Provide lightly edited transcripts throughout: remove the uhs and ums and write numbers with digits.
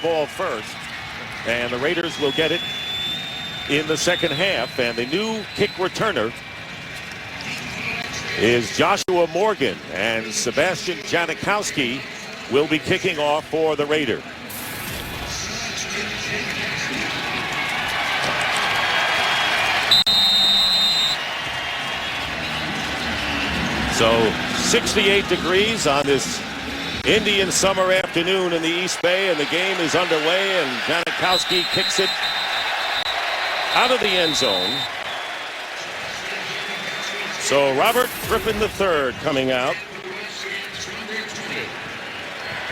ball first, and the Raiders will get it in the second half. And the new kick returner is Joshua Morgan, and Sebastian Janikowski will be kicking off for the Raiders. So 68 degrees on this Indian summer afternoon in the East Bay, and the game is underway, and Janikowski kicks it out of the end zone. So Robert Griffin III coming out.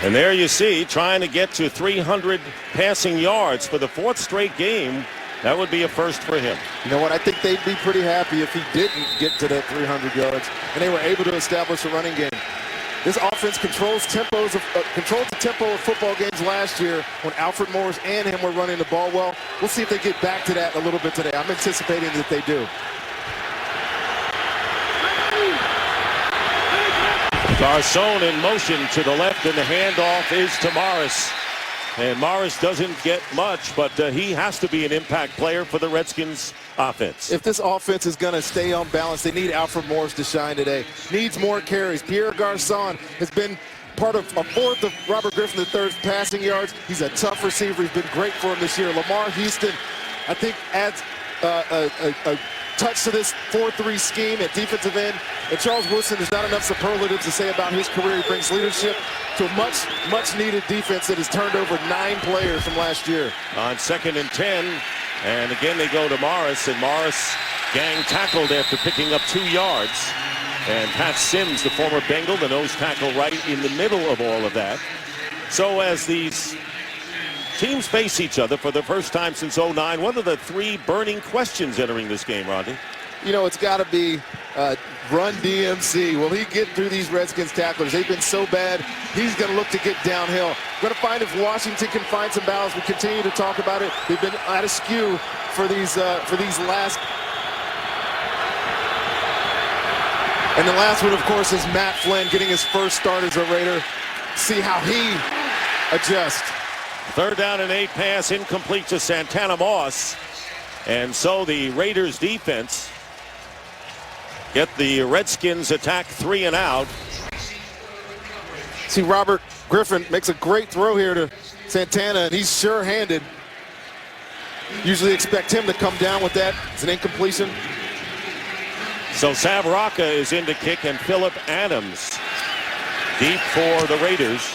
And there you see, trying to get to 300 passing yards for the fourth straight game. That would be a first for him. You know what? I think they'd be pretty happy if he didn't get to that 300 yards, and they were able to establish a running game. This offense controls the tempo of football games last year when Alfred Morris and him were running the ball well. We'll see if they get back to that a little bit today. I'm anticipating that they do. Garcon in motion to the left, and the handoff is to Morris. And Morris doesn't get much, but he has to be an impact player for the Redskins offense. If this offense is going to stay on balance, they need Alfred Morris to shine today. Needs more carries. Pierre Garcon has been part of a fourth of Robert Griffin III's passing yards. He's a tough receiver. He's been great for him this year. Lamar Houston, I think, adds a touch to this 4-3 scheme at defensive end. And Charles Woodson, there's not enough superlatives to say about his career. He brings leadership to a much needed defense that has turned over 9 players from last year. On 2nd and 10, and again they go to Morris, and Morris gang tackled after picking up 2 yards. And Pat Sims, the former Bengal, the nose tackle right in the middle of all of that. So as these teams face each other for the first time since '09, what are the 3 burning questions entering this game, Rodney? You know, it's got to be run DMC. Will he get through these Redskins tacklers? They've been so bad. He's going to look to get downhill. Going to find if Washington can find some balance. We continue to talk about it. They've been out of skew for these last. And the last one, of course, is Matt Flynn getting his first start as a Raider. See how he adjusts. 3rd down and 8 pass incomplete to Santana Moss. And so the Raiders defense get the Redskins attack 3 and out. See, Robert Griffin makes a great throw here to Santana, and he's sure-handed. Usually expect him to come down with that. It's an incompletion. So Sam Rocca is in to kick, and Philip Adams deep for the Raiders.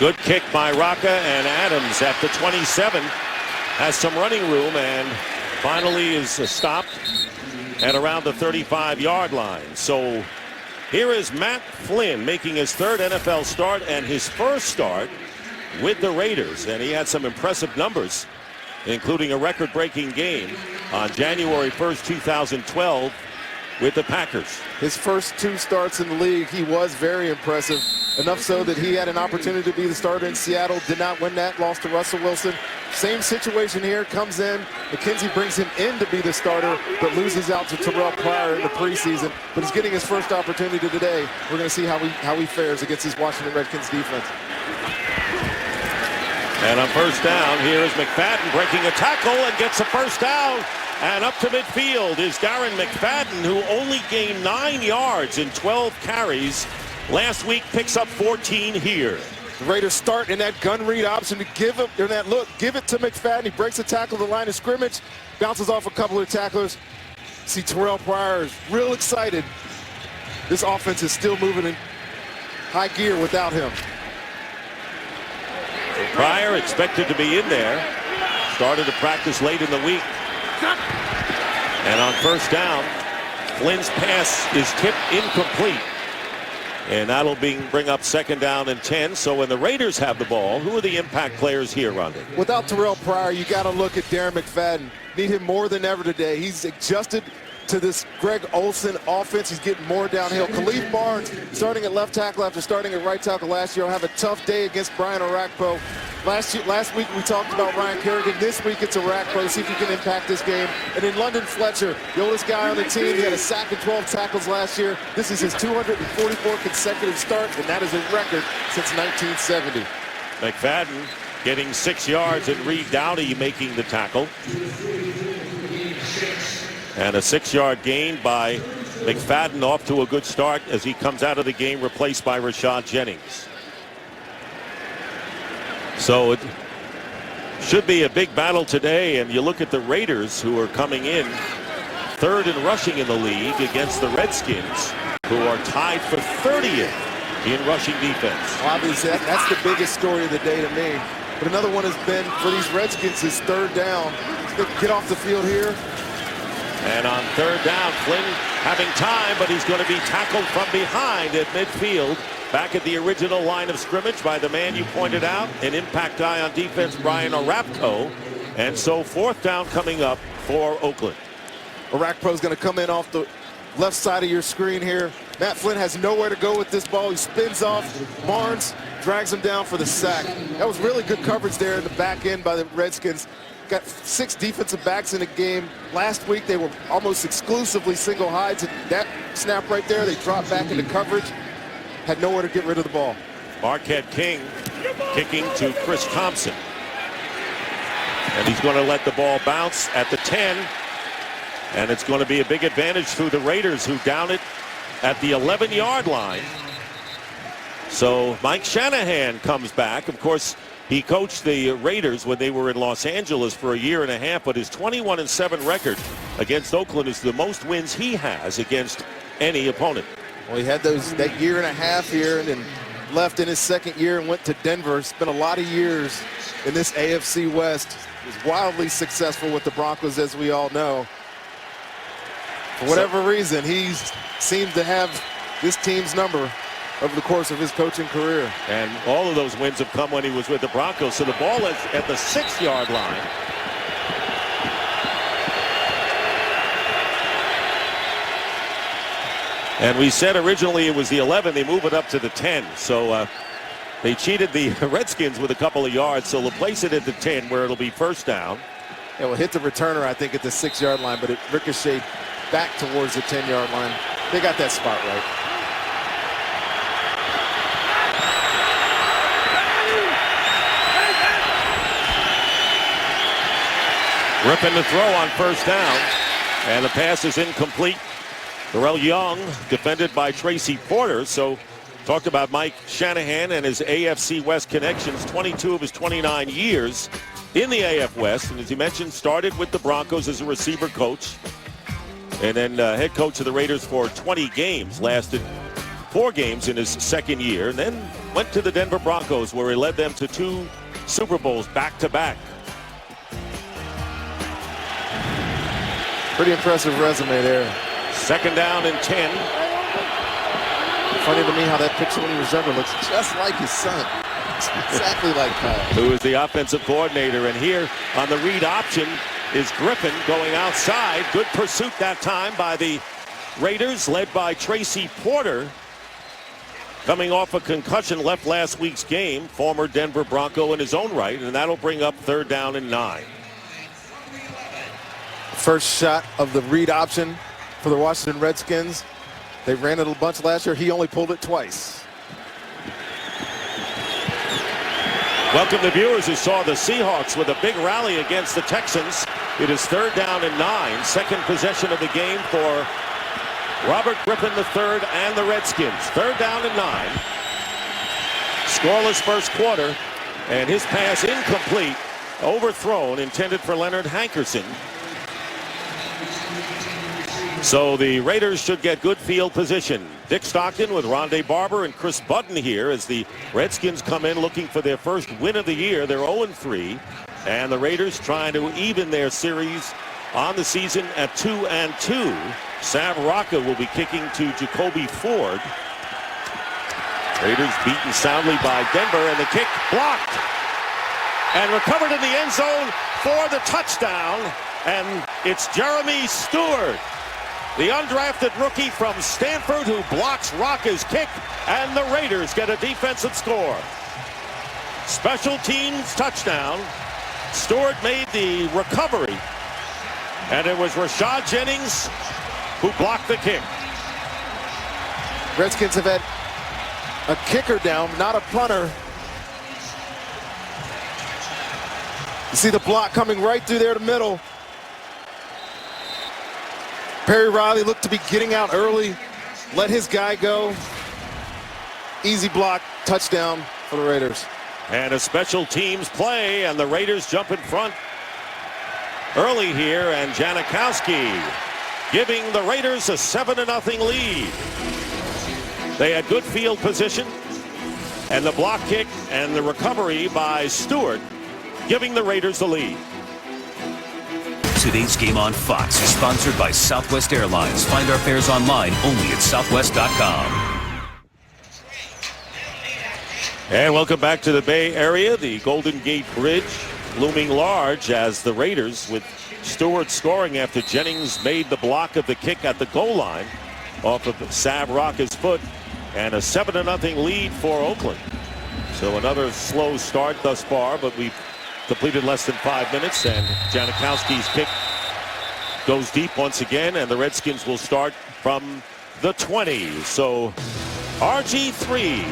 Good kick by Rocca, and Adams at the 27 has some running room and finally is stopped at around the 35-yard line. So here is Matt Flynn making his 3rd NFL start and his first start with the Raiders, and he had some impressive numbers, including a record-breaking game on January 1st, 2012 with the Packers. His first 2 starts in the league, he was very impressive. Enough so that he had an opportunity to be the starter in Seattle, did not win that, lost to Russell Wilson. Same situation here, comes in, McKenzie brings him in to be the starter, but loses out to Terrell Pryor in the preseason. But he's getting his first opportunity today. We're going to see how he fares against this Washington Redskins defense. And on 1st down, here is McFadden breaking a tackle and gets a first down. And up to midfield is Darren McFadden, who only gained 9 yards in 12 carries. Last week picks up 14 here. The Raiders start in that gun read option to give him in that look. Give it to McFadden. He breaks a tackle at the line of scrimmage, bounces off a couple of tacklers. See, Terrell Pryor is real excited. This offense is still moving in high gear without him. Pryor expected to be in there. Started to practice late in the week. And on 1st down, Flynn's pass is tipped incomplete. And that'll bring up 2nd down and 10. So when the Raiders have the ball, who are the impact players here, Ronde? Without Terrell Pryor, you got to look at Darren McFadden. Need him more than ever today. He's adjusted to this Greg Olsen offense. He's getting more downhill. Khalif Barnes starting at left tackle after starting at right tackle last year. Will have a tough day against Brian Orakpo. Last week we talked about Ryan Kerrigan. This week it's Orakpo. See if he can impact this game. And then London Fletcher, the oldest guy on the team. He had a sack and 12 tackles last year. This is his 244 consecutive start, and that is a record since 1970. McFadden getting 6 yards and Reed Downey making the tackle. And a 6-yard gain by McFadden, off to a good start as he comes out of the game, replaced by Rashad Jennings. So it should be a big battle today, and you look at the Raiders, who are coming in third in rushing in the league against the Redskins, who are tied for 30th in rushing defense. Obviously, that's the biggest story of the day to me. But another one has been, for these Redskins, is third down. They get off the field here. And on third down, Flynn having time, but he's going to be tackled from behind at midfield. Back at the original line of scrimmage by the man you pointed out, an impact guy on defense, Brian Arapco. And so fourth down coming up for Oakland. Arapco's going to come in off the left side of your screen here. Matt Flynn has nowhere to go with this ball. He spins off. Barnes drags him down for the sack. That was really good coverage there in the back end by the Redskins. Got 6 defensive backs in the game. Last week they were almost exclusively single hides. And that snap right there, they dropped back into coverage. Had nowhere to get rid of the ball. Marquette King kicking to Chris Thompson. And he's going to let the ball bounce at the 10. And it's going to be a big advantage to the Raiders, who down it at the 11-yard line. So Mike Shanahan comes back. Of course, he coached the Raiders when they were in Los Angeles for a year and a half, but his 21-7 record against Oakland is the most wins he has against any opponent. Well, he had that year and a half here and then left in his second year and went to Denver. Spent a lot of years in this AFC West. Was wildly successful with the Broncos, as we all know. For whatever reason, he seems to have this team's number over the course of his coaching career. And all of those wins have come when he was with the Broncos. So the ball is at the 6-yard line. And we said originally it was the 11. They move it up to the 10. So they cheated the Redskins with a couple of yards. So they'll place it at the 10, where it'll be first down. It will hit the returner, I think, at the 6-yard line, but it ricocheted back towards the 10-yard line. They got that spot right. Ripping the throw on first down, and the pass is incomplete. Darrell Young defended by Tracy Porter. So talked about Mike Shanahan and his AFC West connections. 22 of his 29 years in the AF West, and as he mentioned, started with the Broncos as a receiver coach, and then head coach of the Raiders for 20 games. Lasted 4 games in his second year, and then went to the Denver Broncos, where he led them to 2 Super Bowls back-to-back. Pretty impressive resume there. Second down and 10. Funny to me how that picture when he was younger looks just like his son. Exactly like Kyle. Who is the offensive coordinator. And here on the read option is Griffin going outside. Good pursuit that time by the Raiders, led by Tracy Porter. Coming off a concussion, left last week's game. Former Denver Bronco in his own right. And that'll bring up third down and 9. First shot of the read option for the Washington Redskins. They ran it a bunch last year. He only pulled it twice. Welcome to viewers who saw the Seahawks with a big rally against the Texans. It is third down and 9. Second possession of the game for Robert Griffin III and the Redskins. Third down and 9. Scoreless first quarter, and his pass incomplete. Overthrown, intended for Leonard Hankerson. So the Raiders should get good field position. Dick Stockton with Rondé Barber and Chris Budden here as the Redskins come in looking for their first win of the year. They're 0-3, and the Raiders trying to even their series on the season at 2-2. Sam Rocca will be kicking to Jacoby Ford. Raiders beaten soundly by Denver, and the kick blocked and recovered in the end zone for the touchdown. And it's Jeremy Stewart, the undrafted rookie from Stanford, who blocks Rocca's kick, and the Raiders get a defensive score. Special teams touchdown. Stewart made the recovery, and it was Rashad Jennings who blocked the kick. Redskins have had a kicker down, not a punter. You see the block coming right through there to middle. Perry Riley looked to be getting out early. Let his guy go. Easy block, touchdown for the Raiders. And a special teams play, and the Raiders jump in front early here, and Janikowski giving the Raiders a 7-0 lead. They had good field position, and the block kick and the recovery by Stewart giving the Raiders the lead. Today's game on Fox is sponsored by Southwest Airlines. Find our fares online only at southwest.com. And welcome back to the Bay Area. The Golden Gate Bridge looming large as the Raiders, with Stewart scoring after Jennings made the block of the kick at the goal line off of Sav Rocca's foot, and a 7-0 lead for Oakland. So another slow start thus far, but we've completed less than 5 minutes, and Janikowski's kick goes deep once again, and the Redskins will start from the 20. So RG3,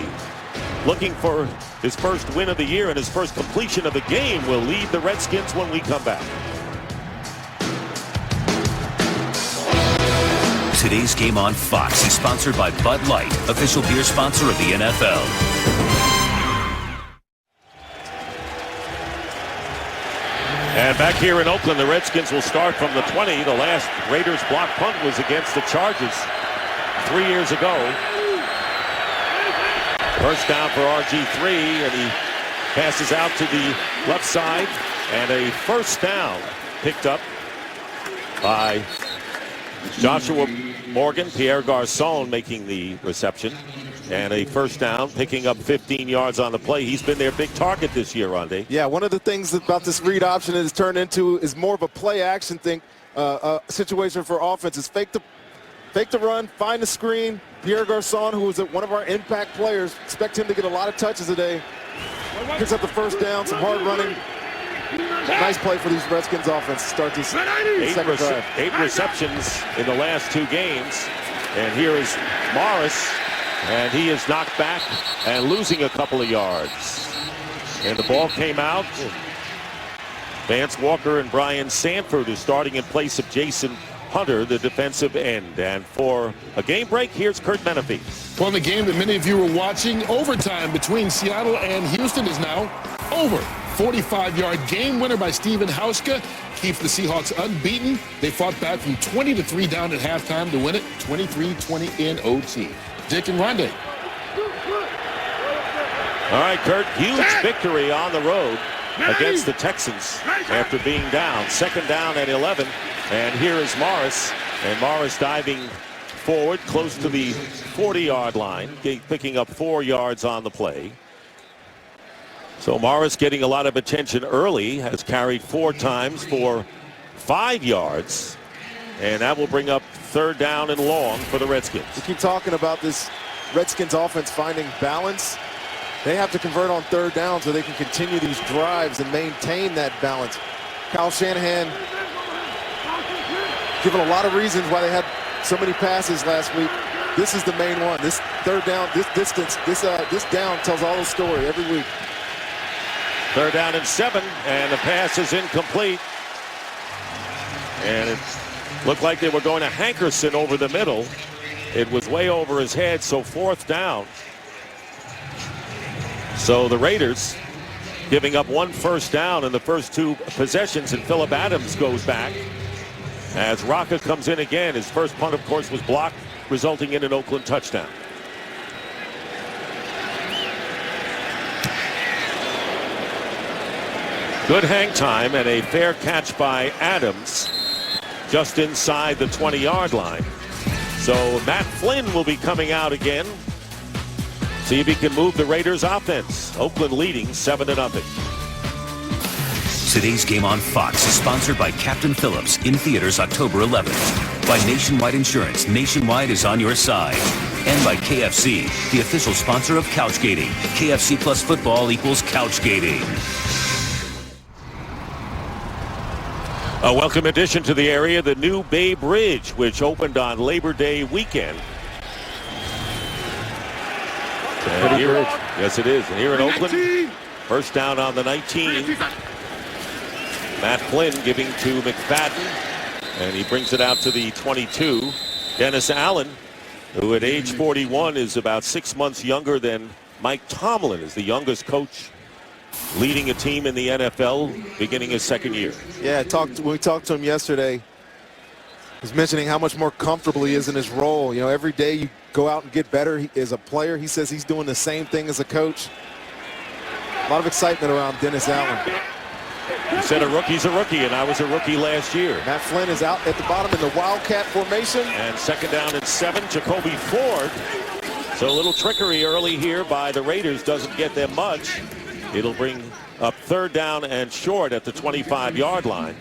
looking for his first win of the year and his first completion of the game, will lead the Redskins when we come back. Today's game on Fox is sponsored by Bud Light, official beer sponsor of the NFL. And back here in Oakland, the Redskins will start from the 20. The last Raiders block punt was against the Chargers 3 years ago. First down for RG3, and he passes out to the left side, and a first down picked up by Joshua Morgan. Pierre Garçon making the reception, and a first down, picking up 15 yards on the play. He's been their big target this year, Ronde. Yeah, one of the things about this read option it has turned into is more of a play action thing, situation for offense. Is fake the run, find the screen. Pierre Garçon, who is one of our impact players, expect him to get a lot of touches today. Picks up the first down, some hard running. Nice play for these Redskins offense to start this second drive. 8 receptions in the last 2 games. And here is Morris, and he is knocked back and losing a couple of yards. And the ball came out. Vance Walker and Brian Sanford is starting in place of Jason Hunter, the defensive end. And for a game break, here's Kurt Menefee. Well, the game that many of you were watching, overtime between Seattle and Houston, is now over. 45-yard game winner by Steven Hauska keeps the Seahawks unbeaten. They fought back from 20-3 down at halftime to win it 23-20 in OT. Dick and Ronde. All right, Kurt, huge victory on the road against the Texans after being down. Second down at 11. And here is Morris. And Morris diving forward close to the 40-yard line, picking up 4 yards on the play. So Morris getting a lot of attention early, has carried 4 times for 5 yards. And that will bring up third down and long for the Redskins. We keep talking about this Redskins offense finding balance. They have to convert on third down so they can continue these drives and maintain that balance. Kyle Shanahan given a lot of reasons why they had so many passes last week. This is the main one. This third down, this distance, this down tells all the story every week. Third down and 7, and the pass is incomplete. And it looked like they were going to Hankerson over the middle. It was way over his head, so fourth down. So the Raiders giving up 1 first down in the first 2 possessions, and Phillip Adams goes back as Rocca comes in again. His first punt, of course, was blocked, resulting in an Oakland touchdown. Good hang time and a fair catch by Adams just inside the 20-yard line. So Matt Flynn will be coming out again. See if he can move the Raiders offense. Oakland leading 7-0. Today's game on Fox is sponsored by Captain Phillips, in theaters October 11th. By Nationwide Insurance, Nationwide is on your side. And by KFC, the official sponsor of Couchgating. KFC plus football equals Couchgating. A welcome addition to the area, the new Bay Bridge, which opened on Labor Day weekend. And here, yes, it is. And here in Oakland, first down on the 19. Matt Flynn giving to McFadden, and he brings it out to the 22. Dennis Allen, who at age 41 is about 6 months younger than Mike Tomlin, is the youngest coach leading a team in the NFL, beginning his second year. Yeah, we talked to him yesterday. He was mentioning how much more comfortable he is in his role. You know, every day you go out and get better as a player. He says he's doing the same thing as a coach. A lot of excitement around Dennis Allen. He said he's a rookie, and I was a rookie last year. Matt Flynn is out at the bottom in the Wildcat formation. And second down and 7, Jacoby Ford. So a little trickery early here by the Raiders doesn't get them much. It'll bring up third down and short at the 25-yard line.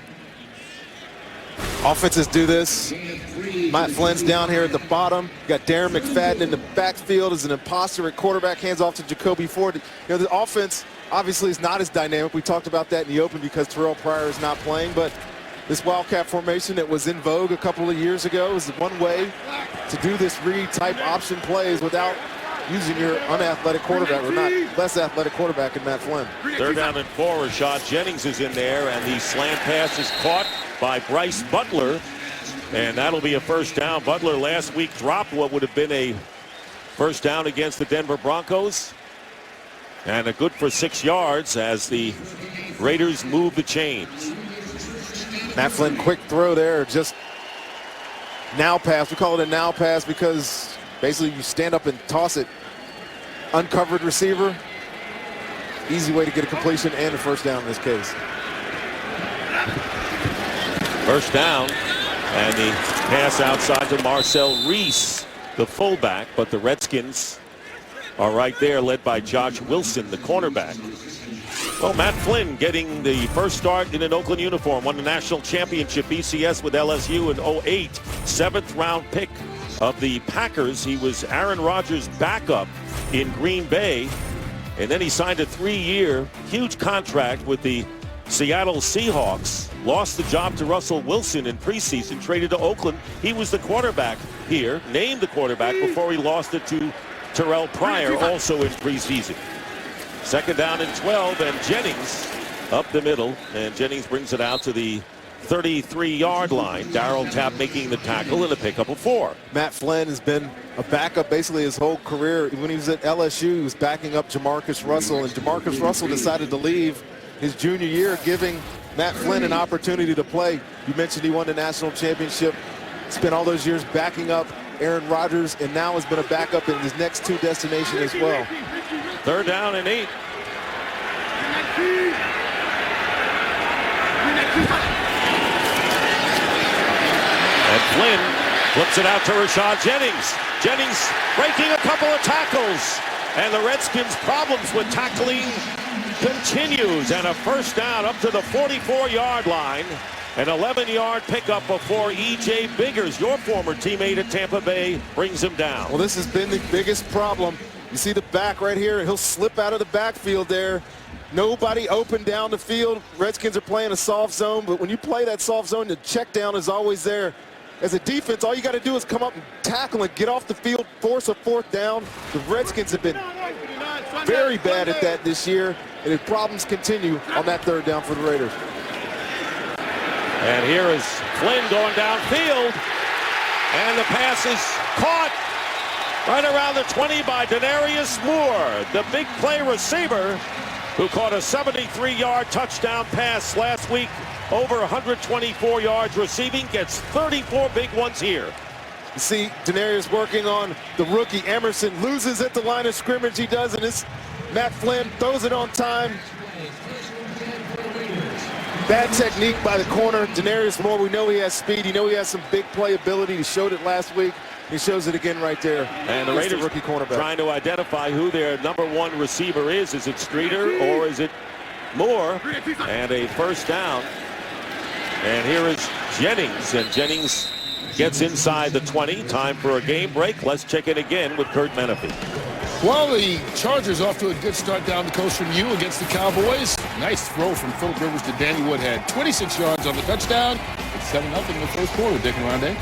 Offenses do this. Matt Flynn's down here at the bottom. You got Darren McFadden in the backfield as an imposter at quarterback, hands off to Jacoby Ford. You know, the offense obviously is not as dynamic. We talked about that in the open because Terrell Pryor is not playing, but this Wildcat formation that was in vogue a couple of years ago is one way to do this read-type option plays without using your unathletic quarterback, or not less athletic quarterback in Matt Flynn. Third down and 4, Rashad Jennings is in there, and the slant pass is caught by Bryce Butler, and that'll be a first down. Butler last week dropped what would have been a first down against the Denver Broncos, and a good for 6 yards as the Raiders move the chains. Matt Flynn, quick throw there, just now pass. We call it a now pass because basically you stand up and toss it. Uncovered receiver. Easy way to get a completion and a first down in this case. First down, and the pass outside to Marcel Reese, the fullback, but the Redskins are right there, led by Josh Wilson, the cornerback. Well, Matt Flynn getting the first start in an Oakland uniform, won the national championship BCS with LSU in 08, 7th round pick of the Packers. He was Aaron Rodgers' backup in Green Bay, and then he signed a 3-year huge contract with the Seattle Seahawks. Lost the job to Russell Wilson in preseason, traded to Oakland. He was the quarterback here, named the quarterback before he lost it to Terrell Pryor, also in preseason. Second down and 12, and Jennings up the middle, and Jennings brings it out to the 33-yard line. Darryl Tapp making the tackle and a pickup of 4. Matt Flynn has been a backup basically his whole career. When he was at LSU, he was backing up Jamarcus Russell, and Jamarcus Russell decided to leave his junior year, giving Matt Flynn an opportunity to play. You mentioned he won the national championship, spent all those years backing up Aaron Rodgers, and now has been a backup in his next 2 destinations as well. Third down and 8. And Flynn flips it out to Rashad Jennings. Jennings breaking a couple of tackles, and the Redskins' problems with tackling continues, and a first down up to the 44-yard line. An 11-yard pickup before E.J. Biggers, your former teammate at Tampa Bay, brings him down. Well, this has been the biggest problem. You see the back right here, and he'll slip out of the backfield there. Nobody open down the field. Redskins are playing a soft zone, but when you play that soft zone, the check down is always there. As a defense, all you got to do is come up and tackle and get off the field, force a fourth down. The Redskins have been very bad at that this year, and the problems continue on that third down for the Raiders. And here is Flynn going downfield, and the pass is caught right around the 20 by Denarius Moore, the big play receiver who caught a 73-yard touchdown pass last week, over 124 yards receiving, gets 34 big ones here. You see Denarius working on the rookie Emerson, loses at the line of scrimmage. He does, and this Matt Flynn throws it on time. Bad technique by the corner. Denarius Moore, we know he has speed. You know he has some big playability. He showed it last week. He shows it again right there. And the Raiders rookie cornerback trying to identify who their #1 receiver is. Is it Streeter or is it Moore? And a first down. And here is Jennings, and Jennings gets inside the 20. Time for a game break. Let's check in again with Kurt Menefee. Well, the Chargers off to a good start down the coast from you against the Cowboys. Nice throw from Phillip Rivers to Danny Woodhead. 26 yards on the touchdown. It's 7-0 in the first quarter, Dick and Ronde.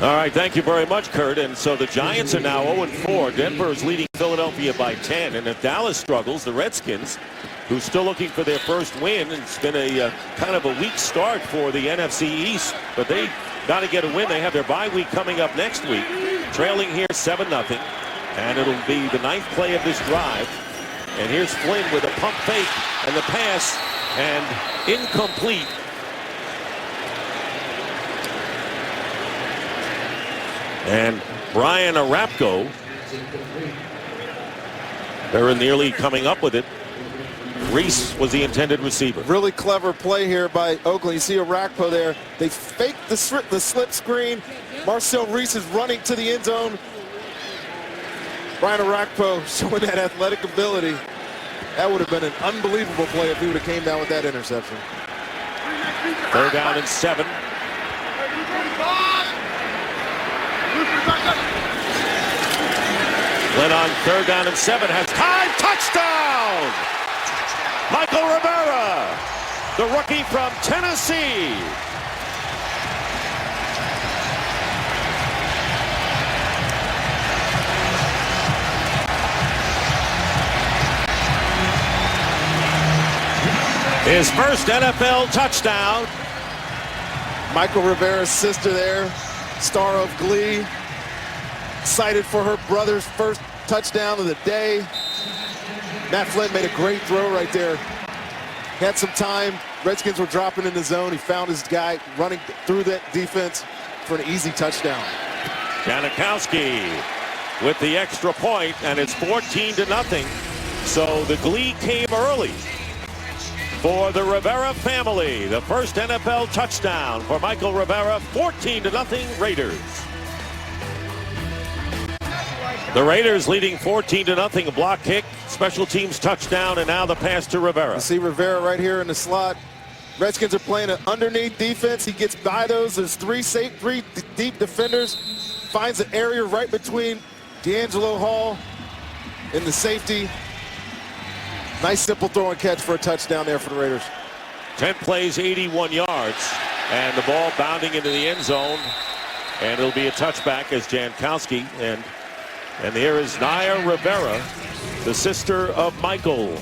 All right, thank you very much, Kurt. And so the Giants are now 0-4. Denver is leading Philadelphia by 10. And if Dallas struggles, the Redskins, who's still looking for their first win, and it's been a kind of a weak start for the NFC East, but they got to get a win. They have their bye week coming up next week. Trailing here 7-0. And it'll be the 9th play of this drive. And here's Flynn with a pump fake and the pass, and incomplete. And Brian Arapko, they're nearly coming up with it. Reese was the intended receiver. Really clever play here by Oakland. You see Arapko there. They faked the slip screen. Marcel Reese is running to the end zone. Brian Arapko showing that athletic ability. That would have been an unbelievable play if he would have came down with that interception. 3rd down and 7. Flynn on 3rd down and 7 has time. Touchdown! Michael Rivera, the rookie from Tennessee. His first NFL touchdown. Michael Rivera's sister there, star of Glee, excited for her brother's first touchdown of the day. Matt Flynn made a great throw right there. Had some time. Redskins were dropping in the zone. He found his guy running through that defense for an easy touchdown. Janikowski with the extra point, and it's 14-0. So the Glee came early for the Rivera family. The first NFL touchdown for Michael Rivera, 14-0 Raiders. The Raiders leading 14-0, a block kick, special teams touchdown, and now the pass to Rivera. You see Rivera right here in the slot. Redskins are playing an underneath defense. He gets by those. There's three deep defenders. Finds an area right between D'Angelo Hall and the safety. Nice simple throw and catch for a touchdown there for the Raiders. 10 plays, 81 yards, and the ball bounding into the end zone, and it'll be a touchback as Jankowski, and there is Naya Rivera, the sister of Michael.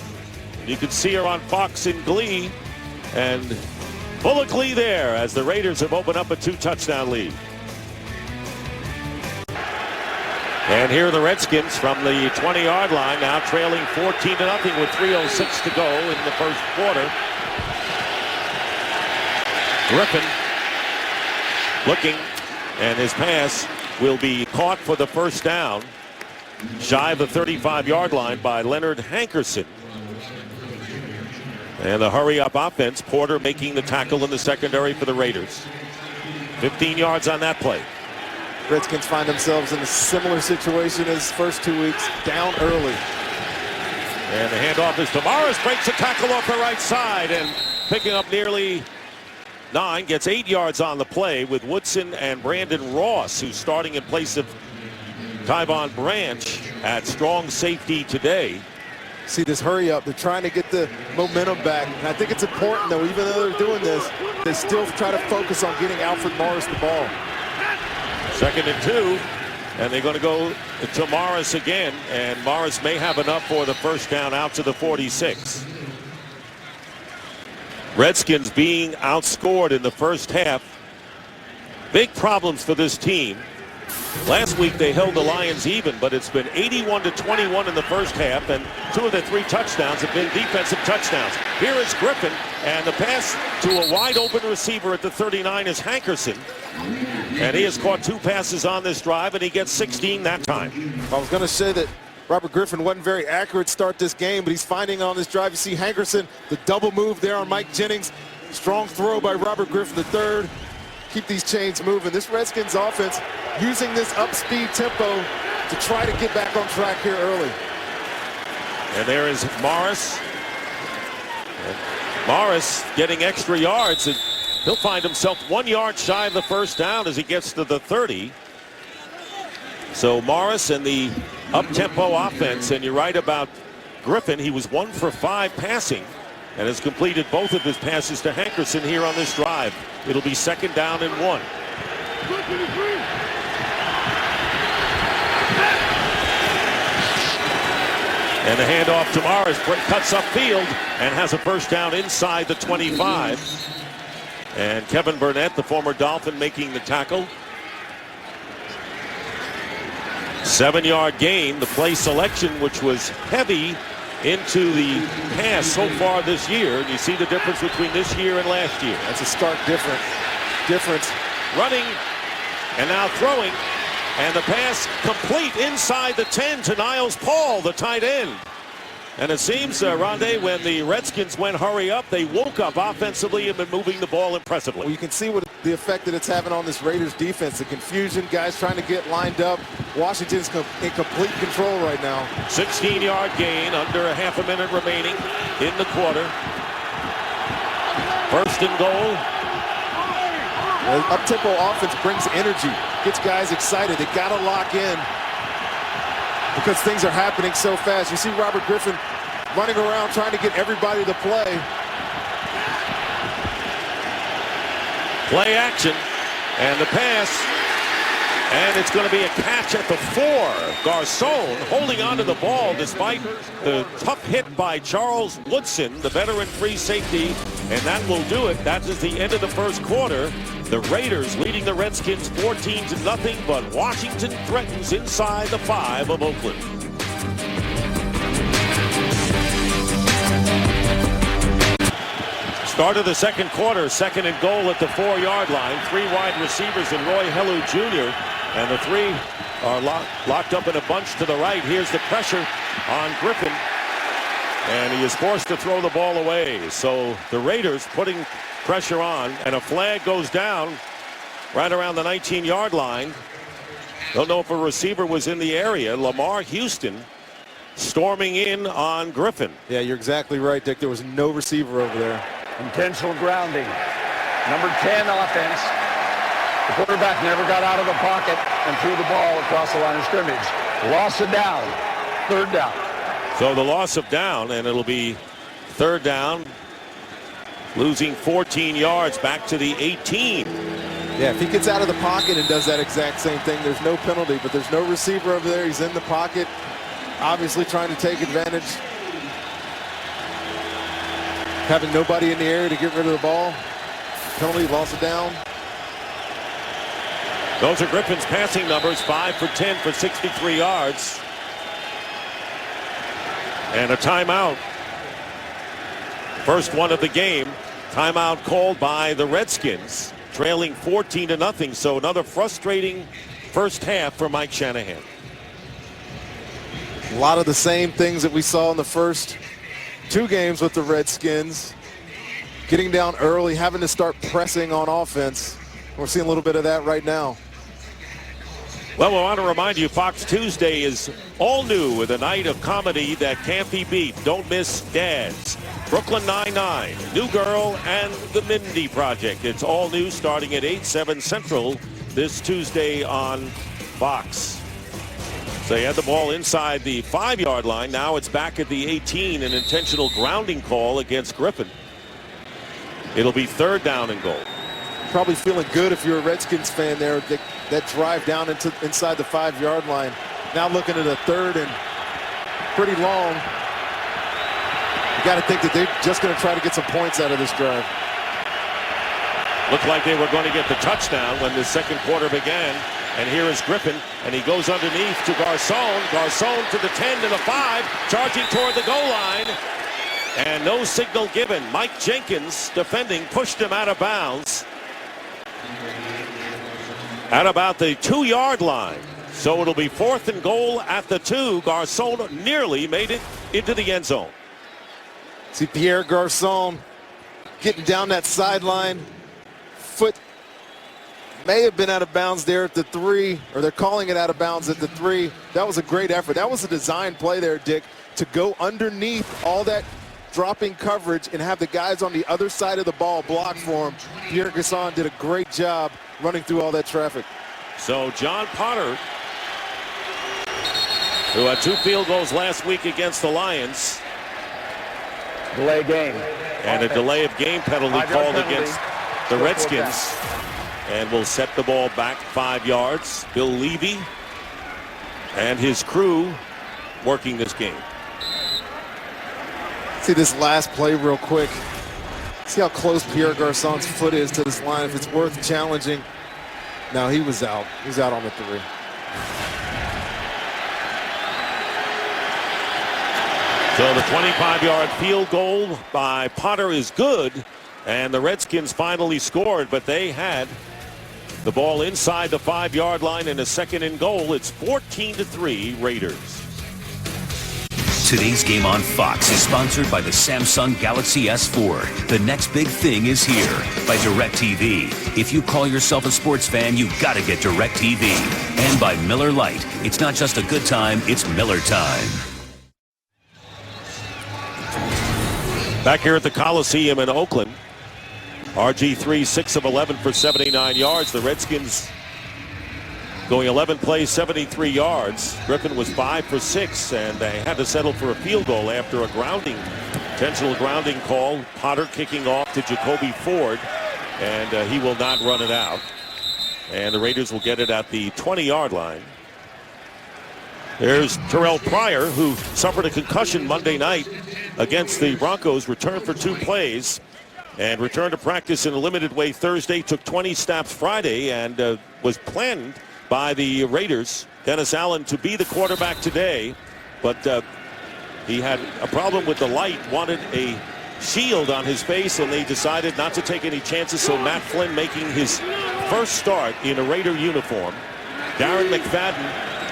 You can see her on Fox in Glee, and full of glee there as the Raiders have opened up a 2-touchdown lead. And here are the Redskins from the 20-yard line, now trailing 14-0 with 3:06 to go in the first quarter. Griffin looking, and his pass will be caught for the first down, shy of the 35-yard line by Leonard Hankerson. And the hurry-up offense, Porter making the tackle in the secondary for the Raiders. 15 yards on that play. Redskins find themselves in a similar situation as first 2 weeks, down early. And the handoff is to Morris, breaks a tackle off the right side, and picking up nearly 9, gets 8 yards on the play with Woodson and Brandon Ross, who's starting in place of Tyvon Branch at strong safety today. See this hurry up. They're trying to get the momentum back. And I think it's important, though, even though they're doing this, they still try to focus on getting Alfred Morris the ball. 2nd and 2, and they're going to go to Morris again, and Morris may have enough for the first down out to the 46. Redskins being outscored in the first half. Big problems for this team. Last week they held the Lions even, but it's been 81-21 in the first half, and 2 of the 3 touchdowns have been defensive touchdowns. Here is Griffin, and the pass to a wide open receiver at the 39 is Hankerson. And he has caught 2 passes on this drive, and he gets 16 that time. I was going to say that Robert Griffin wasn't very accurate to start this game, but he's finding on this drive. You see Hankerson, the double move there on Mike Jennings. Strong throw by Robert Griffin III. Keep these chains moving. This Redskins offense using this up-speed tempo to try to get back on track here early. And there is Morris. And Morris getting extra yards. And he'll find himself 1 yard shy of the first down as he gets to the 30. So Morris and the up-tempo offense, and you're right about Griffin. He was 1 for 5 passing and has completed both of his passes to Hankerson here on this drive. It'll be 2nd down and 1. And the handoff to Morris cuts upfield and has a first down inside the 25. And Kevin Burnett, the former Dolphin, making the tackle. 7-yard gain. The play selection, which was heavy into the pass so far this year. And you see the difference between this year and last year. That's a stark difference. Running and now throwing. And the pass complete inside the 10 to Niles Paul, the tight end. And it seems, Rondé, when the Redskins went hurry up, they woke up offensively and been moving the ball impressively. Well, you can see what the effect that it's having on this Raiders defense. The confusion, guys trying to get lined up. Washington's in complete control right now. 16-yard gain, under a half a minute remaining in the quarter. First and goal. The up-tempo offense brings energy, gets guys excited. They got to lock in because things are happening so fast. You see Robert Griffin running around trying to get everybody to play. Play action and the pass, and it's going to be a catch at the 4. Garcon holding on to the ball despite the tough hit by Charles Woodson, the veteran free safety, and that will do it. That is the end of the first quarter. The Raiders leading the Redskins 14-0, but Washington threatens inside the 5 of Oakland. Start of the second quarter, 2nd and goal at the 4-yard line. 3 wide receivers and Roy Helu Jr. And the 3 are locked up in a bunch to the right. Here's the pressure on Griffin. And he is forced to throw the ball away. So the Raiders putting pressure on, and a flag goes down right around the 19-yard line. Don't know if a receiver was in the area. Lamar Houston storming in on Griffin. Yeah, you're exactly right, Dick. There was no receiver over there. Intentional grounding. Number 10 offense. The quarterback never got out of the pocket and threw the ball across the line of scrimmage. Loss of down. 3rd down. So the loss of down, and it'll be 3rd down. Losing 14 yards back to the 18. Yeah, if he gets out of the pocket and does that exact same thing, there's no penalty, but there's no receiver over there. He's in the pocket, obviously trying to take advantage. Having nobody in the area to get rid of the ball. Penalty, loss of down. Those are Griffin's passing numbers, 5 for 10 for 63 yards. And a timeout. First one of the game. Timeout called by the Redskins, trailing 14-0. So another frustrating first half for Mike Shanahan. A lot of the same things that we saw in the first 2 games with the Redskins. Getting down early, having to start pressing on offense. We're seeing a little bit of that right now. Well, we want to remind you, Fox Tuesday is all new with a night of comedy that can't be beat. Don't miss Dads, Brooklyn Nine-Nine, New Girl, and The Mindy Project. It's all new starting at 8/7 Central this Tuesday on Fox. So he had the ball inside the 5-yard line. Now it's back at the 18, an intentional grounding call against Griffin. It'll be 3rd down and goal. Probably feeling good if you're a Redskins fan there. That drive down inside the 5-yard line. Now looking at a 3rd and pretty long. You got to think that they're just going to try to get some points out of this drive. Looked like they were going to get the touchdown when the second quarter began. And here is Griffin, and he goes underneath to Garcon. Garcon to the 10 to the 5, charging toward the goal line. And no signal given. Mike Jenkins, defending, pushed him out of bounds at about the 2-yard line. So it'll be 4th and goal at the 2. Garcon nearly made it into the end zone. See Pierre Garcon getting down that sideline. Foot may have been out of bounds there at the 3, or they're calling it out of bounds at the 3. That was a great effort. That was a design play there, Dick, to go underneath all that dropping coverage and have the guys on the other side of the ball block for him. Pierre Garcon did a great job running through all that traffic. So John Potter, who had 2 field goals last week against the Lions. Delay game. And a delay of game penalty called against the Redskins. And will set the ball back 5 yards. Bill Levy and his crew working this game. See this last play real quick. See how close Pierre Garçon's foot is to this line. If it's worth challenging. No, he was out. He was out on the 3. So the 25-yard field goal by Potter is good, and the Redskins finally scored, but they had the ball inside the 5-yard line and a 2nd and goal. It's 14-3 Raiders. Today's game on Fox is sponsored by the Samsung Galaxy S4. The next big thing is here by DirecTV. If you call yourself a sports fan, you gotta get DirecTV. And by Miller Lite. It's not just a good time, it's Miller time. Back here at the Coliseum in Oakland, RG3 6 of 11 for 79 yards. The Redskins going 11 plays, 73 yards. Griffin was 5 for 6, and they had to settle for a field goal after a intentional grounding call. Potter kicking off to Jacoby Ford, and he will not run it out. And the Raiders will get it at the 20-yard line. There's Terrell Pryor, who suffered a concussion Monday night against the Broncos, returned for 2 plays, and returned to practice in a limited way Thursday, took 20 snaps Friday, and was planned by the Raiders, Dennis Allen, to be the quarterback today, but he had a problem with the light, wanted a shield on his face, and they decided not to take any chances, so Matt Flynn making his first start in a Raider uniform. Darren McFadden,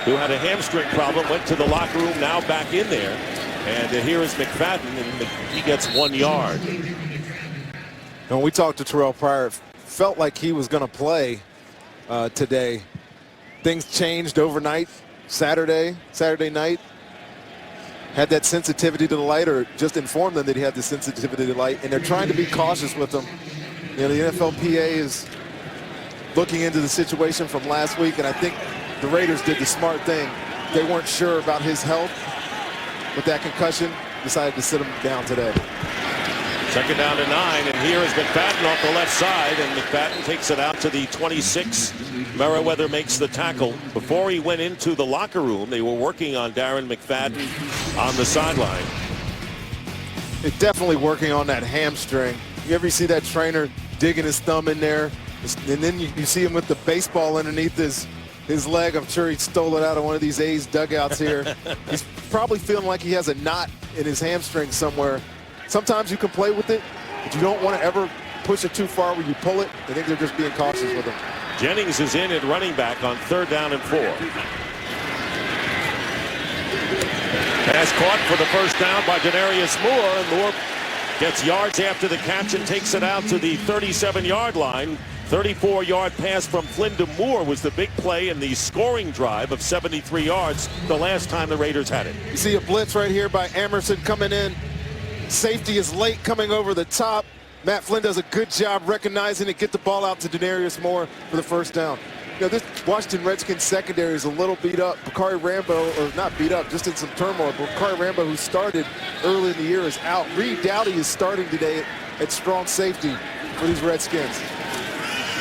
who had a hamstring problem, went to the locker room, now back in there, and here is McFadden, and he gets 1 yard. When we talked to Terrell Pryor, it felt like he was going to play today. Things changed overnight. Saturday night, had that sensitivity to the light, or just informed them that he had the sensitivity to the light, and they're trying to be cautious with him. You know, the NFLPA is looking into the situation from last week, and I think the Raiders did the smart thing. They weren't sure about his health with that concussion, decided to sit him down today. 2nd down and 9, and here is McFadden off the left side, and McFadden takes it out to the 26. Merriweather makes the tackle. Before he went into the locker room, they were working on Darren McFadden on the sideline. They're definitely working on that hamstring. You ever see that trainer digging his thumb in there, and then you see him with the baseball underneath his leg? I'm sure he stole it out of one of these A's dugouts here. He's probably feeling like he has a knot in his hamstring somewhere. Sometimes you can play with it, but you don't want to ever push it too far where you pull it. I think they're just being cautious with him. Jennings is in at running back on 3rd down and 4. Pass caught for the first down by Denarius Moore, and Moore gets yards after the catch and takes it out to the 37-yard line. 34-yard pass from Flynn to Moore was the big play in the scoring drive of 73 yards the last time the Raiders had it. You see a blitz right here by Emerson coming in. Safety is late coming over the top. Matt Flynn does a good job recognizing it, get the ball out to Denarius Moore for the first down. You know, this Washington Redskins secondary is a little beat up. Bakari Rambo, or not beat up, just in some turmoil. Bakari Rambo, who started early in the year, is out. Reed Dowdy is starting today at strong safety for these Redskins.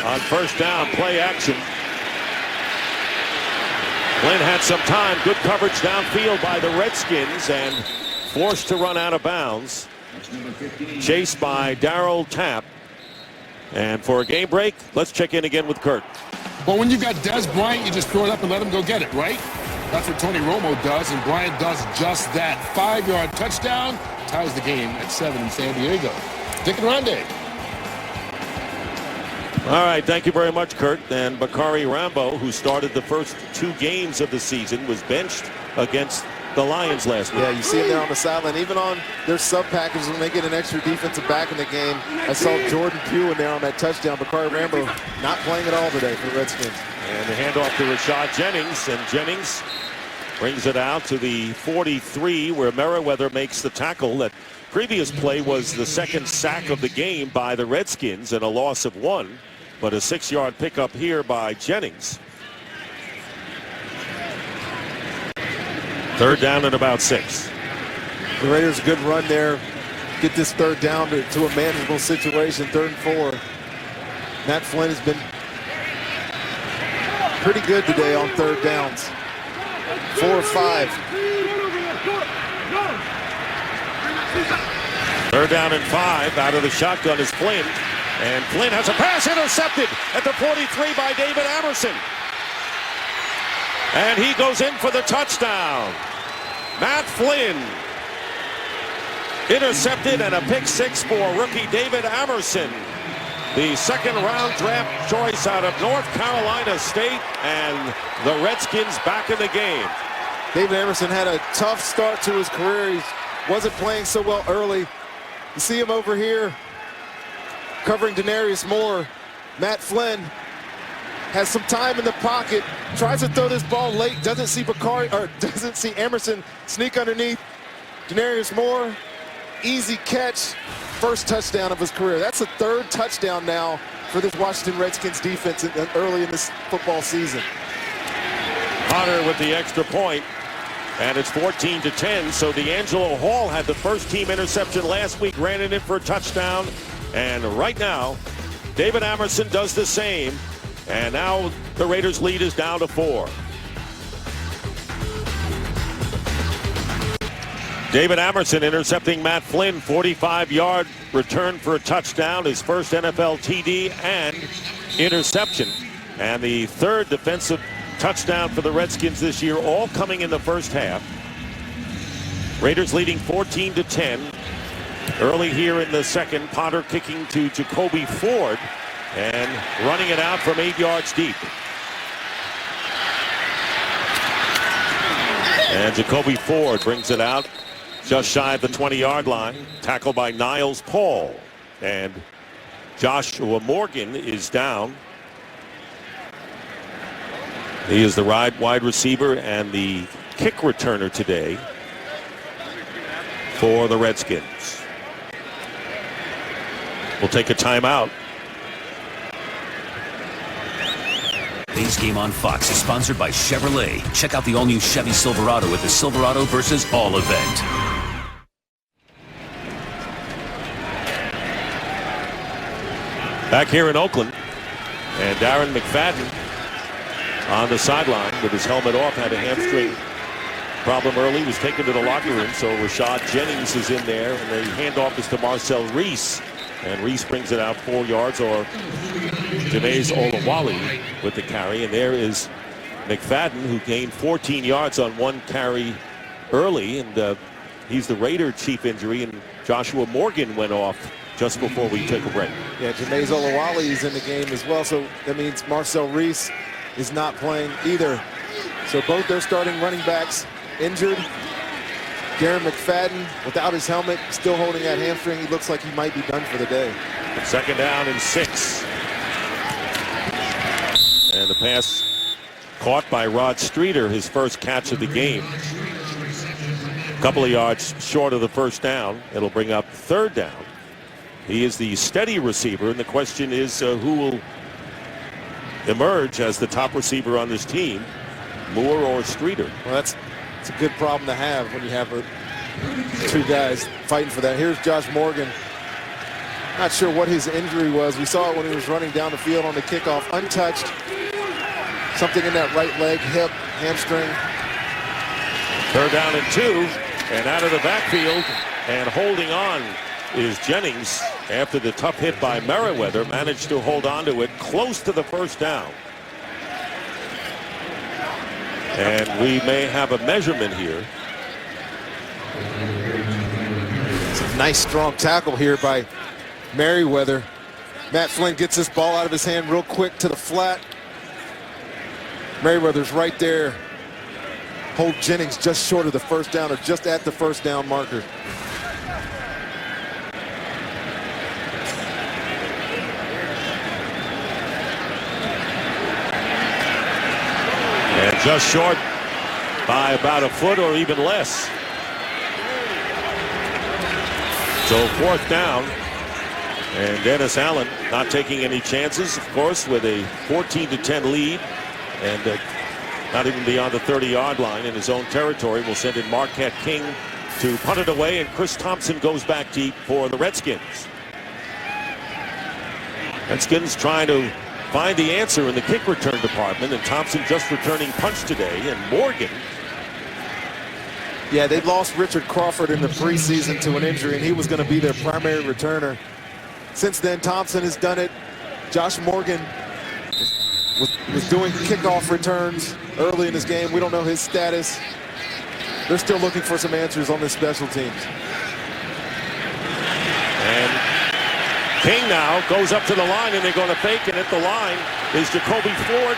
On 1st down, play action. Flynn had some time. Good coverage downfield by the Redskins, and forced to run out of bounds. Chased by Darryl Tapp. And for a game break, let's check in again with Kurt. Well, when you got Des Bryant, you just throw it up and let him go get it, right? That's what Tony Romo does, and Bryant does just that. 5-yard touchdown, ties the game at 7 in San Diego. Dick and Ronde. All right, thank you very mumuch, Kurt. And Bakari Rambo, who started the first 2 games of the season, was benched against the Lions last week. Yeah, you see him there on the sideline. Even on their sub package, when they get an extra defensive back in the game, I saw Jordan Pugh in there on that touchdown. Bakari Rambo not playing at all today for the Redskins. And the handoff to Rashad Jennings, and Jennings brings it out to the 43, where Merriweather makes the tackle. That previous play was the 2nd sack of the game by the Redskins and a loss of 1, but a 6-yard pickup here by Jennings. 3rd down and about 6. The Raiders, a good run there. Get this 3rd down to a manageable situation. 3rd and 4. Matt Flynn has been pretty good today on 3rd downs. 4 or 5. Third down and 5. Out of the shotgun is Flynn. And Flynn has a pass intercepted at the 43 by David Amerson. And he goes in for the touchdown. Matt Flynn intercepted, and a pick 6 for rookie David Amerson. The second-round draft choice out of North Carolina State, and the Redskins back in the game. David Amerson had a tough start to his career. He wasn't playing so well early. You see him over here covering Denarius Moore. Matt Flynn has some time in the pocket, tries to throw this ball late, doesn't see Amerson sneak underneath. Denarius Moore, easy catch, first touchdown of his career. That's the third touchdown now for this Washington Redskins defense early in this football season. Hunter with the extra point, and it's 14-10. So D'Angelo Hall had the first team interception last week, ran it in for a touchdown, and right now David Amerson does the same, and now the Raiders' lead is down to 4. David Amerson intercepting Matt Flynn, 45-yard return for a touchdown, his first NFL TD and interception, and the third defensive touchdown for the Redskins this year, all coming in the first half. Raiders leading 14-10. Early here in the second, Potter kicking to Jacoby Ford and running it out from 8 yards deep. And Jacoby Ford brings it out just shy of the 20-yard line. Tackled by Niles Paul. And Joshua Morgan is down. He is the wide receiver and the kick returner today for the Redskins. We'll take a timeout. Today's game on Fox is sponsored by Chevrolet. Check out the all-new Chevy Silverado at the Silverado versus All event. Back here in Oakland, and Darren McFadden on the sideline with his helmet off, had a hamstring problem early, was taken to the locker room, so Rashad Jennings is in there, and the handoff is to Marcel Reese, and Reese brings it out 4 yards, or Janae Olawale with the carry, and there is McFadden, who gained 14 yards on one carry early, and he's the Raider chief injury, and Joshua Morgan went off just before we took a break. Yeah, Janae Olawale is in the game as well, so that means Marcel Reese is not playing either. So both their starting running backs injured. Darren McFadden, without his helmet, still holding that hamstring. He looks like he might be done for the day. Second down and 6. And the pass caught by Rod Streeter, his first catch of the game. A couple of yards short of the first down. It'll bring up third down. He is the steady receiver, and the question is who will emerge as the top receiver on this team, Moore or Streeter? Well, that's a good problem to have when you have two guys fighting for that. Here's Josh Morgan. Not sure what his injury was. We saw it when he was running down the field on the kickoff, untouched. Something in that right leg, hip, hamstring. Third down and 2, and out of the backfield, and holding on is Jennings after the tough hit by Merriweather, managed to hold on to it close to the first down. And we may have a measurement here. It's a nice strong tackle here by Merriweather. Matt Flynn gets this ball out of his hand real quick to the flat. Merriweather's right there. Hold Jennings just short of the first down, or just at the first down marker. And just short by about a foot or even less. So fourth down, and Dennis Allen not taking any chances, of course, with a 14-10 lead, and not even beyond the 30-yard line in his own territory. Will send in Marquette King to punt it away, and Chris Thompson goes back deep for the Redskins. Redskins trying to find the answer in the kick return department, and Thompson just returning punch today, and Morgan Yeah, they lost Richard Crawford in the preseason to an injury, and he was going to be their primary returner. Since then, Thompson has done it. Josh Morgan was doing kickoff returns early in this game. We don't know his status. They're still looking for some answers on this special teams. And King now goes up to the line, and they're going to fake, and at the line is Jacoby Ford.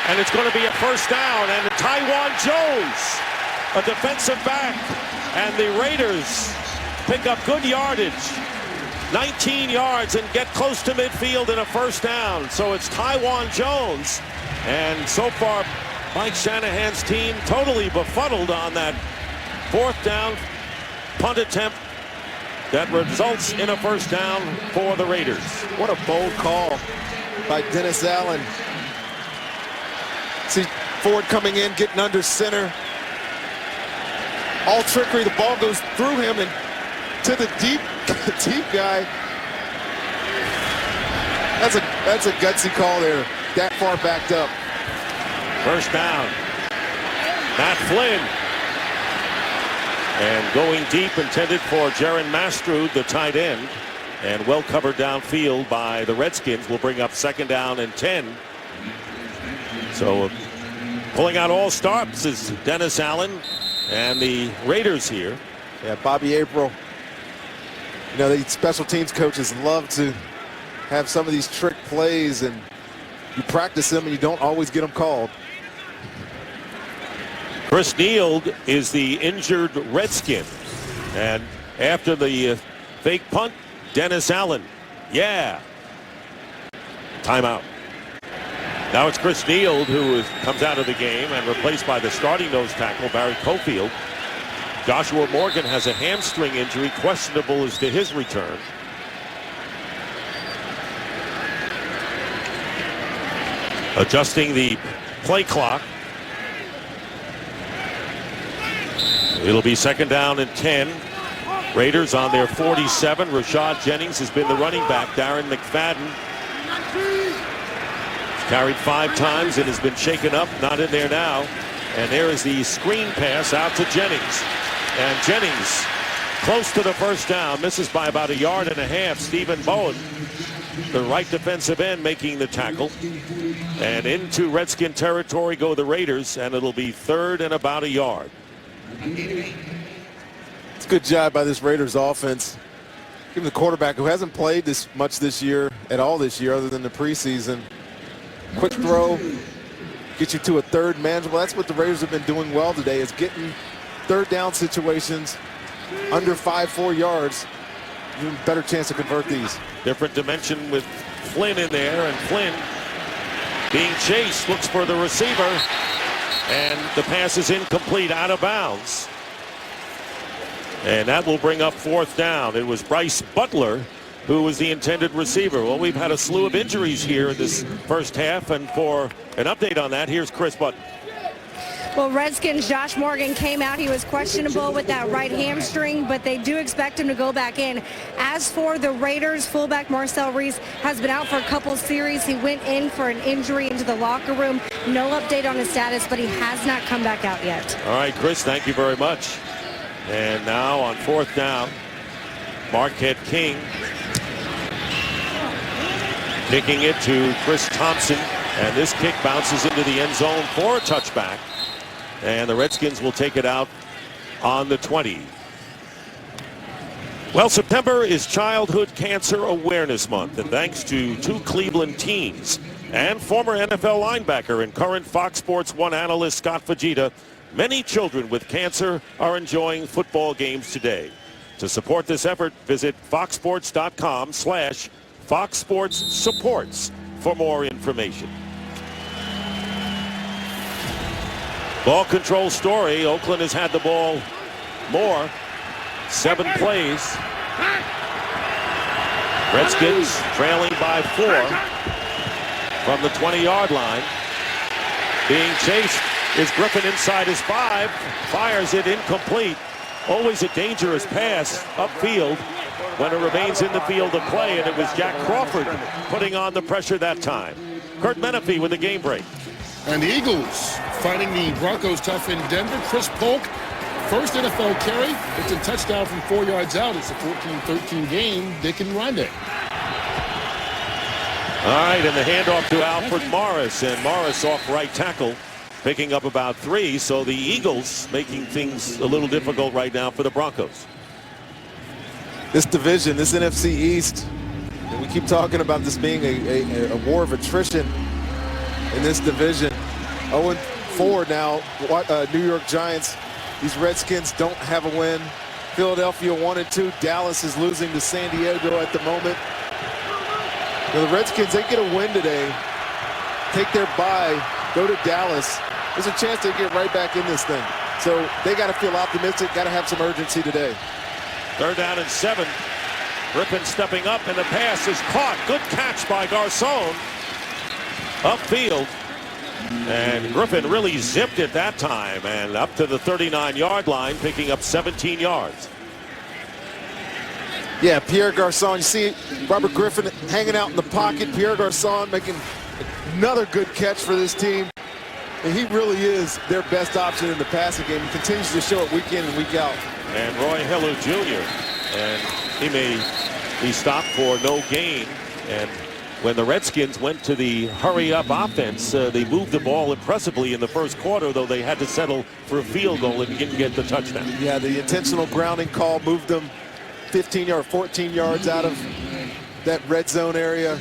And it's going to be a first down, and Taiwan Jones, a defensive back, and the Raiders pick up good yardage, 19 yards, and get close to midfield in a first down. So it's Taiwan Jones, and so far Mike Shanahan's team totally befuddled on that fourth down punt attempt that results in a first down for the Raiders. What a bold call by Dennis Allen. See Ford coming in, getting under center. All trickery, the ball goes through him and to the deep guy. That's a gutsy call there, that far backed up. First down, Matt Flynn. And going deep, intended for Jaron Mastrud, the tight end. And well covered downfield by the Redskins will bring up second down and 10. So pulling out all stops is Dennis Allen and the Raiders here. Yeah, Bobby April. You know, the special teams coaches love to have some of these trick plays, and you practice them and you don't always get them called. Chris Neal is the injured Redskin. And after the fake punt, Dennis Allen. Yeah. Timeout. Now it's Chris Neal who comes out of the game and replaced by the starting nose tackle, Barry Cofield. Joshua Morgan has a hamstring injury, questionable as to his return. Adjusting the play clock. It'll be second down and 10. Raiders on their 47. Rashad Jennings has been the running back. Darren McFadden carried 5 times and has been shaken up, not in there now. And there is the screen pass out to Jennings. And Jennings close to the first down, misses by about 1.5 yards. Stephen Bowen, the right defensive end, making the tackle. And into Redskin territory go the Raiders, and it'll be third and about 1 yard. It's a good job by this Raiders offense. Give the quarterback, who hasn't played this much this year, at all this year, other than the preseason. Quick throw, get you to a third manageable. That's what the Raiders have been doing well today, is getting third down situations under 5-4 yards. Even better chance to convert these. Different dimension with Flynn in there, and Flynn being chased, looks for the receiver, and the pass is incomplete, out of bounds. And that will bring up fourth down. It was Bryce Butler who was the intended receiver. Well, we've had a slew of injuries here in this first half, and for an update on that, here's Chris Button. Well, Redskins' Josh Morgan came out. He was questionable with that right hamstring, but they do expect him to go back in. As for the Raiders, fullback Marcel Reese has been out for a couple series. He went in for an injury into the locker room. No update on his status, but he has not come back out yet. All right, Chris, thank you very much. And now on fourth down, Marquette King kicking it to Chris Thompson, and this kick bounces into the end zone for a touchback. And the Redskins will take it out on the 20. Well, September is Childhood Cancer Awareness Month, and thanks to 2 Cleveland teens and former NFL linebacker and current Fox Sports 1 analyst Scott Fujita, many children with cancer are enjoying football games today. To support this effort, visit foxsports.com/Fox Sports Supports for more information. Ball control story. Oakland has had the ball more. 7 plays. Redskins trailing by 4 from the 20-yard line. Being chased is Griffin inside his 5. Fires it incomplete. Always a dangerous pass upfield when it remains in the field of play, and it was Jack Crawford putting on the pressure that time. Kurt Menefee with the game break. And the Eagles finding the Broncos tough in Denver. Chris Polk first NFL carry. It's a touchdown from 4 yards out. It's a 14-13 game. Dick and Ronde. All right, and the handoff to Alfred Morris, and Morris off right tackle, picking up about 3. So the Eagles making things a little difficult right now for the Broncos. This division, this NFC East, and we keep talking about this being a war of attrition in this division. 0-4 now, New York Giants. These Redskins don't have a win. Philadelphia 1-2. Dallas is losing to San Diego at the moment. The Redskins, they get a win today, take their bye, go to Dallas. There's a chance they get right back in this thing. So they got to feel optimistic, got to have some urgency today. 3rd down and 7. Griffin stepping up, and the pass is caught. Good catch by Garcon. Upfield. And Griffin really zipped it that time, and up to the 39-yard line, picking up 17 yards. Yeah, Pierre Garcon, you see Robert Griffin hanging out in the pocket. Pierre Garcon making another good catch for this team. And he really is their best option in the passing game. He continues to show it week in and week out. And Roy Hello Jr., and he may be stopped for no gain. And when the Redskins went to the hurry-up offense, they moved the ball impressively in the first quarter, though they had to settle for a field goal and didn't get the touchdown. Yeah, the intentional grounding call moved them 15 or 14 yards out of that red zone area.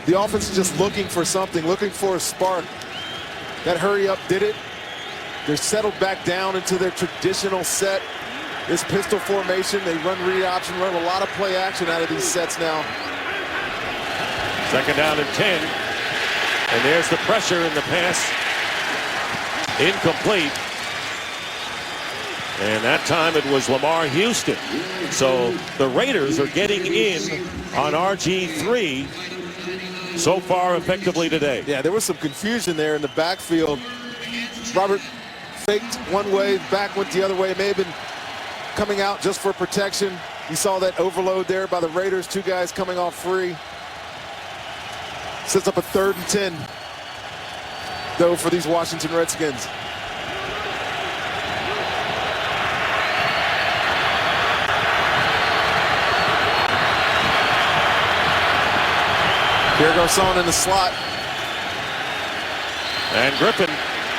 The offense is just looking for something, looking for a spark. That hurry-up did it. They're settled back down into their traditional set. This pistol formation, they run read option, run a lot of play action out of these sets now. 2nd down and 10. And there's the pressure in the pass. Incomplete. And that time it was Lamar Houston. So the Raiders are getting in on RG3 so far effectively today. Yeah, there was some confusion there in the backfield. Robert faked one way, back went the other way. It may have been coming out just for protection. You saw that overload there by the Raiders. 2 guys coming off free. Sets up a 3rd and 10, though, for these Washington Redskins. Pierre Garcon in the slot. And Griffin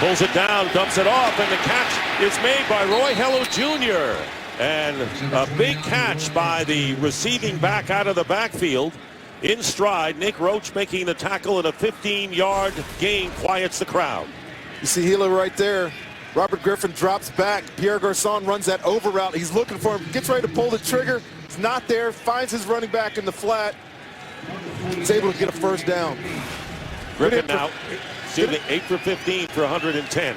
pulls it down, dumps it off, and the catch is made by Roy Hello Jr. And a big catch by the receiving back out of the backfield. In stride, Nick Roach making the tackle, and a 15-yard gain quiets the crowd. You see Hilo right there. Robert Griffin drops back. Pierre Garcon runs that over route. He's looking for him, gets ready to pull the trigger. It's not there, finds his running back in the flat. He's able to get a 1st down. Griffin now, 8 for 15 for 110.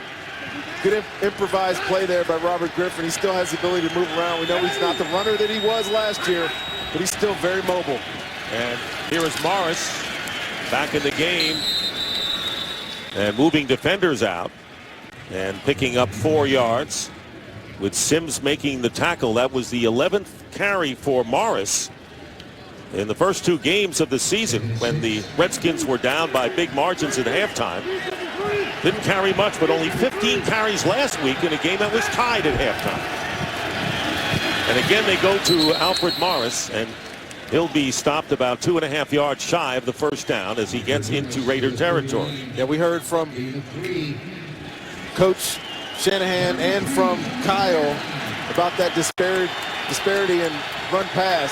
Good improvised play there by Robert Griffin. He still has the ability to move around. We know he's not the runner that he was last year, but he's still very mobile. And here is Morris back in the game and moving defenders out and picking up 4 yards with Sims making the tackle. That was the 11th carry for Morris in the first 2 games of the season when the Redskins were down by big margins at halftime. Didn't carry much, but only 15 carries last week in a game that was tied at halftime. And again, they go to Alfred Morris, and he'll be stopped about 2.5 yards shy of the 1st down as he gets into Raider territory. Yeah, we heard from Coach Shanahan and from Kyle about that disparity in run pass.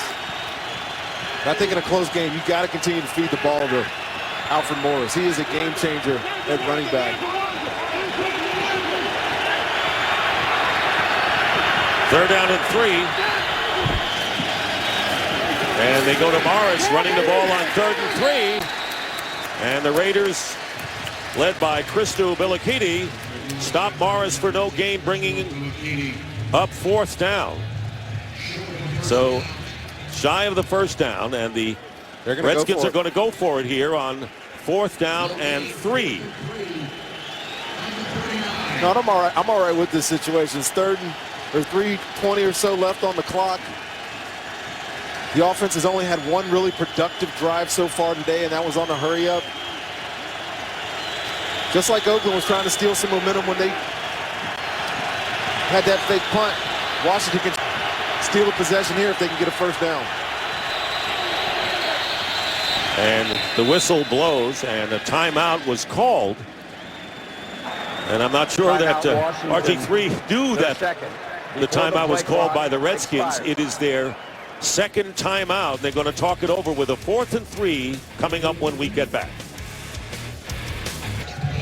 I think in a close game, you got to continue to feed the ball to Alfred Morris. He is a game changer at running back. 3rd down and 3. And they go to Morris running the ball on 3rd and 3. And the Raiders, led by Christo Bilakidi, stop Morris for no gain, bringing up 4th down. So shy of the 1st down, and the Redskins are going to go for it here on 4th down and 3. No, I'm all right. I'm all right with this situation. It's 3rd and 3:20 or so left on the clock. The offense has only had one really productive drive so far today, and that was on the hurry up. Just like Oakland was trying to steal some momentum when they had that fake punt. Washington can steal a possession here if they can get a first down. And the whistle blows, and a timeout was called. And I'm not sure that RG3 knew that the timeout was called by the Redskins. It is their second timeout. They're going to talk it over with a 4th and 3 coming up when we get back.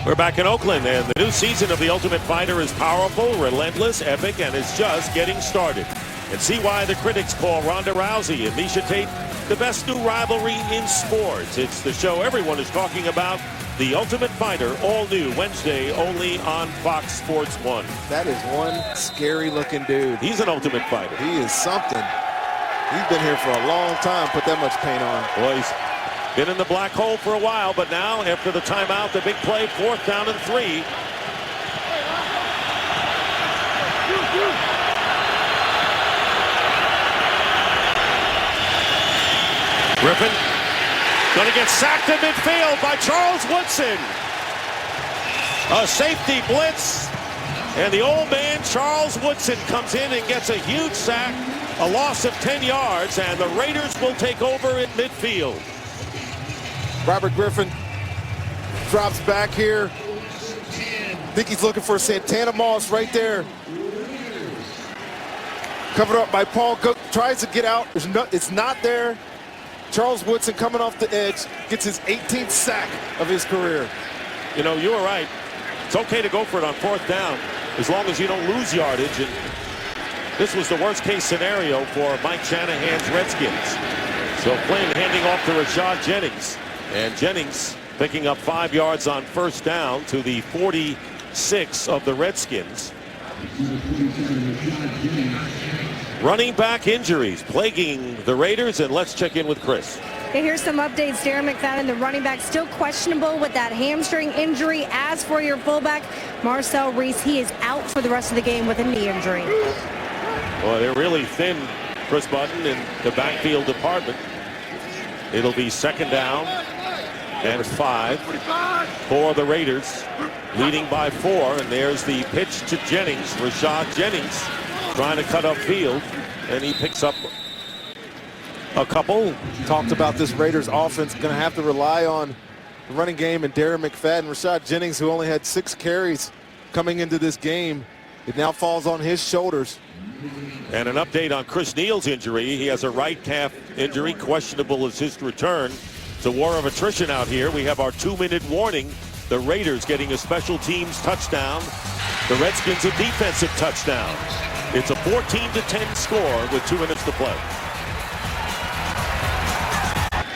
We're back in Oakland, and the new season of The Ultimate Fighter is powerful, relentless, epic, and is just getting started. And see why the critics call Ronda Rousey and Miesha Tate the best new rivalry in sports. It's the show everyone is talking about, The Ultimate Fighter, all new Wednesday, only on Fox Sports 1. That is one scary-looking dude. He's an Ultimate Fighter. He is something. He's been here for a long time, put that much paint on. Well, he's been in the black hole for a while, but now, after the timeout, the big play, 4th down and 3. Griffin going to get sacked in midfield by Charles Woodson. A safety blitz, and the old man Charles Woodson comes in and gets a huge sack, a loss of 10 yards, and the Raiders will take over in midfield. Robert Griffin drops back here. I think he's looking for Santana Moss right there. Covered up by Paul Cook, tries to get out. It's not there. Charles Woodson coming off the edge, gets his 18th sack of his career. You know, you were right. It's okay to go for it on 4th down as long as you don't lose yardage. And this was the worst case scenario for Mike Shanahan's Redskins. So Flynn handing off to Rashad Jennings. And Jennings picking up 5 yards on 1st down to the 46 of the Redskins. Running back injuries plaguing the Raiders, and let's check in with Chris. Okay, here's some updates. Darren McFadden, the running back, still questionable with that hamstring injury. As for your fullback, Marcel Reese, he is out for the rest of the game with a knee injury. Well, they're really thin, Chris Button, in the backfield department. It'll be 2nd down and 5 for the Raiders, leading by 4. And there's the pitch to Jennings. Rashad Jennings trying to cut upfield, and he picks up a couple. Talked about this Raiders offense going to have to rely on the running game and Darren McFadden. Rashad Jennings, who only had 6 carries coming into this game, it now falls on his shoulders. And an update on Chris Neal's injury. He has a right calf injury. Questionable is his return. It's a war of attrition out here. We have our 2-minute warning. The Raiders getting a special teams touchdown. The Redskins a defensive touchdown. It's a 14-10 score with 2 minutes to play.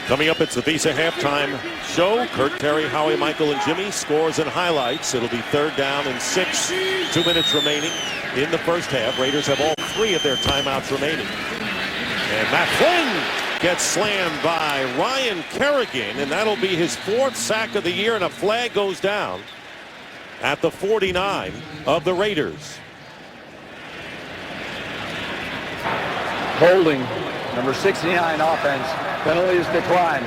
Coming up, it's the Visa halftime show. Kurt, Terry, Howie, Michael, and Jimmy. Scores and highlights. It'll be 3rd down and 6. 2 minutes remaining in the first half. Raiders have all 3 of their timeouts remaining. And Matt Flynn gets slammed by Ryan Kerrigan, and that'll be his 4th sack of the year, and a flag goes down at the 49 of the Raiders. Holding, number 69 offense. Penalty is declined.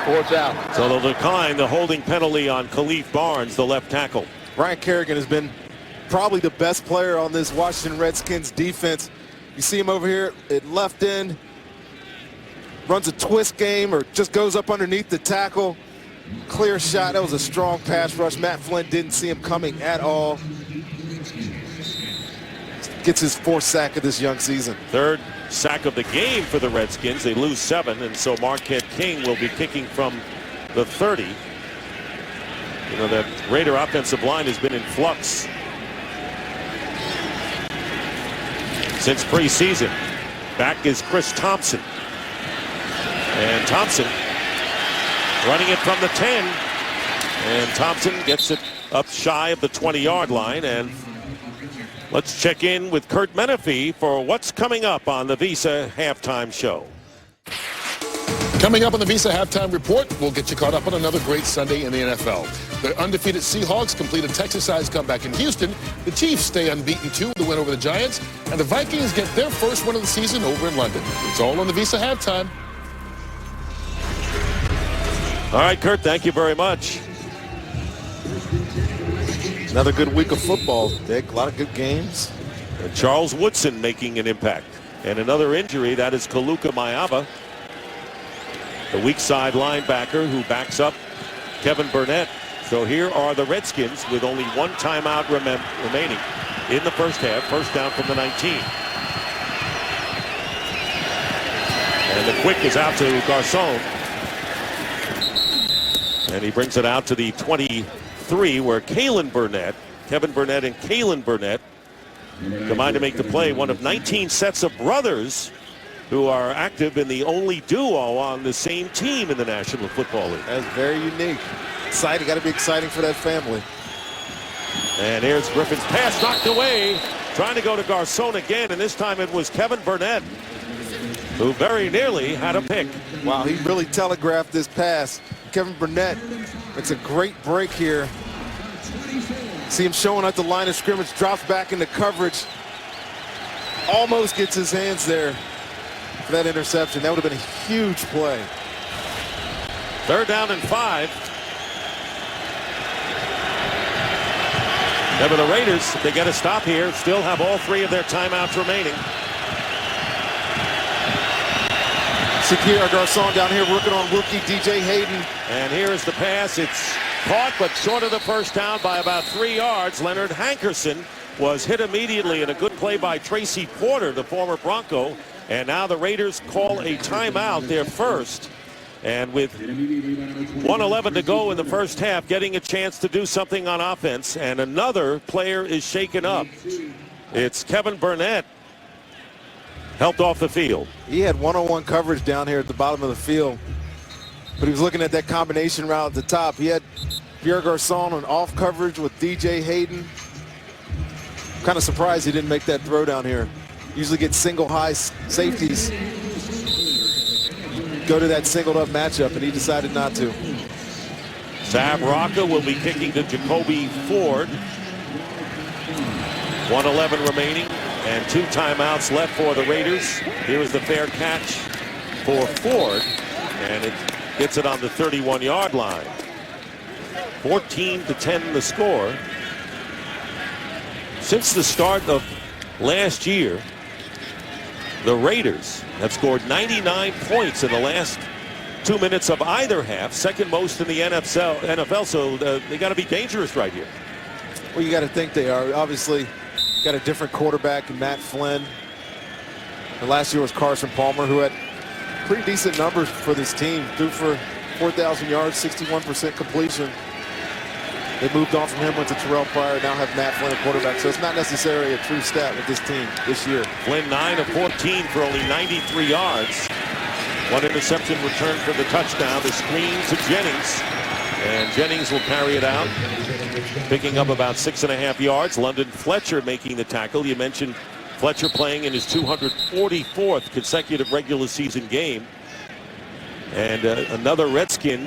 4th out. So they'll decline the holding penalty on Khalif Barnes, the left tackle. Ryan Kerrigan has been probably the best player on this Washington Redskins defense. You see him over here at left end, runs a twist game or just goes up underneath the tackle. Clear shot. That was a strong pass rush. Matt Flynn didn't see him coming at all. Gets his 4th sack of this young season. 3rd sack of the game for the Redskins. They lose 7, and so Marquette King will be kicking from the 30. You know, that Raider offensive line has been in flux since preseason. Back is Chris Thompson. And Thompson running it from the 10. And Thompson gets it up shy of the 20-yard line. And let's check in with Kurt Menefee for what's coming up on the Visa halftime show. Coming up on the Visa Halftime Report, we'll get you caught up on another great Sunday in the NFL. The undefeated Seahawks complete a Texas-sized comeback in Houston. The Chiefs stay unbeaten too, the win over the Giants. And the Vikings get their first win of the season over in London. It's all on the Visa Halftime. All right, Kurt, thank you very much. Another good week of football, Dick. A lot of good games. And Charles Woodson making an impact. And another injury, that is Kaluka Mayaba, the weak side linebacker who backs up Kevin Burnett. So here are the Redskins with only one timeout remaining in the first half. First down from the 19. And the quick is out to Garcon. And he brings it out to the 23 where Kevin Burnett and Kalen Burnett combined to make the play. One of 19 sets of brothers who are active in the only duo on the same team in the National Football League. That's very unique. Exciting. Got to be exciting for that family. And here's Griffin's pass knocked away. Trying to go to Garcon again, and this time it was Kevin Burnett who very nearly had a pick. Wow, he really telegraphed this pass. Kevin Burnett makes a great break here. See him showing at the line of scrimmage, drops back into coverage. Almost gets his hands there for that interception. That would have been a huge play. 3rd down and 5. Yeah, but the Raiders, if they get a stop here, still have all 3 of their timeouts remaining. Shakir Garcon down here working on rookie DJ Hayden. And here is the pass. It's caught, but short of the first down by about 3 yards. Leonard Hankerson was hit immediately in a good play by Tracy Porter, the former Bronco. And now the Raiders call a timeout, their first. And with 1:11 to go in the first half, getting a chance to do something on offense. And another player is shaken up. It's Kevin Burnett, helped off the field. He had one-on-one coverage down here at the bottom of the field, but he was looking at that combination route at the top. He had Pierre Garcon on off coverage with DJ Hayden. Kind of surprised he didn't make that throw down here. Usually get single high safeties. Go to that singled up matchup, and he decided not to. Sav Rocca will be kicking to Jacoby Ford. 1:11 remaining and 2 timeouts left for the Raiders. Here is the fair catch for Ford, and it gets it on the 31-yard line. 14-10 the score. Since the start of last year, the Raiders have scored 99 points in the last 2 minutes of either half, second most in the NFL, so they got to be dangerous right here. Well, you got to think they are. Obviously, got a different quarterback in Matt Flynn. And last year was Carson Palmer, who had pretty decent numbers for this team. Threw for 4,000 yards, 61% completion. They moved on from him, went to Terrell Pryor, now have Matt Flynn at quarterback. So it's not necessarily a true stat with this team this year. Flynn 9 of 14 for only 93 yards. 1 interception returned for the touchdown. The screen to Jennings. And Jennings will carry it out, picking up about 6.5 yards. London Fletcher making the tackle. You mentioned Fletcher playing in his 244th consecutive regular season game. And another Redskin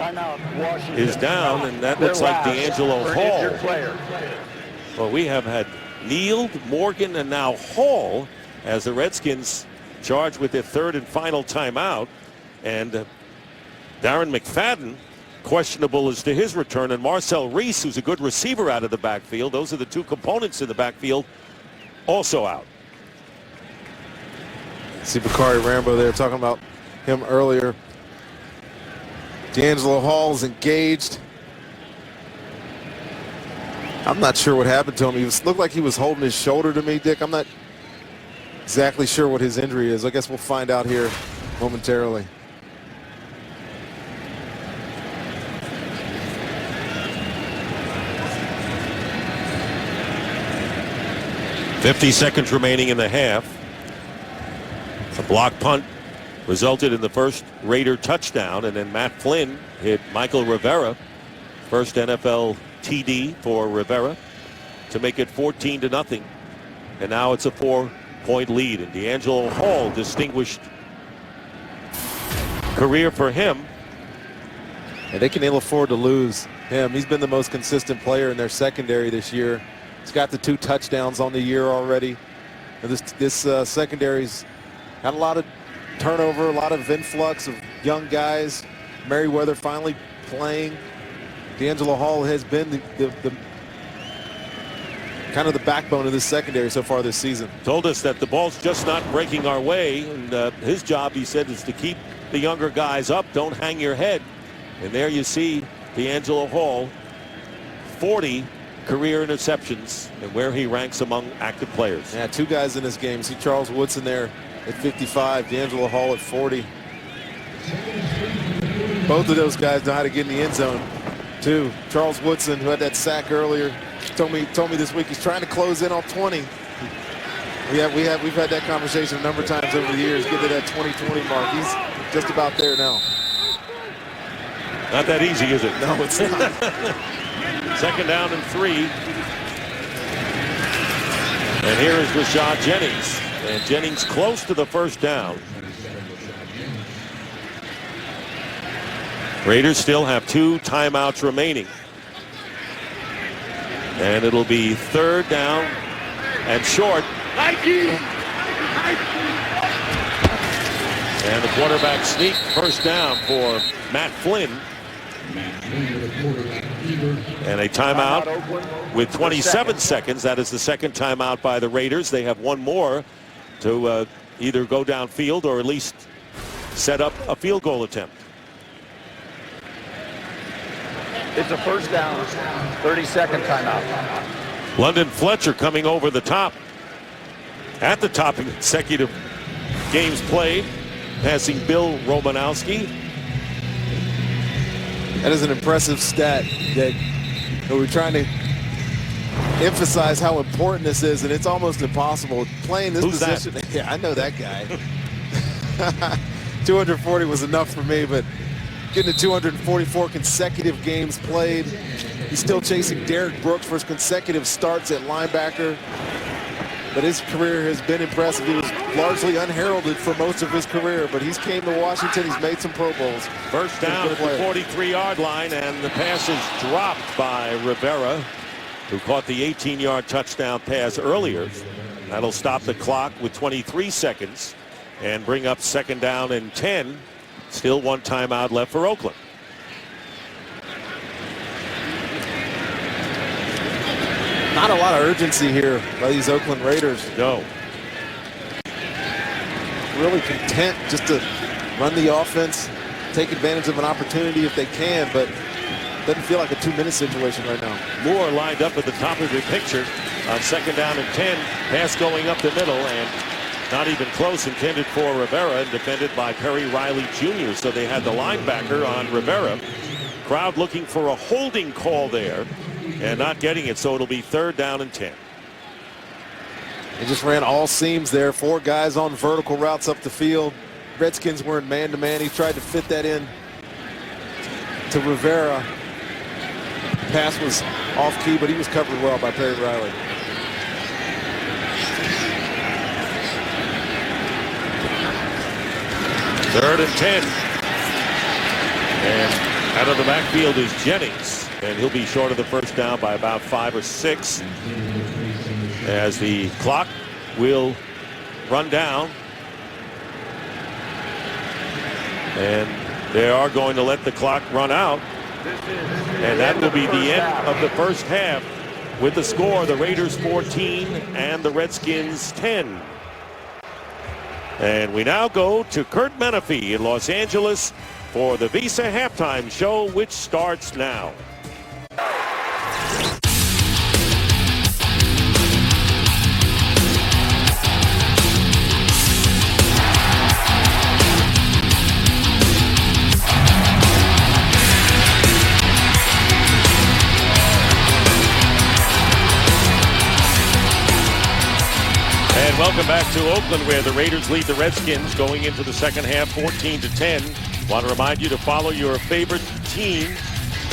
is down, and that looks like D'Angelo Hall. Well, we have had Neal, Morgan, and now Hall as the Redskins charged with their 3rd and final timeout. And Darren McFadden questionable as to his return, and Marcel Reese, who's a good receiver out of the backfield. Those are the 2 components in the backfield, also out. See Bakari Rambo there talking about him earlier. D'Angelo Hall is engaged. I'm not sure what happened to him. He looked like he was holding his shoulder to me, Dick. I'm not exactly sure what his injury is. I guess we'll find out here momentarily. .50 seconds remaining in the half. A block punt resulted in the first Raider touchdown, and then Matt Flynn hit Michael Rivera. First NFL TD for Rivera to make it 14-0. And now it's a 4-point lead. And D'Angelo Hall, distinguished career for him. And they can ill afford to lose him. He's been the most consistent player in their secondary this year. He's got the 2 touchdowns on the year already. And this secondary's had a lot of turnover, a lot of influx of young guys. Merriweather finally playing. D'Angelo Hall has been the kind of the backbone of this secondary so far this season. Told us that the ball's just not breaking our way, and his job, he said, is to keep the younger guys up. Don't hang your head. And there you see D'Angelo Hall, 40 career interceptions, and where he ranks among active players. Yeah, 2 guys in this game. See Charles Woodson there at 55, D'Angelo Hall at 40. Both of those guys know how to get in the end zone, too. Charles Woodson, who had that sack earlier, told me this week he's trying to close in on 20. We've had that conversation a number of times over the years. Get to that 20-20 mark. He's just about there now. Not that easy, is it? No, it's not. 2nd down and 3. And here is Rashad Jennings. And Jennings close to the 1st down. Raiders still have 2 timeouts remaining. And it'll be 3rd down and short. And the quarterback sneak, 1st down for Matt Flynn. And a timeout with 27 seconds. That is the 2nd timeout by the Raiders. They have 1 more to either go downfield or at least set up a field goal attempt. It's a 1st down, 30-second timeout. London Fletcher coming over the top. At the top of consecutive games played, passing Bill Romanowski. That is an impressive stat that we're trying to emphasize how important this is, and it's almost impossible playing this position. That? Yeah, I know that guy. 240 was enough for me, but getting to 244 consecutive games played. He's still chasing Derek Brooks for his consecutive starts at linebacker. But his career has been impressive. He was largely unheralded for most of his career, but he's came to Washington. He's made some Pro Bowls. 1st down at the 43-yard line, and the pass is dropped by Rivera, who caught the 18-yard touchdown pass earlier. That'll stop the clock with 23 seconds and bring up 2nd down and 10. Still 1 timeout left for Oakland. Not a lot of urgency here by these Oakland Raiders. No. Really content just to run the offense, take advantage of an opportunity if they can, but doesn't feel like a 2-minute situation right now. Moore lined up at the top of the picture on 2nd down and 10. Pass going up the middle and not even close, intended for Rivera and defended by Perry Riley Jr. So they had the linebacker on Rivera. Crowd looking for a holding call there and not getting it, so it'll be 3rd down and 10. They just ran all seams there. 4 guys on vertical routes up the field. Redskins were in man-to-man. He tried to fit that in to Rivera. Pass was off-key, but he was covered well by Perry Riley. Third and 10. And out of the backfield is Jennings. And he'll be short of the 1st down by about 5 or 6. As the clock will run down. And they are going to let the clock run out. And that will be the end of the 1st half with the score, the Raiders 14 and the Redskins 10. And we now go to Kurt Menefee in Los Angeles for the Visa Halftime Show, which starts now. And welcome back to Oakland, where the Raiders lead the Redskins going into the 2nd half 14-10. Want to remind you to follow your favorite team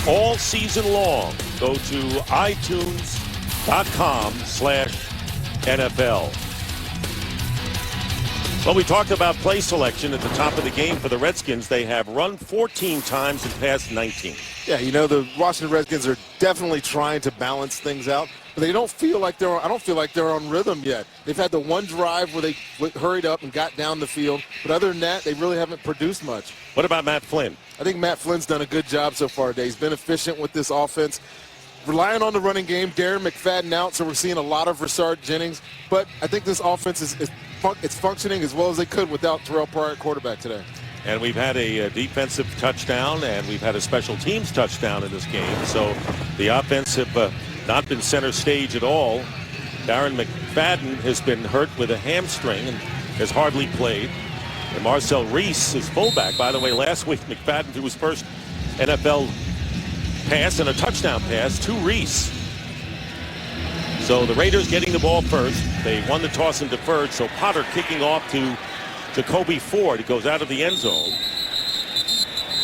all season long. Go to iTunes.com/NFL. Well, we talked about play selection at the top of the game for the Redskins. They have run 14 times and passed 19. Yeah, you know, the Washington Redskins are definitely trying to balance things out, but they don't feel like they're, I don't feel like they're on rhythm yet. They've had the one drive where they hurried up and got down the field, but other than that, they really haven't produced much. What about Matt Flynn? I think Matt Flynn's done a good job so far today. He's been efficient with this offense. relying on the running game. Darren McFadden out, so we're seeing a lot of Rashard Jennings. But I think this offense is functioning as well as they could without Terrell Pryor at quarterback today. And we've had a defensive touchdown, and we've had a special teams touchdown in this game. So the offense have not been center stage at all. Darren McFadden has been hurt with a hamstring and has hardly played. And Marcel Reese is fullback. By the way, last week McFadden threw his first NFL pass and a touchdown pass to Reese. So the Raiders getting the ball first. They won the toss and deferred. So Potter kicking off to Jacoby Ford. It goes out of the end zone.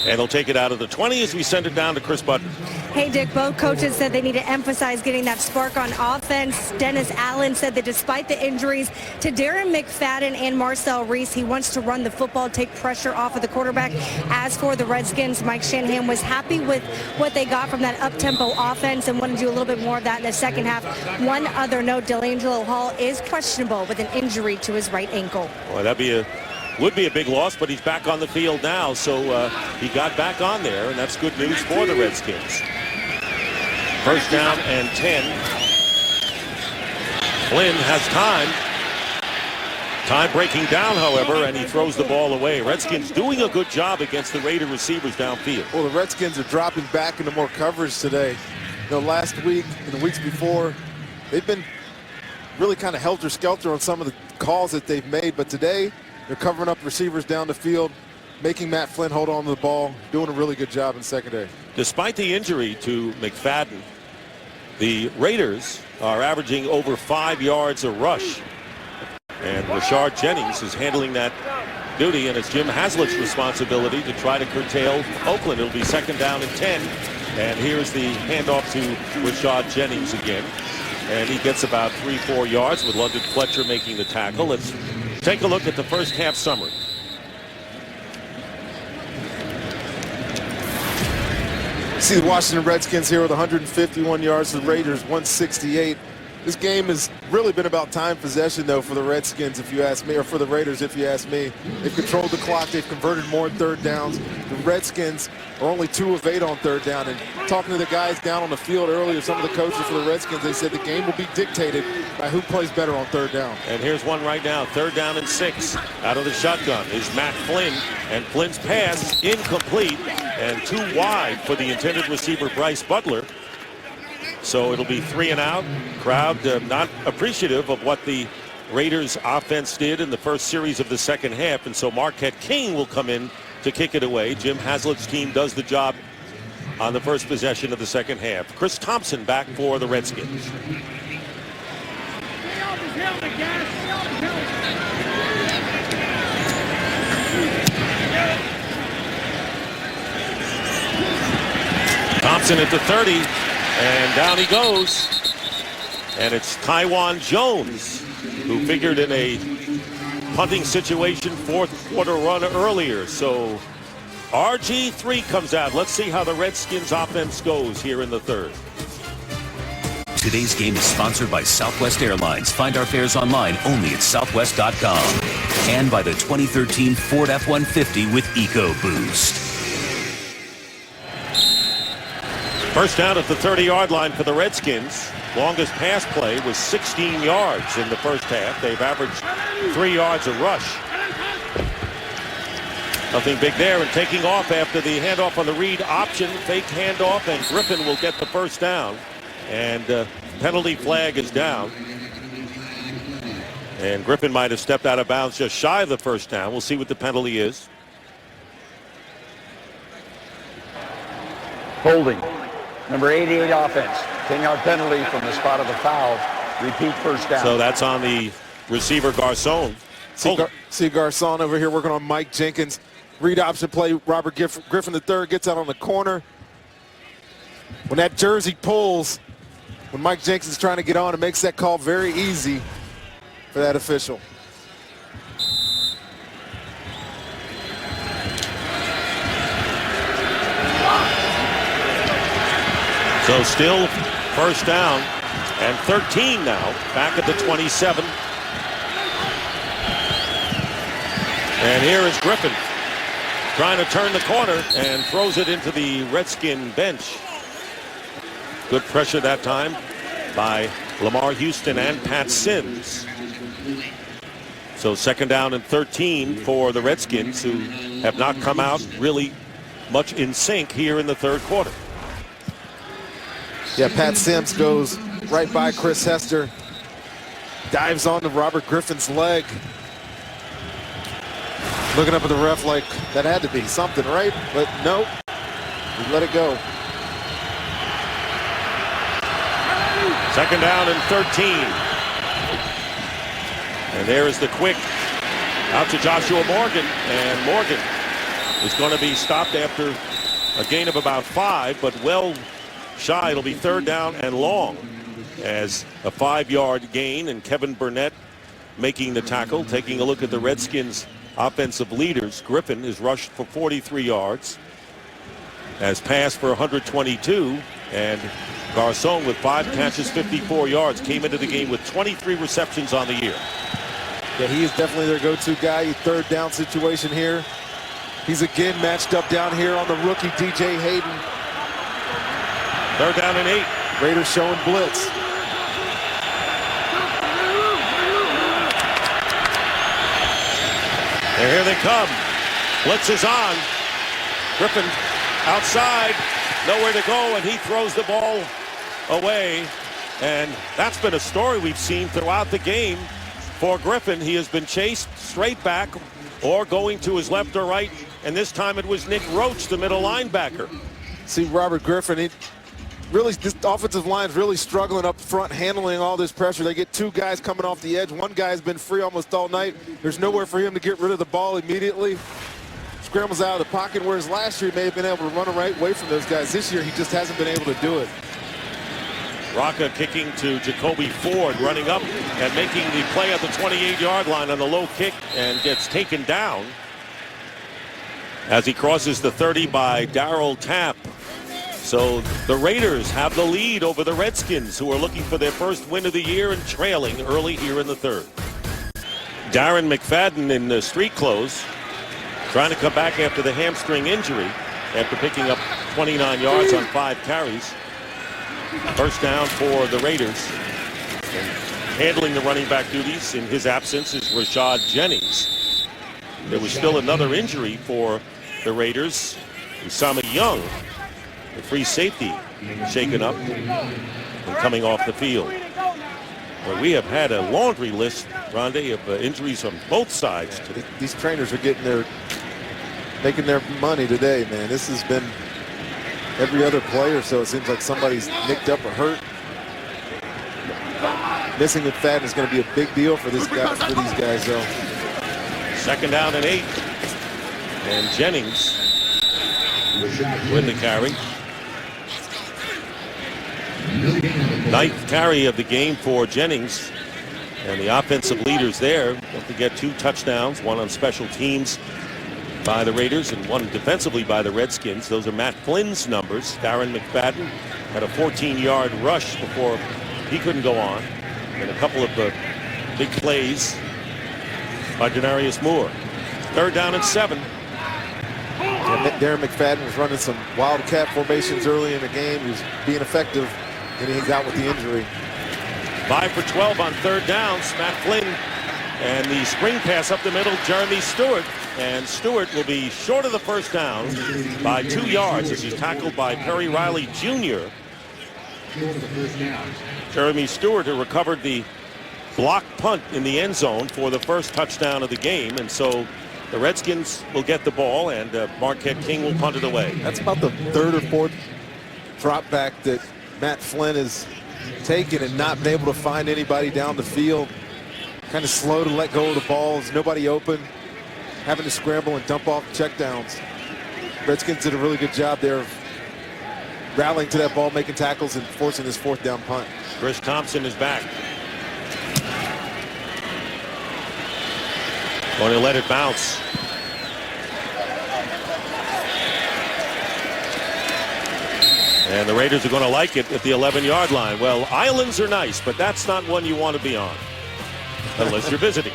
And they'll take it out of the 20 as we send it down to Chris Button. Hey, Dick, both coaches said they need to emphasize getting that spark on offense. Dennis Allen said that despite the injuries to Darren McFadden and Marcel Reese, he wants to run the football, take pressure off of the quarterback. As for the Redskins, Mike Shanahan was happy with what they got from that up-tempo offense and wanted to do a little bit more of that in the second half. One other note, DeLangelo Hall is questionable with an injury to his right ankle. Well, would be a big loss, but he's back on the field now, so he got back on there, and that's good news for the Redskins. First down and 10. Flynn has time. Time breaking down, however, and he throws the ball away. Redskins doing a good job against the Raider receivers downfield. Well, the Redskins are dropping back into more coverage today. You know, last week and the weeks before, they've been really kind of helter-skelter on some of the calls that they've made, but today they're covering up receivers down the field, making Matt Flynn hold on to the ball, doing a really good job in secondary. Despite the injury to McFadden, the Raiders are averaging over 5 yards a rush. And Rashard Jennings is handling that duty, and it's Jim Haslett's responsibility to try to curtail Oakland. It'll be second down and 10. And here's the handoff to Rashard Jennings again. And he gets about 3-4 yards with London Fletcher making the tackle. Let's take a look at the first half summary. See the Washington Redskins here with 151 yards, the Raiders 168. This game has really been about time possession, though, for the Redskins, if you ask me, or for the Raiders, if you ask me. They've controlled the clock. They've converted more third downs. The Redskins are only 2 of 8 on third down. And talking to the guys down on the field earlier, some of the coaches for the Redskins, they said the game will be dictated by who plays better on third down. And here's one right now, third down and 6. Out of the shotgun is Matt Flynn, and Flynn's pass incomplete and too wide for the intended receiver, Bryce Butler. So it'll be 3 and out. Crowd not appreciative of what the Raiders offense did in the first series of the second half. And so Marquette King will come in to kick it away. Jim Haslett's team does the job on the first possession of the second half. Chris Thompson back for the Redskins. Thompson at the 30. And down he goes. And it's Taiwan Jones, who figured in a punting situation, fourth quarter run earlier. So RG3 comes out. Let's see how the Redskins offense goes here in the third. Today's game is sponsored by Southwest Airlines. Find our fares online only at southwest.com. And by the 2013 Ford F-150 with EcoBoost. First down at the 30-yard line for the Redskins. Longest pass play was 16 yards in the first half. They've averaged 3 yards a rush. Nothing big there, and taking off after the handoff on the read option. Fake handoff, and Griffin will get the first down. And penalty flag is down. And Griffin might have stepped out of bounds just shy of the first down. We'll see what the penalty is. Holding. Number 88 offense. 10-yard penalty from the spot of the foul. Repeat first down. So that's on the receiver Garcon. See Garcon over here working on Mike Jenkins. Read option play. Robert Griffin III gets out on the corner. When that jersey pulls, when Mike Jenkins is trying to get on, it makes that call very easy for that official. So still first down and 13 now, back at the 27. And here is Griffin trying to turn the corner and throws it into the Redskin bench. Good pressure that time by Lamar Houston and Pat Sims. So 2nd down and 13 for the Redskins, who have not come out really much in sync here in the 3rd quarter. Yeah, Pat Sims goes right by Chris Hester, dives onto Robert Griffin's leg. Looking up at the ref like that had to be something, right? But no, he let it go. 2nd down and 13. And there is the quick out to Joshua Morgan, and Morgan is going to be stopped after a gain of about 5, but well shy. It'll be 3rd down and long as a 5-yard gain, and Kevin Burnett making the tackle. Taking a look at the Redskins offensive leaders, Griffin is rushed for 43 yards, has passed for 122, and Garcon with 5 catches, 54 yards, came into the game with 23 receptions on the year. Yeah, he is definitely their go-to guy. 3rd down situation here. He's again matched up down here on the rookie DJ Hayden. 3rd down and 8. Raiders showing blitz. And here they come. Blitz is on. Griffin outside, nowhere to go, and he throws the ball away. And that's been a story we've seen throughout the game for Griffin. He has been chased straight back or going to his left or right, and this time it was Nick Roach, the middle linebacker. See Robert Griffin, this offensive line is really struggling up front, handling all this pressure. They get 2 guys coming off the edge. One guy's been free almost all night. There's nowhere for him to get rid of the ball immediately. Scrambles out of the pocket, whereas last year he may have been able to run away from those guys. This year he just hasn't been able to do it. Rocca kicking to Jacoby Ford, running up and making the play at the 28-yard line on the low kick, and gets taken down as he crosses the 30 by Darryl Tapp. So the Raiders have the lead over the Redskins, who are looking for their first win of the year and trailing early here in the 3rd. Darren McFadden in the street clothes, trying to come back after the hamstring injury after picking up 29 yards on 5 carries. 1st down for the Raiders. And handling the running back duties in his absence is Rashad Jennings. There was still another injury for the Raiders. Usama Young, the free safety, shaken up and coming off the field. Well, we have had a laundry list, Ronde, of injuries on both sides. These trainers are making their money today, man. This has been every other player, so it seems like somebody's nicked up or hurt. Missing McFadden is going to be a big deal for these guys, though. 2nd down and 8. And Jennings win the carry. 9th carry of the game for Jennings. And the offensive leaders there, don't forget 2 touchdowns, 1 on special teams by the Raiders and 1 defensively by the Redskins. Those are Matt Flynn's numbers. Darren McFadden had a 14-yard rush before he couldn't go on, and a couple of big plays by Denarius Moore. 3rd down and 7. Yeah, Darren McFadden was running some wildcat formations early in the game. He was being effective, and he's out with the injury. 5 for 12 on 3rd downs. Matt Flynn, and the screen pass up the middle, Jeremy Stewart. And Stewart will be short of the 1st down by 2 yards as he's tackled by Perry Riley Jr. Jeremy Stewart, who recovered the blocked punt in the end zone for the 1st touchdown of the game. And so the Redskins will get the ball, and Marquette King will punt it away. That's about the 3rd or 4th drop back that Matt Flynn has taken and not been able to find anybody down the field. Kind of slow to let go of the ball. There's nobody open. Having to scramble and dump off checkdowns. Redskins did a really good job there of rallying to that ball, making tackles, and forcing this 4th down punt. Chris Thompson is back. Going to let it bounce. And the Raiders are going to like it at the 11-yard line. Well, islands are nice, but that's not one you want to be on unless you're visiting.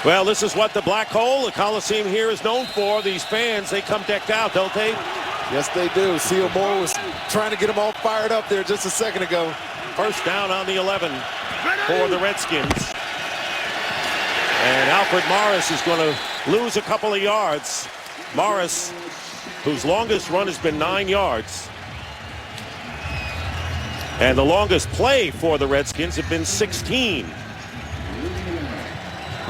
Well, this is what the Black Hole, the Coliseum here, is known for. These fans, they come decked out, don't they? Yes, they do. Seal Moore was trying to get them all fired up there just a second ago. First down on the 11 for the Redskins. And Alfred Morris is going to lose a couple of yards. Morris, whose longest run has been 9 yards. And the longest play for the Redskins have been 16.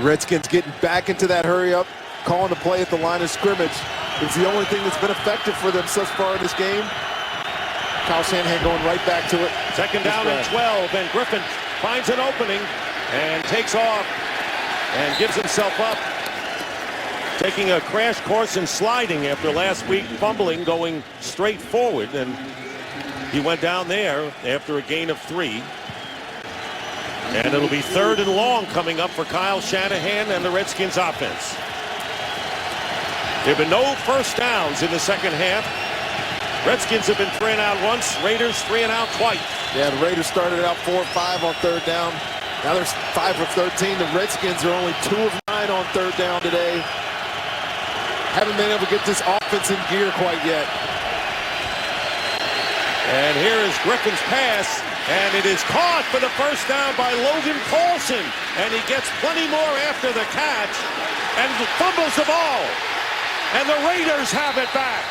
Redskins getting back into that hurry-up, calling the play at the line of scrimmage. It's the only thing that's been effective for them so far in this game. Kyle Shanahan going right back to it. Second down and 12, and Griffin finds an opening and takes off and gives himself up. Taking a crash course in sliding after last week, fumbling, going straight forward, and he went down there after a gain of 3. And it'll be 3rd and long coming up for Kyle Shanahan and the Redskins offense. There have been no first downs in the second half. Redskins have been 3 and out once, Raiders 3 and out twice. Yeah, the Raiders started out 4 of 5 on 3rd down. Now they're 5 of 13. The Redskins are only 2 of 9 on 3rd down today. Haven't been able to get this offense in gear quite yet. And here is Griffin's pass, and it is caught for the first down by Logan Paulson. And he gets plenty more after the catch and fumbles the ball. And the Raiders have it back.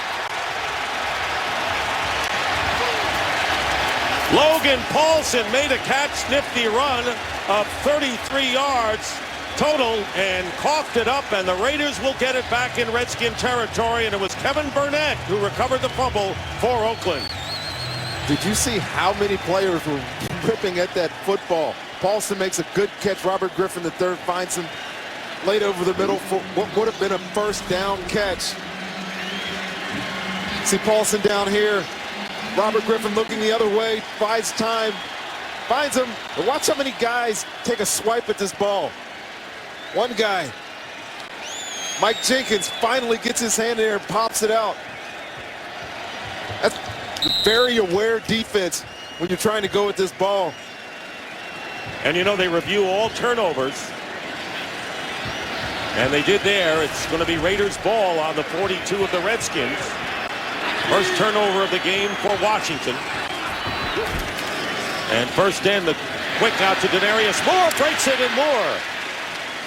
Logan Paulson made a catch-nifty run of 33 yards total and coughed it up, and the Raiders will get it back in Redskin territory. And it was Kevin Burnett who recovered the fumble for Oakland. Did you see how many players were ripping at that football? Paulson makes a good catch. Robert Griffin III finds him late over the middle for what would have been a first down catch. See Paulson down here. Robert Griffin looking the other way, buys time, finds him. But watch how many guys take a swipe at this ball. One guy, Mike Jenkins, finally gets his hand in there and pops it out. That's very aware defense when you're trying to go at this ball. And you know, they review all turnovers. And they did there. It's going to be Raiders ball on the 42 of the Redskins. First turnover of the game for Washington. And first in, the quick out to Denarius Moore, breaks it, and Moore,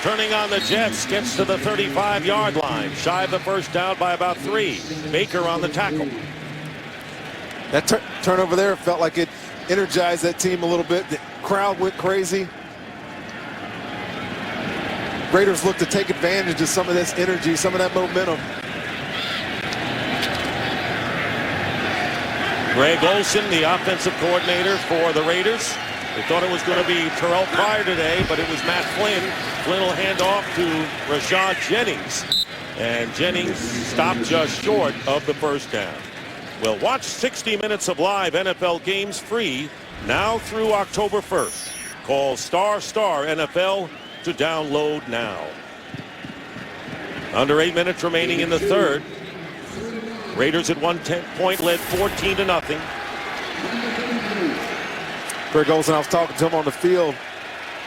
turning on the Jets, gets to the 35-yard line. Shy of the first down by about 3. Baker on the tackle. That turnover there felt like it energized that team a little bit. The crowd went crazy. Raiders look to take advantage of some of this energy, some of that momentum. Greg Olson, the offensive coordinator for the Raiders. They thought it was going to be Terrell Pryor today, but it was Matt Flynn. Flynn will hand off to Rashad Jennings. And Jennings stopped just short of the first down. Well, watch 60 minutes of live NFL games free now through October 1st. Call ** NFL to download now. Under 8 minutes remaining in the third. Raiders at 1-point led 14-0. Greg Olson, I was talking to him on the field.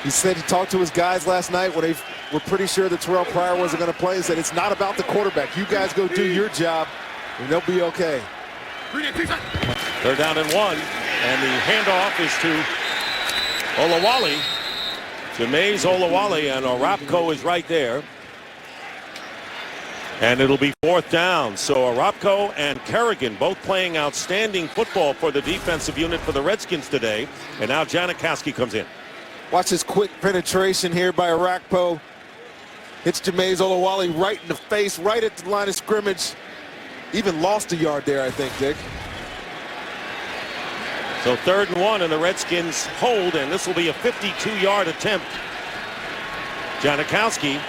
He said he talked to his guys last night when they were pretty sure that Terrell Pryor wasn't going to play. He said, it's not about the quarterback. You guys go do your job, and they'll be okay. 3rd down and 1. And the handoff is to Olawale. Jameis Olawale, and Arapco is right there. And it'll be 4th down. So Arapco and Kerrigan both playing outstanding football for the defensive unit for the Redskins today. And now Janikowski comes in. Watch this quick penetration here by Arapco. Hits Jameis Olawale right in the face, right at the line of scrimmage. Even lost a yard there, I think, Dick. So 3rd and 1, and the Redskins hold, and this will be a 52-yard attempt. Janikowski,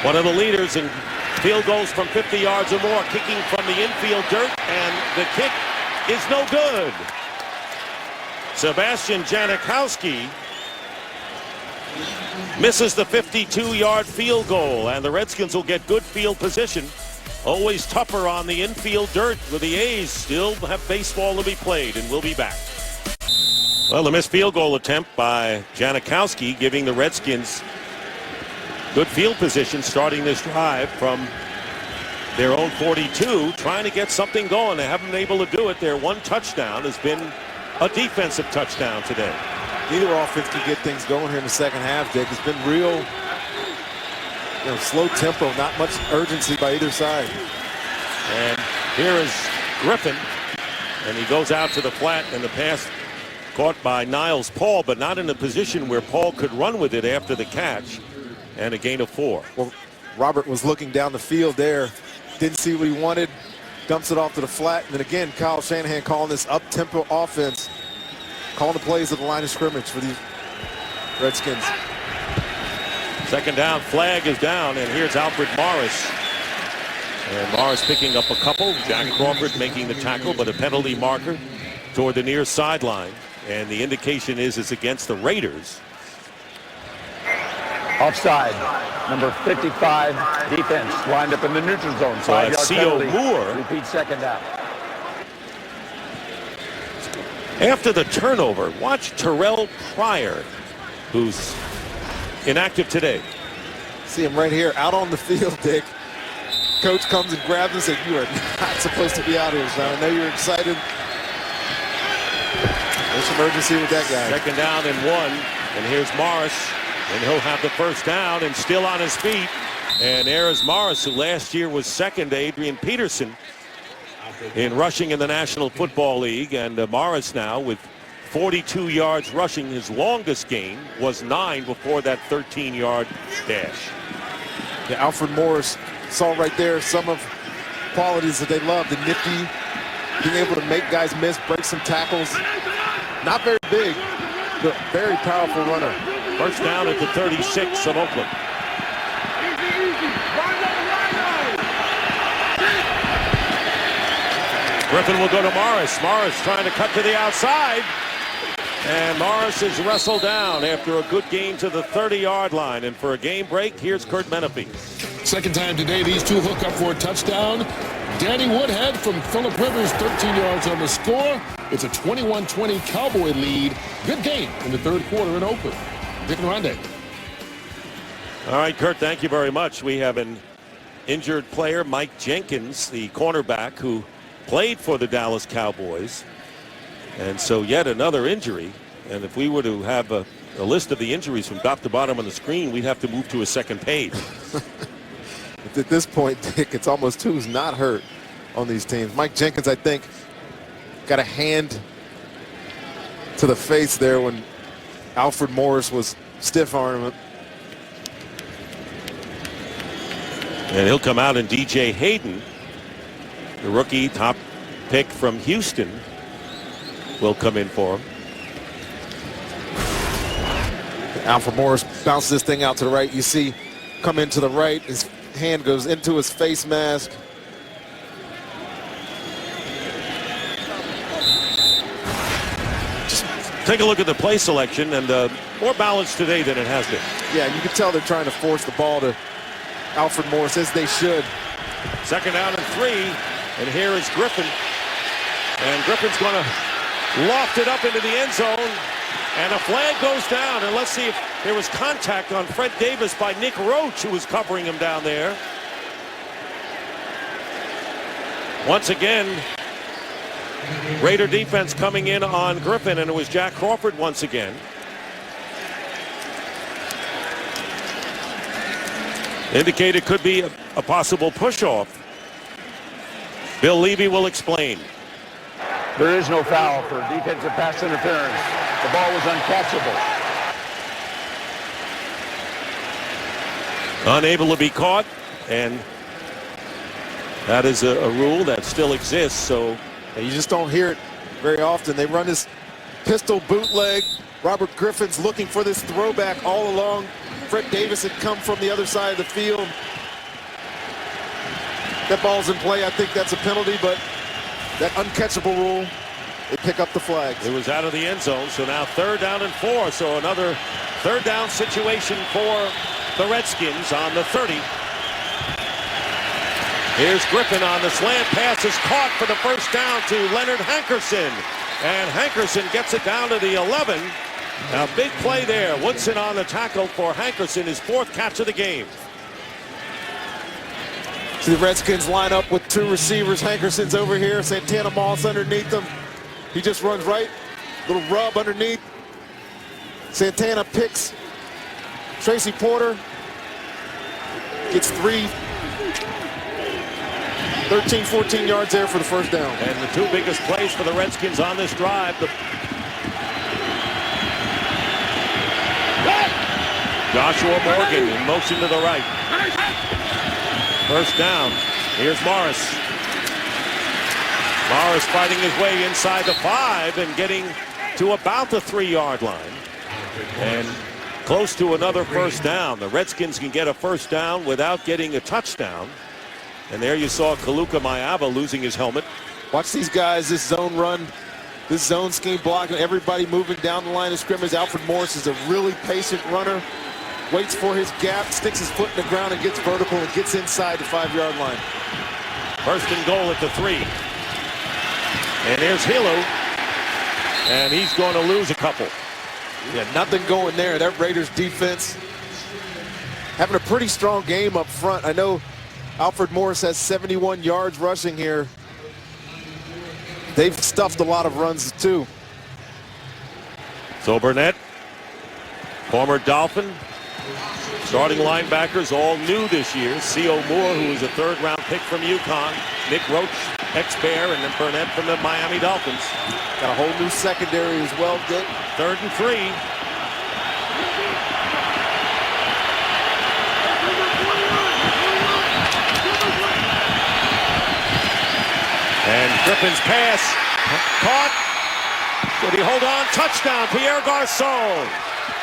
one of the leaders in field goals from 50 yards or more, kicking from the infield dirt, and the kick is no good. Sebastian Janikowski misses the 52-yard field goal, and the Redskins will get good field position. Always tougher on the infield dirt, with the A's still have baseball to be played, and we'll be back. Well, the missed field goal attempt by Janikowski giving the Redskins good field position starting this drive from their own 42, trying to get something going. They haven't been able to do it. Their one touchdown has been a defensive touchdown today. Neither offense can get things going here in the second half, Dick. It's been real, slow tempo, not much urgency by either side. And here is Griffin, and he goes out to the flat, and the pass caught by Niles Paul, but not in a position where Paul could run with it after the catch, and a gain of 4. Well, Robert was looking down the field there, didn't see what he wanted, dumps it off to the flat, and then again, Kyle Shanahan calling this up-tempo offense, calling the plays at the line of scrimmage for the Redskins. Second down, flag is down, and here's Alfred Morris. And Morris picking up a couple. Jack Crawford making the tackle, but a penalty marker toward the near sideline. And the indication is it's against the Raiders. Offside. Number 55, defense, lined up in the neutral zone. 5-yard C.O. penalty. Moore. Repeat second down. After the turnover, watch Terrell Pryor, who's inactive today. See him right here, out on the field, Dick. Coach comes and grabs him and says, "You are not supposed to be out here, son. I know you're excited." There's some urgency with that guy. Second down and 1, and here's Morris, and he'll have the first down and still on his feet. And there is Morris, who last year was second to Adrian Peterson in rushing in the National Football League. And Morris now with 42 yards rushing. His longest gain was 9 before that 13-yard dash. Yeah, Alfred Morris saw right there some of qualities that they love. The nifty, being able to make guys miss, break some tackles. Not very big, but very powerful runner. First down at the 36 of Oakland. Griffin will go to Morris. Morris trying to cut to the outside. And Morris is wrestled down after a good gain to the 30-yard line. And for a game break, here's Kurt Menefee. Second time today, these two hook up for a touchdown. Danny Woodhead from Phillip Rivers, 13 yards on the score. It's a 21-20 Cowboy lead. Good game in the third quarter in Oakland. Dick and Ronde. All right, Kurt, thank you very much. We have an injured player, Mike Jenkins, the cornerback who played for the Dallas Cowboys. And so yet another injury. And if we were to have a list of the injuries from top to bottom on the screen, we'd have to move to a second page. At this point, Dick, it's almost who's not hurt on these teams. Mike Jenkins, I think, got a hand to the face there when Alfred Morris was stiff-arming him. And he'll come out, and DJ Hayden, the rookie top pick from Houston, will come in for him. Alfred Morris bounces this thing out to the right. You see come into the right. His hand goes into his face mask. Just take a look at the play selection, and more balanced today than it has been. Yeah, you can tell they're trying to force the ball to Alfred Morris, as they should. Second down and 3, and here is Griffin. And Griffin's going to loft it up into the end zone, and a flag goes down. And let's see if there was contact on Fred Davis by Nick Roach, who was covering him down there. Once again, Raider defense coming in on Griffin, and it was Jack Crawford once again. Indicated could be a possible push-off. Bill Levy will explain. There is no foul for defensive pass interference. The ball was uncatchable. Unable to be caught, and that is a rule that still exists. So you just don't hear it very often. They run this pistol bootleg. Robert Griffin's looking for this throwback all along. Fred Davis had come from the other side of the field. That ball's in play. I think that's a penalty, but that uncatchable rule, they pick up the flags. It was out of the end zone, so now third down and 4. So another third down situation for the Redskins on the 30. Here's Griffin on the slant pass, is caught for the first down to Leonard Hankerson. And Hankerson gets it down to the 11. Now, big play there. Woodson on the tackle for Hankerson, his 4th catch of the game. So the Redskins line up with two receivers. Hankerson's over here. Santana Moss underneath them. He just runs right. Little rub underneath. Santana picks Tracy Porter. Gets 13, 14 yards there for the first down. And the two biggest plays for the Redskins on this drive. Joshua Morgan in motion to the right. First down. Here's Morris. Morris fighting his way inside the 5 and getting to about the 3-yard line. And close to another first down. The Redskins can get a first down without getting a touchdown. And there you saw Kaluka Mayava losing his helmet. Watch these guys, this zone run, this zone scheme blocking, everybody moving down the line of scrimmage. Alfred Morris is a really patient runner. Waits for his gap, sticks his foot in the ground and gets vertical and gets inside the 5-yard line. First and goal at the 3. And there's Hilo. And he's going to lose a couple. Yeah, nothing going there. That Raiders defense having a pretty strong game up front. I know Alfred Morris has 71 yards rushing here. They've stuffed a lot of runs too. So Burnett, former Dolphin, starting linebackers all new this year. C.O. Moore, who was a 3rd-round pick from UConn. Nick Roach, ex-Bear, and then Burnett from the Miami Dolphins. Got a whole new secondary as well, Dick. 3rd and 3. And Griffin's pass caught. Did he hold on? Touchdown, Pierre Garçon.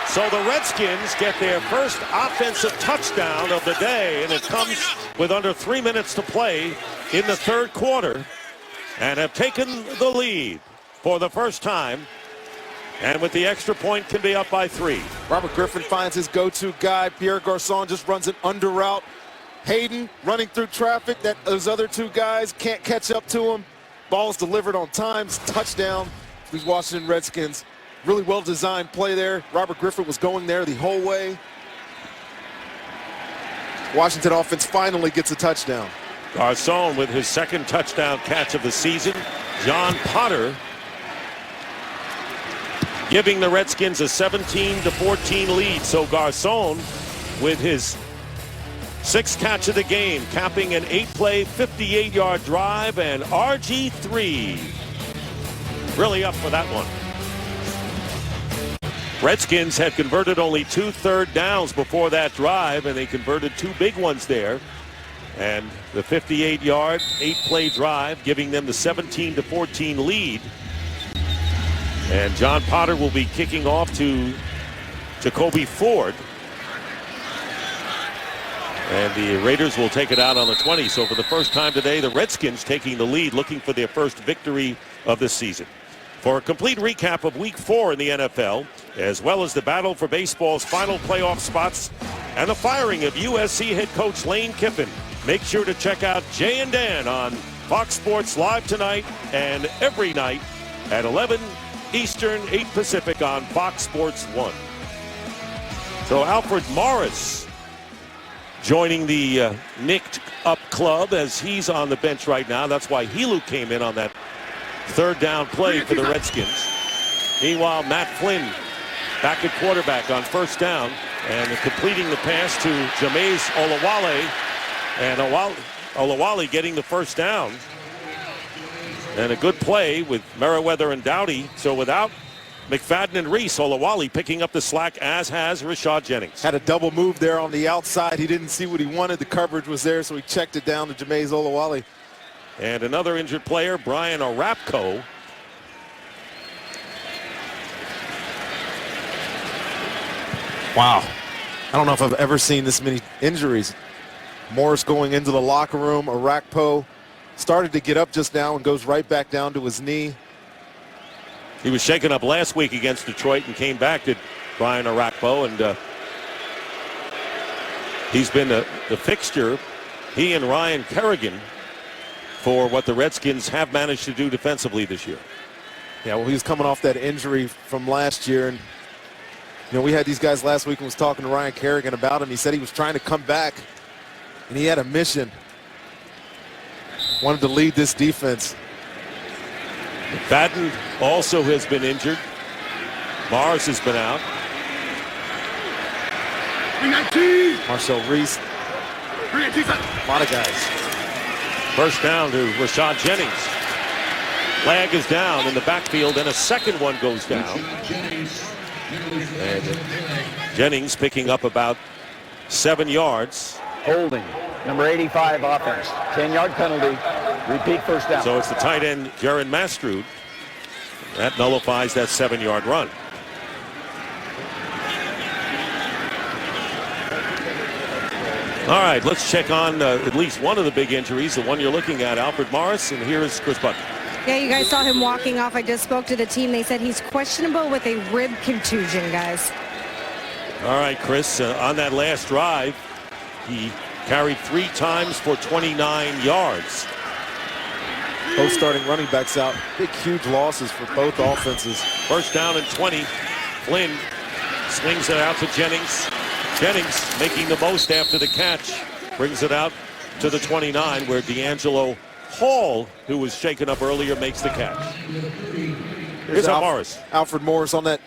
So the Redskins get their first offensive touchdown of the day, and it comes with under 3 minutes to play in the 3rd quarter, and have taken the lead for the first time, and with the extra point can be up by 3. Robert Griffin finds his go-to guy. Pierre Garçon just runs an under route. Hayden running through traffic that those other two guys can't catch up to him. Ball's delivered on time. Touchdown. These Washington Redskins. Really well-designed play there. Robert Griffin was going there the whole way. Washington offense finally gets a touchdown. Garçon with his 2nd touchdown catch of the season. John Potter giving the Redskins a 17-14 lead. So Garçon with his 6th catch of the game, capping an 8-play, 58-yard drive, and RG3 really up for that one. Redskins had converted only 2 third downs before that drive, and they converted 2 big ones there. And the 58-yard, 8-play drive, giving them the 17-14 lead. And John Potter will be kicking off to Jacoby Ford. And the Raiders will take it out on the 20. So for the first time today, the Redskins taking the lead, looking for their first victory of the season. For a complete recap of Week 4 in the NFL, as well as the battle for baseball's final playoff spots and the firing of USC head coach Lane Kiffin, make sure to check out Jay and Dan on Fox Sports Live tonight and every night at 11 Eastern, 8 Pacific on Fox Sports 1. So Alfred Morris joining the nicked up club as he's on the bench right now. That's why Helu came in on that 3rd down play for the Redskins. Meanwhile, Matt Flynn back at quarterback on 1st down and completing the pass to Jameis Olawale, and Olawale getting the 1st down. And a good play with Merriweather and Dowdy. So without McFadden and Reese, Olawale picking up the slack, as has Rashad Jennings. Had a double move there on the outside. He didn't see what he wanted. The coverage was there, so he checked it down to Jameis Olawale. And another injured player, Brian Arapco. Wow. I don't know if I've ever seen this many injuries. Morris going into the locker room. Arapco started to get up just now and goes right back down to his knee. He was shaken up last week against Detroit and came back to Brian Arapco, and he's been the fixture, he and Ryan Kerrigan, for what the Redskins have managed to do defensively this year. Yeah, well, he was coming off that injury from last year, and you know, we had these guys last week and was talking to Ryan Kerrigan about him. He said he was trying to come back, and he had a mission. wanted to lead this defense. Batten also has been injured. Mars has been out. Marcel Reese. A lot of guys. First down to Rashad Jennings. Flag is down in the backfield, and a second one goes down. And Jennings picking up about 7 yards. Holding. Number 85 offense. 10-yard penalty. Repeat first down. So it's the tight end, Jaron Mastrud. That nullifies that 7-yard run. All right, let's check on at least one of the big injuries, the one you're looking at, Alfred Morris, and here is Chris Button. Yeah, you guys saw him walking off. I just spoke to the team. They said he's questionable with a rib contusion, guys. All right, Chris, on that last drive, he carried 3 times for 29 yards. Both starting running backs out. Big, huge losses for both offenses. First down and 20. Flynn swings it out to Jennings. Jennings making the most after the catch. Brings it out to the 29 where D'Angelo Hall, who was shaken up earlier, makes the catch. Here's Morris. Alfred Morris on that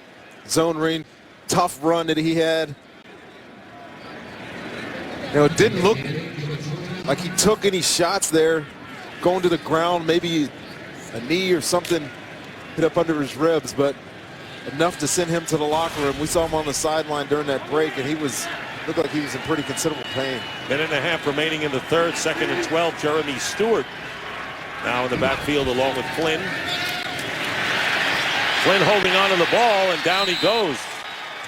zone read. Tough run that he had. You know, it didn't look like he took any shots there. Going to the ground, maybe a knee or something hit up under his ribs, but enough to send him to the locker room. We saw him on the sideline during that break, and looked like he was in pretty considerable pain. Minute and a half remaining in the third. 2nd and 12. Jeremy Stewart now in the backfield along with Flynn. Flynn holding on to the ball, and down he goes.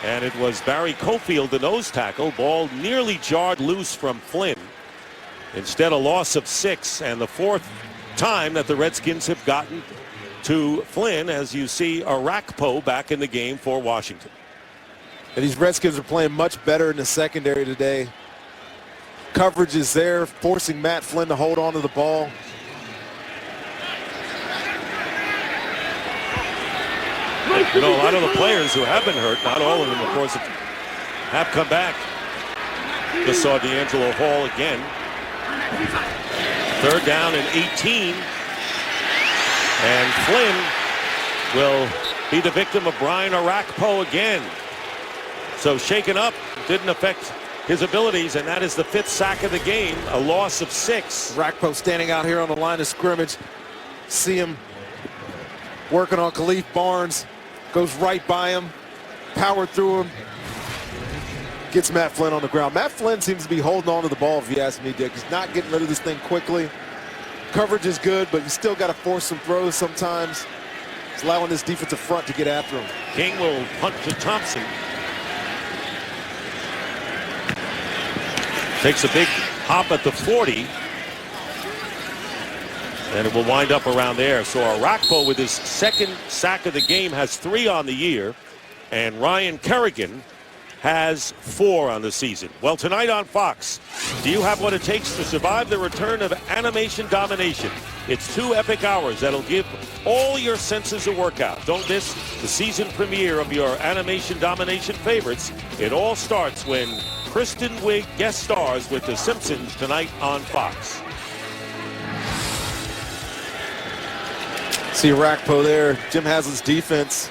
And it was Barry Cofield, the nose tackle. Ball nearly jarred loose from Flynn. Instead, a loss of 6, and the 4th time that the Redskins have gotten to Flynn, as you see Arakpo back in the game for Washington. And these Redskins are playing much better in the secondary today. Coverage is there, forcing Matt Flynn to hold on to the ball. You know, a lot of the players who have been hurt, not all of them, of course, have come back. Just saw D'Angelo Hall again. 3rd down and 18. And Flynn will be the victim of Brian Arakpo again. So shaken up, didn't affect his abilities, and that is the 5th sack of the game, a loss of 6. Arakpo standing out here on the line of scrimmage. See him working on Khalif Barnes. Goes right by him, powered through him. Gets Matt Flynn on the ground. Matt Flynn seems to be holding on to the ball, if you ask me, Dick. He's not getting rid of this thing quickly. Coverage is good, but you still got to force some throws sometimes. It's allowing this defensive front to get after him. King will punt to Thompson. Takes a big hop at the 40. And it will wind up around there. So Arakpo, with his 2nd sack of the game, has 3 on the year. And Ryan Kerrigan has 4 on the season. Well, tonight on Fox, do you have what it takes to survive the return of animation domination? It's 2 epic hours that'll give all your senses a workout. Don't miss the season premiere of your animation domination favorites. It all starts when Kristen Wiig guest stars with The Simpsons tonight on Fox. See Arakpo there. Jim Haslett's defense.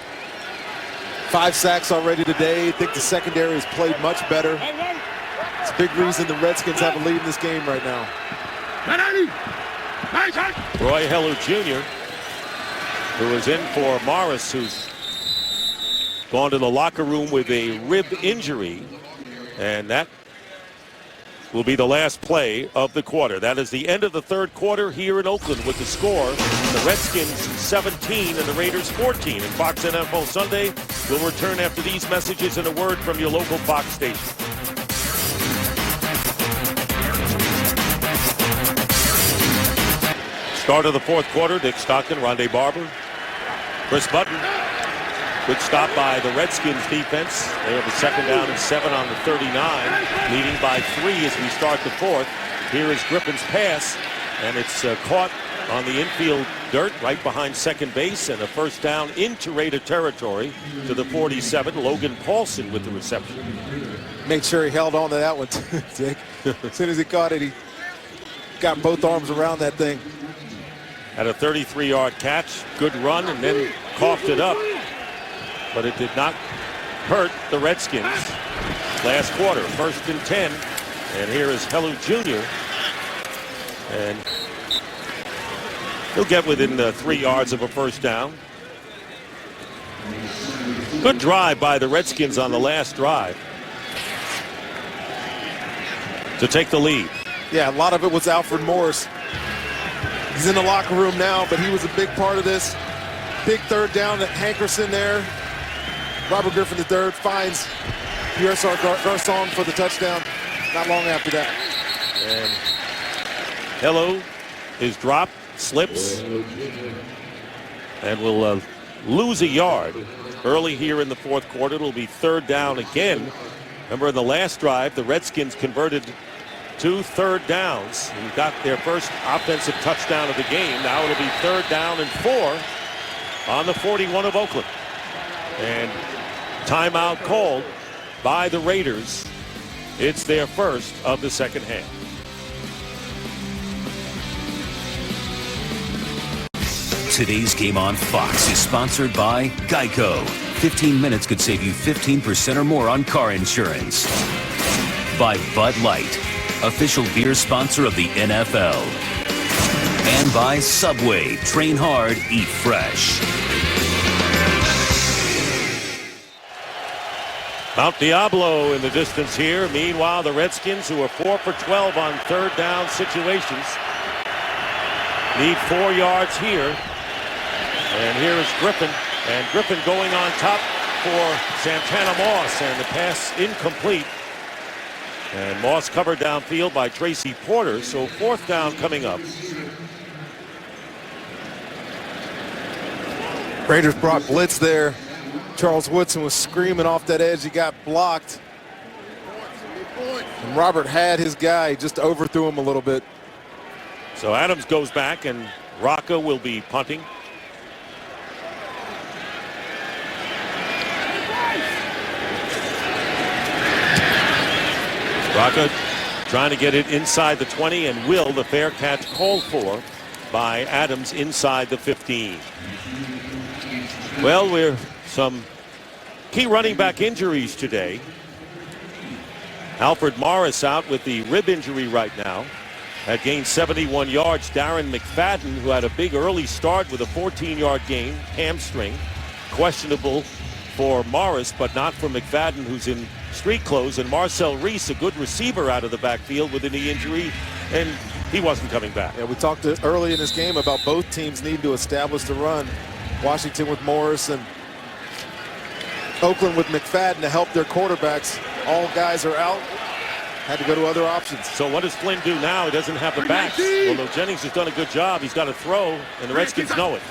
5 sacks already today. I think the secondary has played much better. It's a big reason the Redskins have a lead in this game right now. Roy Heller Jr., who is in for Morris, who's gone to the locker room with a rib injury, and that will be the last play of the quarter. That is the end of the 3rd quarter here in Oakland with the score. The Redskins 17 and the Raiders 14. And Fox NFL Sunday will return after these messages and a word from your local Fox station. Start of the 4th quarter, Dick Stockton, Ronde Barber, Chris Button. Good stop by the Redskins defense. They have a 2nd down and 7 on the 39, leading by 3 as we start the 4th. Here is Griffin's pass, and it's caught on the infield dirt right behind second base, and a first down into Raider territory to the 47. Logan Paulson with the reception. Made sure he held on to that one, Dick. As soon as he caught it, he got both arms around that thing. Had a 33-yard catch, good run, and then coughed it up. But it did not hurt the Redskins. Last quarter, 1st and 10. And here is Helu Jr. And he'll get within 3 yards of a first down. Good drive by the Redskins on the last drive to take the lead. Yeah, a lot of it was Alfred Morris. He's in the locker room now, but he was a big part of this. Big third down at Hankerson there. Robert Griffin III finds USR Garcon for the touchdown not long after that. And Helu is dropped, slips, and will lose a yard. Early here in the fourth quarter, it'll be 3rd down again. Remember in the last drive, the Redskins converted 2 3rd downs and got their first offensive touchdown of the game. Now it'll be 3rd down and 4 on the 41 of Oakland. And timeout called by the Raiders. It's their first of the second half. Today's game on Fox is sponsored by Geico. 15 minutes could save you 15% or more on car insurance. By Bud Light, official beer sponsor of the NFL. And by Subway, train hard, eat fresh. Mount Diablo in the distance here. Meanwhile, the Redskins, who are 4 for 12 on 3rd down situations, need 4 yards here. And here is Griffin. And Griffin going on top for Santana Moss. And the pass incomplete. And Moss covered downfield by Tracy Porter. So 4th down coming up. Raiders brought blitz there. Charles Woodson was screaming off that edge. He got blocked. And Robert had his guy. He just overthrew him a little bit. So Adams goes back and Rocca will be punting. Rocca trying to get it inside the 20, and will, the fair catch called for by Adams inside the 15. Well, we're some key running back injuries today. Alfred Morris out with the rib injury right now. Had gained 71 yards. Darren McFadden, who had a big early start with a 14-yard gain, hamstring. Questionable for Morris, but not for McFadden, who's in street clothes. And Marcel Reese, a good receiver out of the backfield with a knee injury, and he wasn't coming back. Yeah, we talked early in this game about both teams needing to establish the run. Washington with Morris and Oakland with McFadden to help their quarterbacks. All guys are out. Had to go to other options. So what does Flynn do now? He doesn't have the backs. Although Jennings has done a good job, he's got to throw, and the Redskins know it.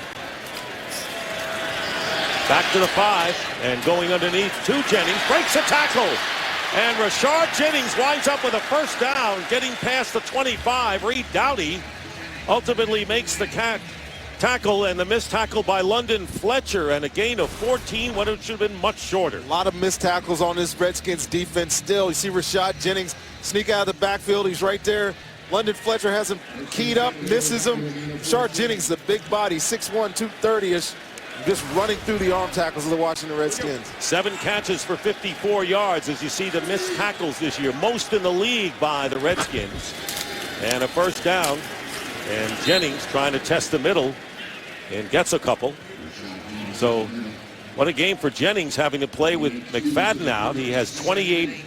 Back to the 5, and going underneath to Jennings, breaks a tackle. And Rashard Jennings winds up with a first down, getting past the 25. Reed Doughty ultimately makes the tackle, and the missed tackle by London Fletcher, and a gain of 14 when it should have been much shorter. A lot of missed tackles on this Redskins defense still. You see Rashad Jennings sneak out of the backfield. He's right there. London Fletcher has him keyed up, misses him. Rashard Jennings, the big body, 6'1", 230-ish, just running through the arm tackles of the Washington Redskins. 7 catches for 54 yards as you see the missed tackles this year, most in the league by the Redskins. And a first down, and Jennings trying to test the middle and gets a couple. So what a game for Jennings, having to play with McFadden out. He has 28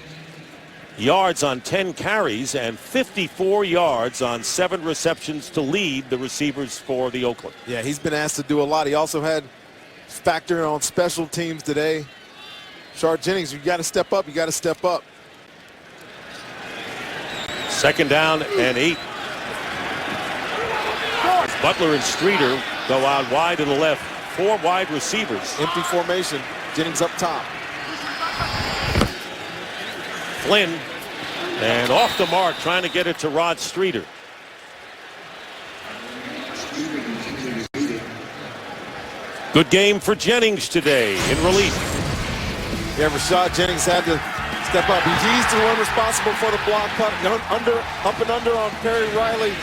yards on 10 carries and 54 yards on 7 receptions to lead the receivers for the Oakland. Yeah, he's been asked to do a lot. He also had factor on special teams today. Rashard Jennings, you got to step up. You got to step up. 2nd down and 8. Butler and Streeter go out wide to the left. 4 wide receivers. Empty formation. Jennings up top. Flynn, and off the mark, trying to get it to Rod Streeter. Good game for Jennings today in relief. Yeah, Rashad Jennings he's step up. He's the one responsible for the block punt. Up and under on Perry Riley.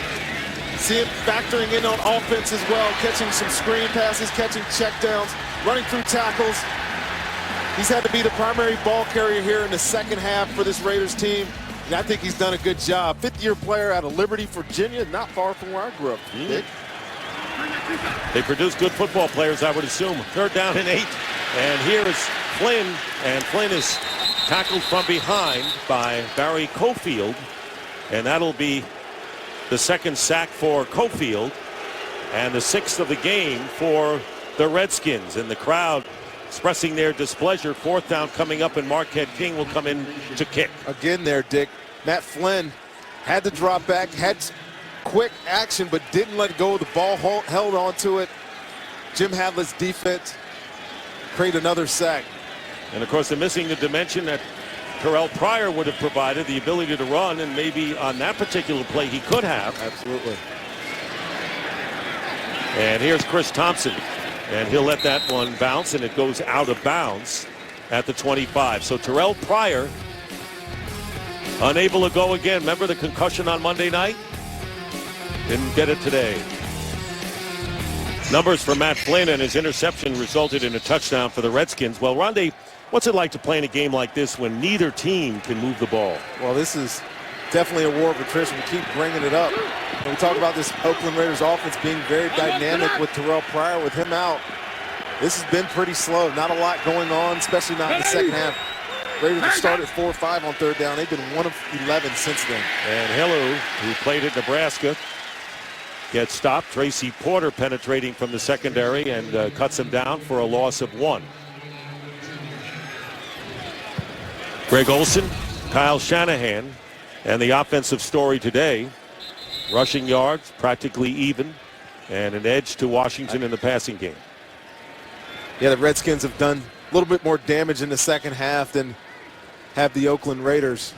See him factoring in on offense as well, catching some screen passes, catching checkdowns, running through tackles. He's had to be the primary ball carrier here in the second half for this Raiders team. And I think he's done a good job. Fifth-year player out of Liberty, Virginia, not far from where I grew up. They produce good football players, I would assume. 3rd down and 8. And here is Flynn. And Flynn is tackled from behind by Barry Cofield. And that'll be the 2nd sack for Cofield. And the 6th of the game for the Redskins. And the crowd expressing their displeasure. 4th down coming up, and Marquette King will come in to kick. Again there, Dick. Matt Flynn had to drop back, had quick action, but didn't let go of the ball, held on to it. Jim Hadlett's defense create another sack. And of course, they're missing the dimension that Terrell Pryor would have provided, the ability to run, and maybe on that particular play he could have. Absolutely. And here's Chris Thompson, and he'll let that one bounce, and it goes out of bounds at the 25. So Terrell Pryor unable to go again. Remember the concussion on Monday night? Didn't get it today. Numbers for Matt Flynn, and his interception resulted in a touchdown for the Redskins. Well, Ronde, what's it like to play in a game like this when neither team can move the ball? Well, this is definitely a war of attrition. We keep bringing it up. When we talk about this Oakland Raiders offense being very dynamic with Terrell Pryor, with him out, this has been pretty slow. Not a lot going on, especially not in the second half. Raiders have started 4-5 on 3rd down. They've been 1 of 11 since then. And Hillu, who played at Nebraska, gets stopped. Tracy Porter penetrating from the secondary and cuts him down for a loss of 1. Greg Olson, Kyle Shanahan, and the offensive story today. Rushing yards practically even, and an edge to Washington in the passing game. Yeah, the Redskins have done a little bit more damage in the second half than have the Oakland Raiders.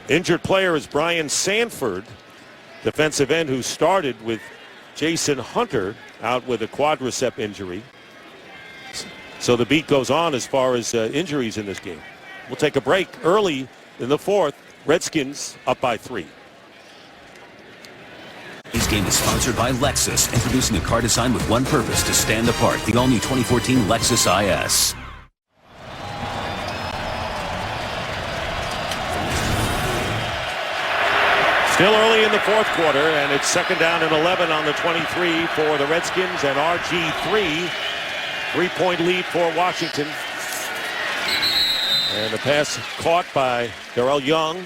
Injured player is Brian Sanford, defensive end who started with Jason Hunter out with a quadricep injury. So the beat goes on as far as injuries in this game. We'll take a break early in the 4th. Redskins up by 3. This game is sponsored by Lexus, introducing a car design with one purpose: to stand apart. The all-new 2014 Lexus IS. Still early in the 4th quarter, and it's 2nd down and 11 on the 23 for the Redskins, and RG3, 3-point lead for Washington. And the pass caught by Darrell Young.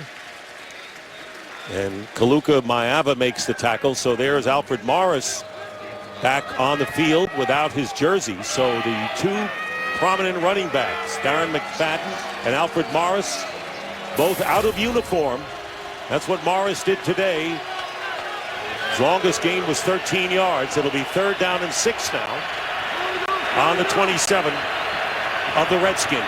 And Kaluka Maava makes the tackle. So there's Alfred Morris back on the field without his jersey. So the 2 prominent running backs, Darren McFadden and Alfred Morris, both out of uniform. That's what Morris did today. His longest gain was 13 yards. It'll be 3rd down and 6 now on the 27 of the Redskins.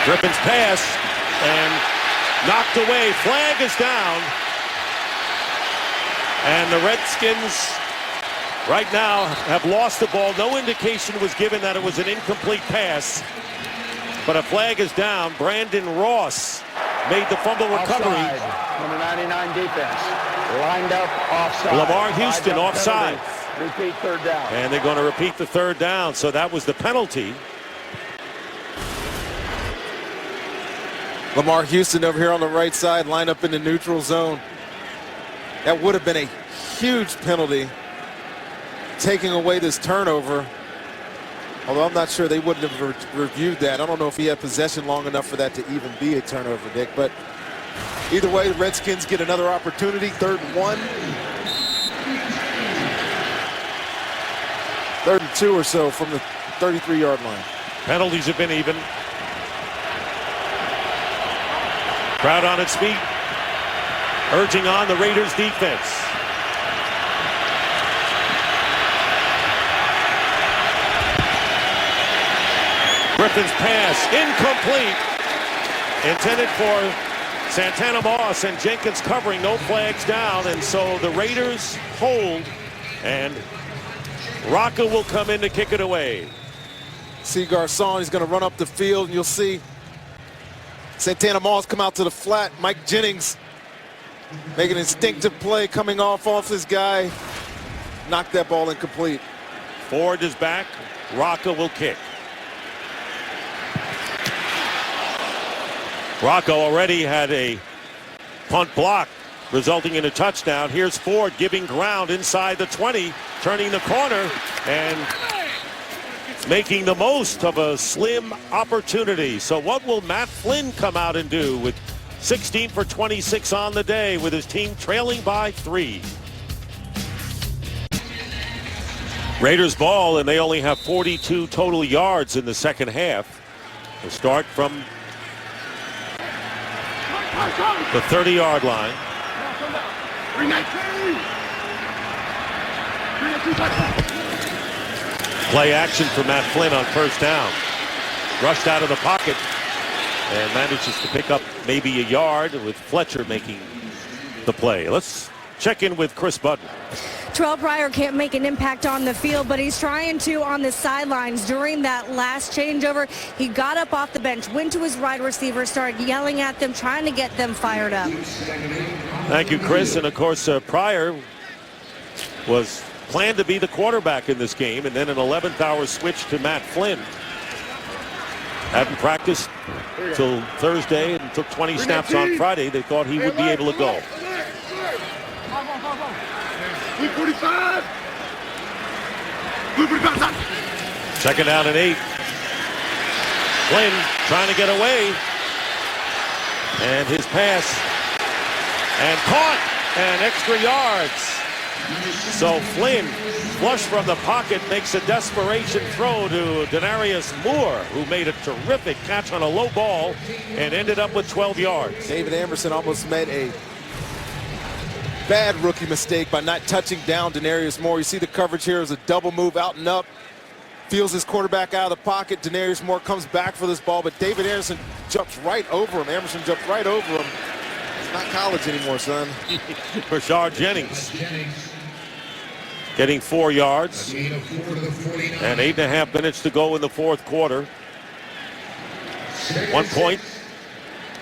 Griffin's pass and knocked away. Flag is down. And the Redskins right now have lost the ball. No indication was given that it was an incomplete pass. But a flag is down. Brandon Ross made the fumble recovery. Offside. Number 99 defense. Lined up offside. Lamar Houston offside. Repeat 3rd down. And they're going to repeat the 3rd down. So that was the penalty. Lamar Houston over here on the right side, lined up in the neutral zone. That would have been a huge penalty, taking away this turnover. Although I'm not sure they wouldn't have reviewed that. I don't know if he had possession long enough for that to even be a turnover, Dick. But either way, the Redskins get another opportunity. 3rd and 1. 3rd and 2 or so from the 33-yard line. Penalties have been even. Crowd on its feet, urging on the Raiders defense. Griffin's pass incomplete, intended for Santana Moss, and Jenkins covering, no flags down, and so the Raiders hold, and Rocca will come in to kick it away. See Garcon, he's going to run up the field, and you'll see Santana Moss come out to the flat. Mike Jennings making an instinctive play, coming off this guy. Knocked that ball incomplete. Ford is back. Rocca will kick. Rocca already had a punt block, resulting in a touchdown. Here's Ford giving ground inside the 20, turning the corner, and making the most of a slim opportunity. So what will Matt Flynn come out and do with 16 for 26 on the day with his team trailing by 3? Raiders ball, and they only have 42 total yards in the second half. We'll start from the 30-yard line. Play action for Matt Flynn on first down. Rushed out of the pocket and manages to pick up maybe a yard, with Fletcher making the play. Let's check in with Chris Budden. Terrell Pryor can't make an impact on the field, but he's trying to on the sidelines. During that last changeover, he got up off the bench, went to his wide receiver, started yelling at them, trying to get them fired up. Thank you, Chris. And of course, Pryor was planned to be the quarterback in this game, and then an 11th hour switch to Matt Flynn. Hadn't practiced till Thursday and took 20 snaps on Friday. They thought he would be able to go. Second down and 8. Flynn trying to get away. And his pass. And caught. And extra yards. So Flynn, flush from the pocket, makes a desperation throw to Denarius Moore, who made a terrific catch on a low ball and ended up with 12 yards. David Amerson almost made a bad rookie mistake by not touching down Denarius Moore. You see the coverage here is a double move out and up. Feels his quarterback out of the pocket. Denarius Moore comes back for this ball, but David Amerson jumps right over him. Amerson jumps right over him. It's not college anymore, son. Rashard Jennings getting 4 yards. And 8.5 minutes to go in the fourth quarter. 1 point.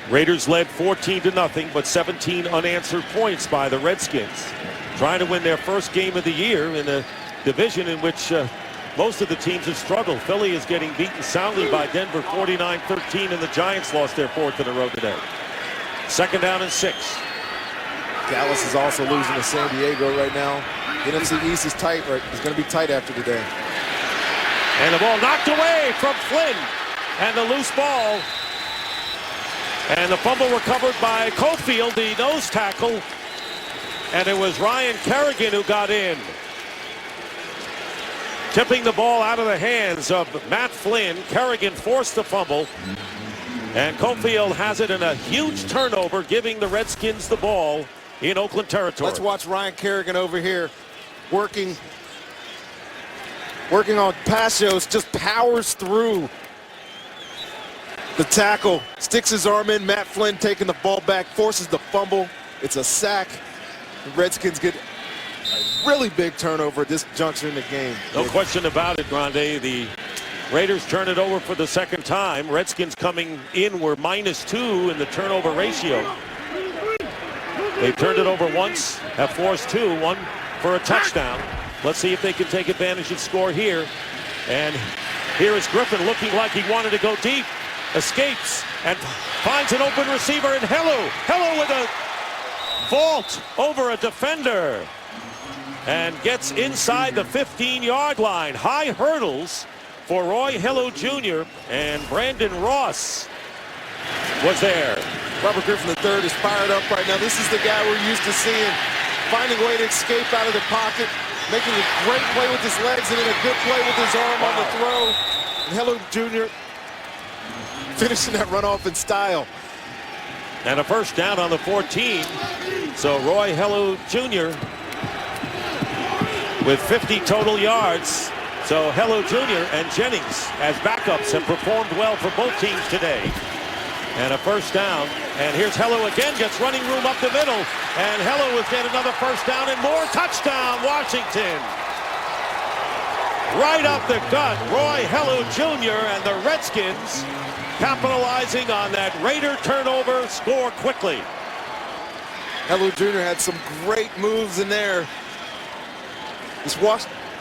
Raiders led 14-0, but 17 unanswered points by the Redskins. Trying to win their first game of the year in a division in which most of the teams have struggled. Philly is getting beaten soundly by Denver 49-13, and the Giants lost their 4th in a row today. Second down and 6. Dallas is also losing to San Diego right now. NFC East is tight. It's going to be tight after today. And the ball knocked away from Flynn. And the loose ball. And the fumble recovered by Cofield, the nose tackle. And it was Ryan Kerrigan who got in. Tipping the ball out of the hands of Matt Flynn. Kerrigan forced the fumble. And Cofield has it in a huge turnover, giving the Redskins the ball in Oakland territory. Let's watch Ryan Kerrigan over here working on pass shows, just powers through the tackle, sticks his arm in. Matt Flynn taking the ball back, forces the fumble. It's a sack. The Redskins get a really big turnover at this juncture in the game. No question about it, Grande. The Raiders turn it over for the second time. Redskins coming in were -2 in the turnover ratio. They turned it over once, have forced 2, 1 for a touchdown. Let's see if they can take advantage and score here. And here is Griffin looking like he wanted to go deep. Escapes and finds an open receiver in Hello with a vault over a defender. And gets inside the 15-yard line. High hurdles for Roy Hello Jr. and Brandon Ross was there. Robert Griffin III is fired up right now. This is the guy we're used to seeing finding a way to escape out of the pocket, making a great play with his legs and then a good play with his arm on the throw. And Hello Jr. finishing that runoff in style. And a first down on the 14. So Roy Hello Jr. with 50 total yards. So Hello Jr. and Jennings as backups have performed well for both teams today. And a first down. And here's Hello again, gets running room up the middle. And Hello will get another first down and more. Touchdown, Washington. right up the gut. Roy Hellu Jr. and the Redskins capitalizing on that Raider turnover, score quickly. Hellu Jr. had some great moves in there. This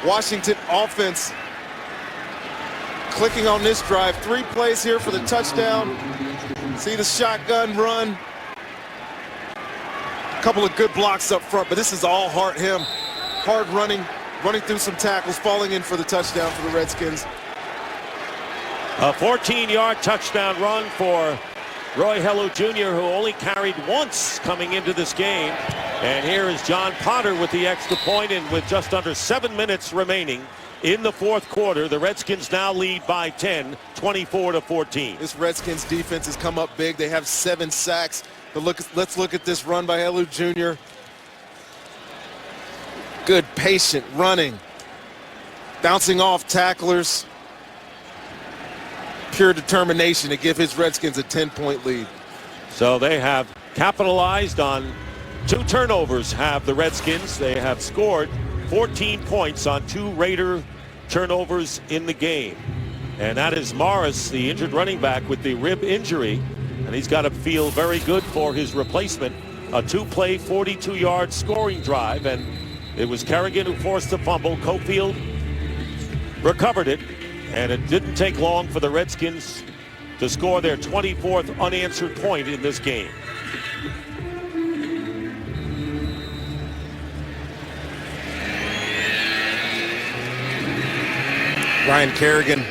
Washington offense clicking on this drive. 3 plays here for the touchdown. See the shotgun run. A couple of good blocks up front, but this is all hard running through some tackles, falling in for the touchdown for the Redskins. A 14-yard touchdown run for Roy Hellu Jr., who only carried once coming into this game. And here is John Potter with the extra point, and with just under 7 minutes remaining in the fourth quarter, the Redskins now lead by 10, 24-14. This Redskins defense has come up big. They have 7 sacks. But let's look at this run by Hellu Jr. Good, patient running. Bouncing off tacklers. Pure determination to give his Redskins a 10-point lead. So they have capitalized on 2 turnovers, have the Redskins. They have scored 14 points on 2 Raider turnovers in the game. And that is Morris, the injured running back with the rib injury. And he's got to feel very good for his replacement. A 2-play, 42-yard scoring drive. And it was Kerrigan who forced the fumble. Cofield recovered it. And it didn't take long for the Redskins to score their 24th unanswered point in this game. Ryan Kerrigan.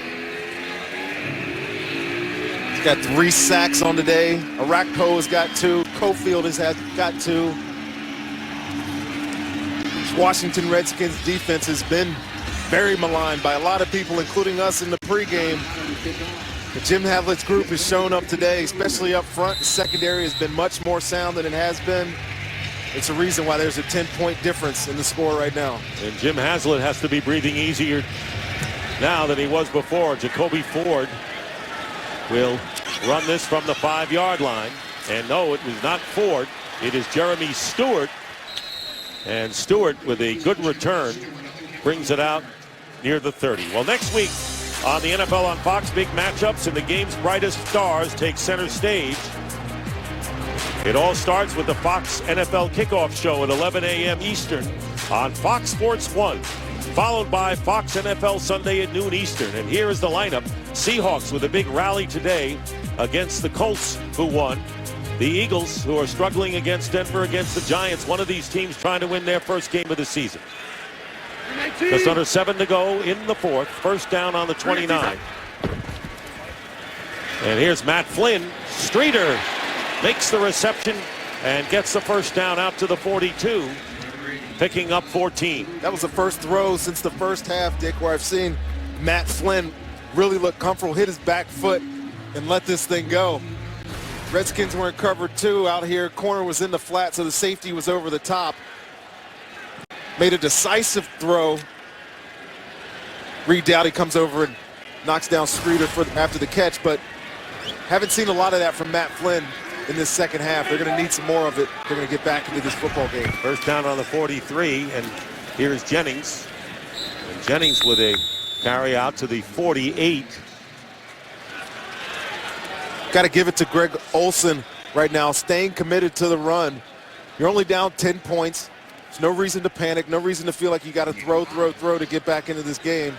He's got 3 sacks on today. Arakpo has got 2. Cofield has got 2. This Washington Redskins defense has been very maligned by a lot of people, including us in the pregame. The Jim Havlett's group has shown up today, especially up front. The secondary has been much more sound than it has been. It's a reason why there's a 10-point difference in the score right now. And Jim Haslett has to be breathing easier now than he was before. Jacoby Ford will run this from the 5-yard line. And no, it was not Ford. It is Jeremy Stewart. And Stewart, with a good return, brings it out near the 30. Well, next week on the NFL on Fox, big matchups and the game's brightest stars take center stage. It all starts with the Fox NFL kickoff show at 11 a.m. Eastern on Fox Sports 1, followed by Fox NFL Sunday at noon Eastern. And here is the lineup. Seahawks with a big rally today against the Colts, who won. The Eagles, who are struggling against Denver, against the Giants. One of these teams trying to win their first game of the season. Just under 7 to go in the fourth. First down on the 29. And here's Matt Flynn. Streeter makes the reception and gets the first down out to the 42, picking up 14. That was the first throw since the first half, Dick, where I've seen Matt Flynn really look comfortable, hit his back foot, and let this thing go. Redskins were in cover 2 out here. Corner was in the flat, so the safety was over the top. Made a decisive throw. Reed Doughty comes over and knocks down Streeter after the catch, but haven't seen a lot of that from Matt Flynn in this second half. They're going to need some more of it. They're going to get back into this football game. First down on the 43, and here's Jennings. And Jennings with a carry out to the 48. Got to give it to Greg Olsen right now, staying committed to the run. You're only down 10 points. There's no reason to panic, no reason to feel like you got to throw to get back into this game.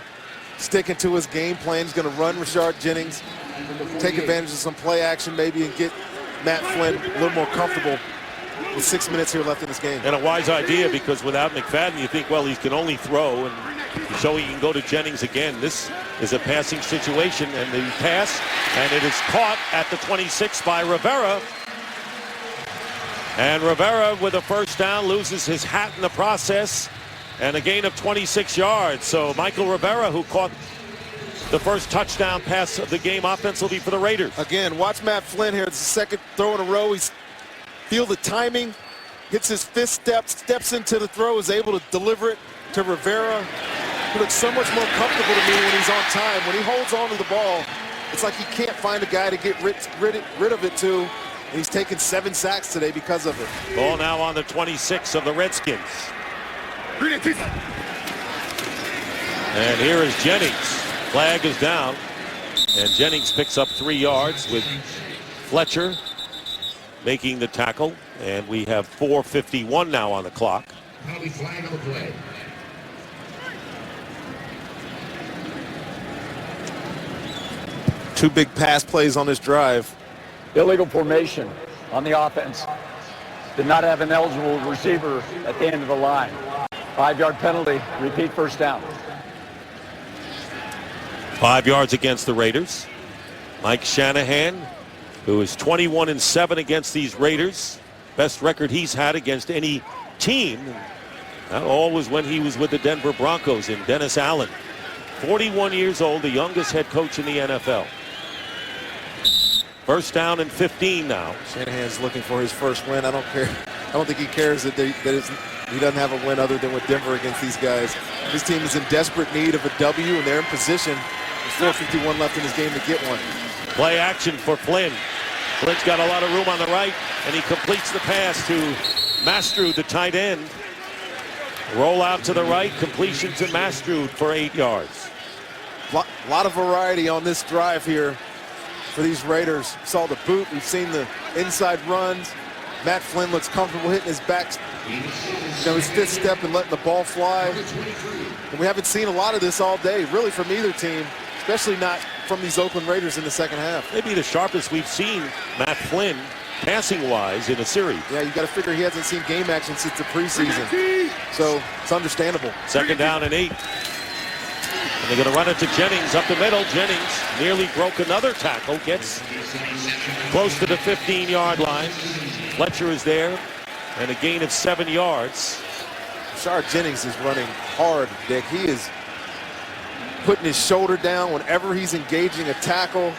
Sticking to his game plan. He's going to run Rashard Jennings, take advantage of some play action maybe, and get Matt Flynn a little more comfortable with 6 minutes here left in this game. And a wise idea, because without McFadden, you think, well, he can only throw, and so he can go to Jennings again. This is a passing situation, and the pass, and it is caught at the 26 by Rivera. And Rivera, with a first down, loses his hat in the process, and a gain of 26 yards. So Michael Rivera, who caught the first touchdown pass of the game offensively for the Raiders. Again, watch Matt Flynn here. It's the second throw in a row. He's feel the timing, hits his fifth step, steps into the throw, is able to deliver it to Rivera. He looks so much more comfortable to me when he's on time. When he holds on to the ball, it's like he can't find a guy to get rid of it to. And he's taken 7 sacks today because of it. Ball now on the 26 of the Redskins. And here is Jennings. Flag is down. And Jennings picks up 3 yards with Fletcher making the tackle. And we have 4:51 now on the clock. Penalty flag on the play. Two big pass plays on this drive. Illegal formation on the offense. Did not have an eligible receiver at the end of the line. 5-yard penalty, repeat first down. 5 yards against the Raiders. Mike Shanahan, who is 21-7 against these Raiders. Best record he's had against any team. That all was when he was with the Denver Broncos in Dennis Allen. 41 years old, the youngest head coach in the NFL. First down and 15 now. Shanahan's looking for his first win. I don't care. I don't think he cares that he doesn't have a win other than with Denver against these guys. His team is in desperate need of a W, and they're in position. There's 4:51 left in this game to get one. Play action for Flynn. Flynn's got a lot of room on the right, and he completes the pass to Mastrud, the tight end. Roll out to the right, completion to Mastrud for 8 yards. Lot of variety on this drive here for these Raiders. Saw the boot. We've seen the inside runs. Matt Flynn looks comfortable hitting his back, his fifth step and letting the ball fly. And we haven't seen a lot of this all day, really, from either team, especially not from these Oakland Raiders in the second half. Maybe the sharpest we've seen Matt Flynn passing-wise in a series. Yeah, you got to figure he hasn't seen game action since the preseason, so it's understandable. Second down and 8. And they're going to run it to Jennings up the middle. Jennings nearly broke another tackle, gets close to the 15-yard line. Fletcher is there, and a gain of 7 yards. Rashard Jennings is running hard, Dick. He is putting his shoulder down whenever he's engaging a tackle.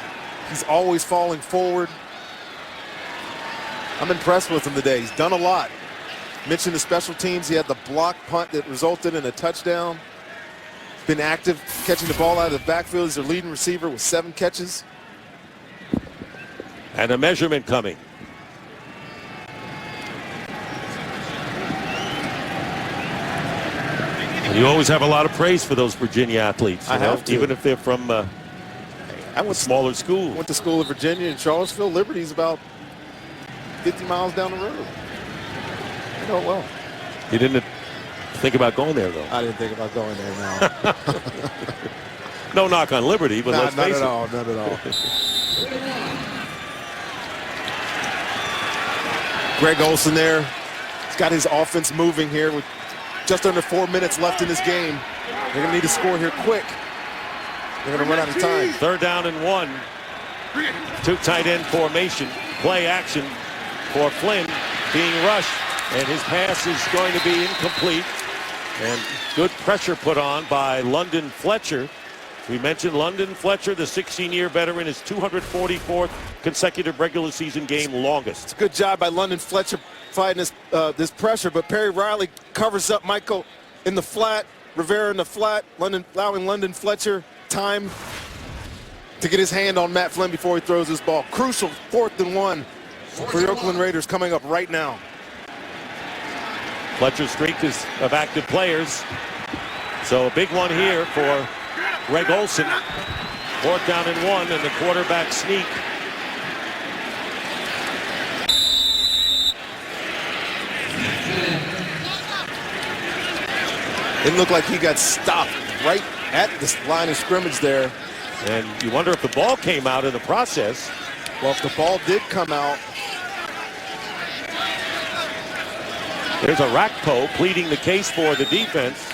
He's always falling forward. I'm impressed with him today. He's done a lot. Mentioned the special teams. He had the block punt that resulted in a touchdown. Been active catching the ball out of the backfield. He's their leading receiver with 7 catches. And a measurement coming. And you always have a lot of praise for those Virginia athletes. I have to. Even if they're from a smaller school. Went to school in Virginia and Charlottesville. Liberty's about 50 miles down the road. I know it well. You didn't think about going there, though? I didn't think about going there, no. No knock on Liberty, but let's face it. Not at all. Greg Olsen there. He's got his offense moving here with just under 4 minutes left in this game. They're going to need to score here quick. They're going to run out of time. Third down and 1. 2 tight end formation. Play action for Flynn being rushed. And his pass is going to be incomplete. And good pressure put on by London Fletcher. We mentioned London Fletcher, the 16-year veteran, his 244th consecutive regular season game longest. It's a good job by London Fletcher fighting this pressure, but Perry Riley covers up Michael in the flat, Rivera in the flat, allowing London Fletcher time to get his hand on Matt Flynn before he throws this ball. Crucial 4th and 1 for the Oakland Raiders coming up right now. Fletcher's streak is of active players. So a big one here for Greg Olsen. 4th down and 1, and the quarterback sneak. It looked like he got stopped right at this line of scrimmage there. And you wonder if the ball came out in the process. Well, if the ball did come out. There's Arakpo pleading the case for the defense.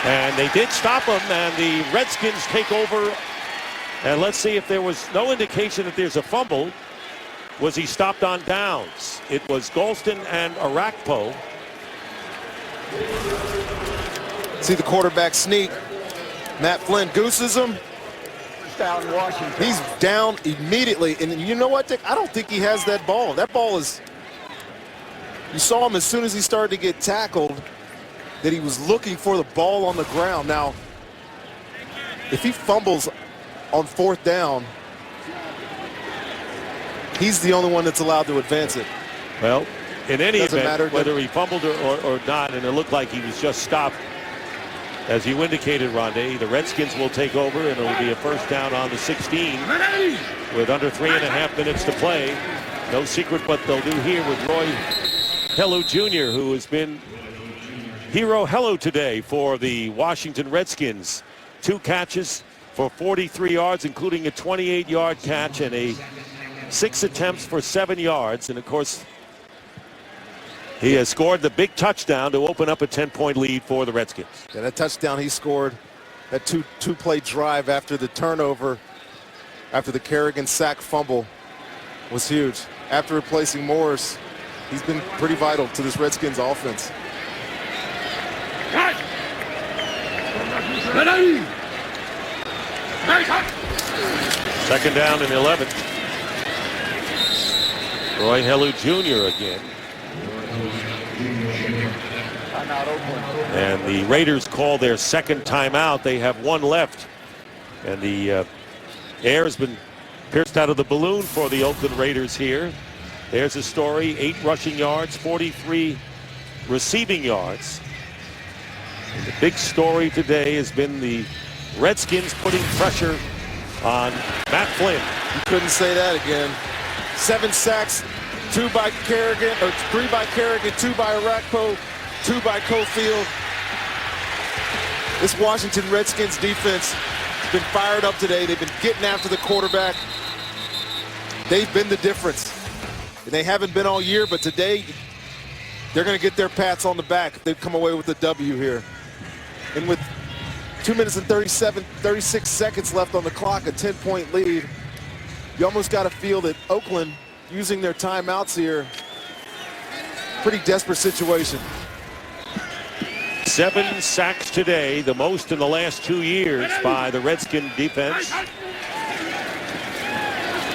And they did stop him, and the Redskins take over. And let's see if there was no indication that there's a fumble. Was he stopped on downs? It was Golston and Arakpo. See the quarterback sneak. Matt Flynn gooses him. Down Washington. He's down immediately. And you know what, Dick? I don't think he has that ball. That ball is... You saw him as soon as he started to get tackled that he was looking for the ball on the ground. Now, if he fumbles on 4th down, he's the only one that's allowed to advance it. Well, in any Doesn't event, matter, whether he fumbled or not, and it looked like he was just stopped As you indicated, Ronde, the Redskins will take over, and it'll be a first down on the 16 with under 3.5 minutes to play. No secret what they'll do here with Roy Hello Jr., who has been hero hello today for the Washington Redskins. 2 catches for 43 yards, including a 28-yard catch and 6 attempts for 7 yards. And, of course, he has scored the big touchdown to open up a 10-point lead for the Redskins. Yeah, that touchdown he scored, that two-play drive after the turnover, after the Kerrigan sack fumble, was huge. After replacing Morris, he's been pretty vital to this Redskins offense. Second down and 11. Roy Hello Jr. again. And the Raiders call their second timeout. They have 1 left. And the air has been pierced out of the balloon for the Oakland Raiders here. There's a story: 8 rushing yards, 43 receiving yards. And the big story today has been the Redskins putting pressure on Matt Flynn. You couldn't say that again. 7 sacks, 2 by Kerrigan, or 3 by Kerrigan, 2 by Arakpo, 2 by Cofield. This Washington Redskins defense has been fired up today. They've been getting after the quarterback. They've been the difference. And they haven't been all year, but today they're going to get their pats on the back. They've come away with a W here. And with 2 minutes and 36 seconds left on the clock, a 10-point lead, you almost got to feel that Oakland, using their timeouts here, pretty desperate situation. 7 sacks today, the most in the last 2 years by the Redskin defense.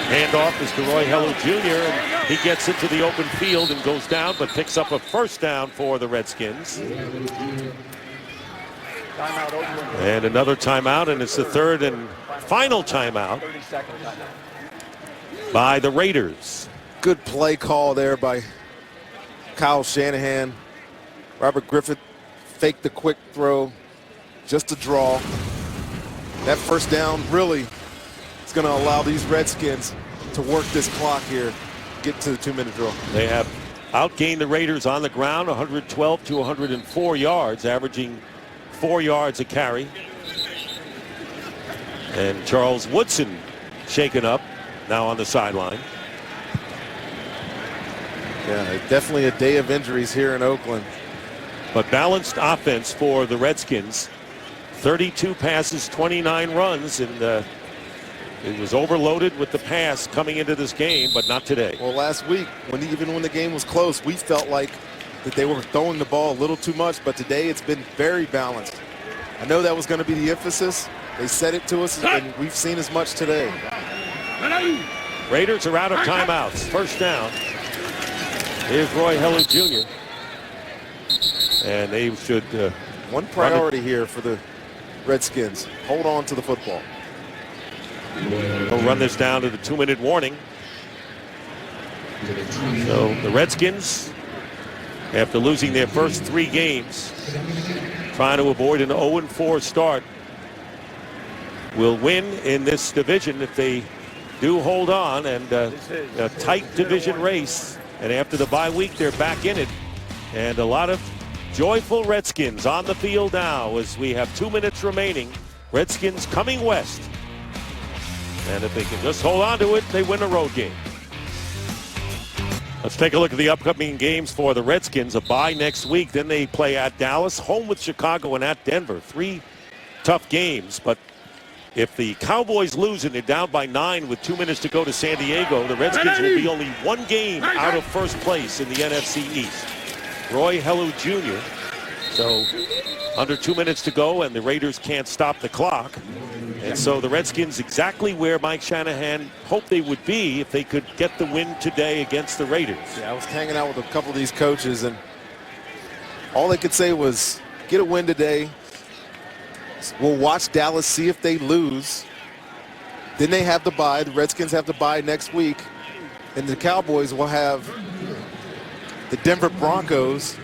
Handoff is to Roy Hello Jr., and he gets into the open field and goes down, but picks up a first down for the Redskins. And another timeout, and it's the third and final timeout by the Raiders. Good play call there by Kyle Shanahan. Robert Griffith faked the quick throw just to draw. That first down really is going to allow these Redskins to work this clock here, get to the 2-minute drill. They have outgained the Raiders on the ground, 112 to 104 yards, averaging 4 yards a carry. And Charles Woodson shaken up now on the sideline. Yeah, definitely a day of injuries here in Oakland. But balanced offense for the Redskins. 32 passes, 29 runs, and it was overloaded with the pass coming into this game, but not today. Well, last week, even when the game was close, we felt like that they were throwing the ball a little too much, but today it's been very balanced. I know that was going to be the emphasis. They said it to us, and we've seen as much today. Raiders are out of timeouts. First down. Here's Roy Hello Jr. And they should... one priority here for the Redskins: hold on to the football. They'll run this down to the 2-minute warning. So the Redskins, after losing their first 3 games, trying to avoid an 0-4 start, will win in this division if they do hold on, and a tight division race. And after the bye week, they're back in it. And a lot of joyful Redskins on the field now as we have 2 minutes remaining. Redskins coming west. And if they can just hold on to it, they win a road game. Let's take a look at the upcoming games for the Redskins. A bye next week. Then they play at Dallas, home with Chicago, and at Denver. 3 tough games. But if the Cowboys lose and they're down by 9 with 2 minutes to go to San Diego, the Redskins will be only 1 game out of first place in the NFC East. Roy Hello Jr. So under 2 minutes to go, and the Raiders can't stop the clock. And so the Redskins exactly where Mike Shanahan hoped they would be if they could get the win today against the Raiders. Yeah, I was hanging out with a couple of these coaches, and all they could say was, get a win today. We'll watch Dallas, see if they lose. Then they have the bye. The Redskins have the bye next week. And the Cowboys will have the Denver Broncos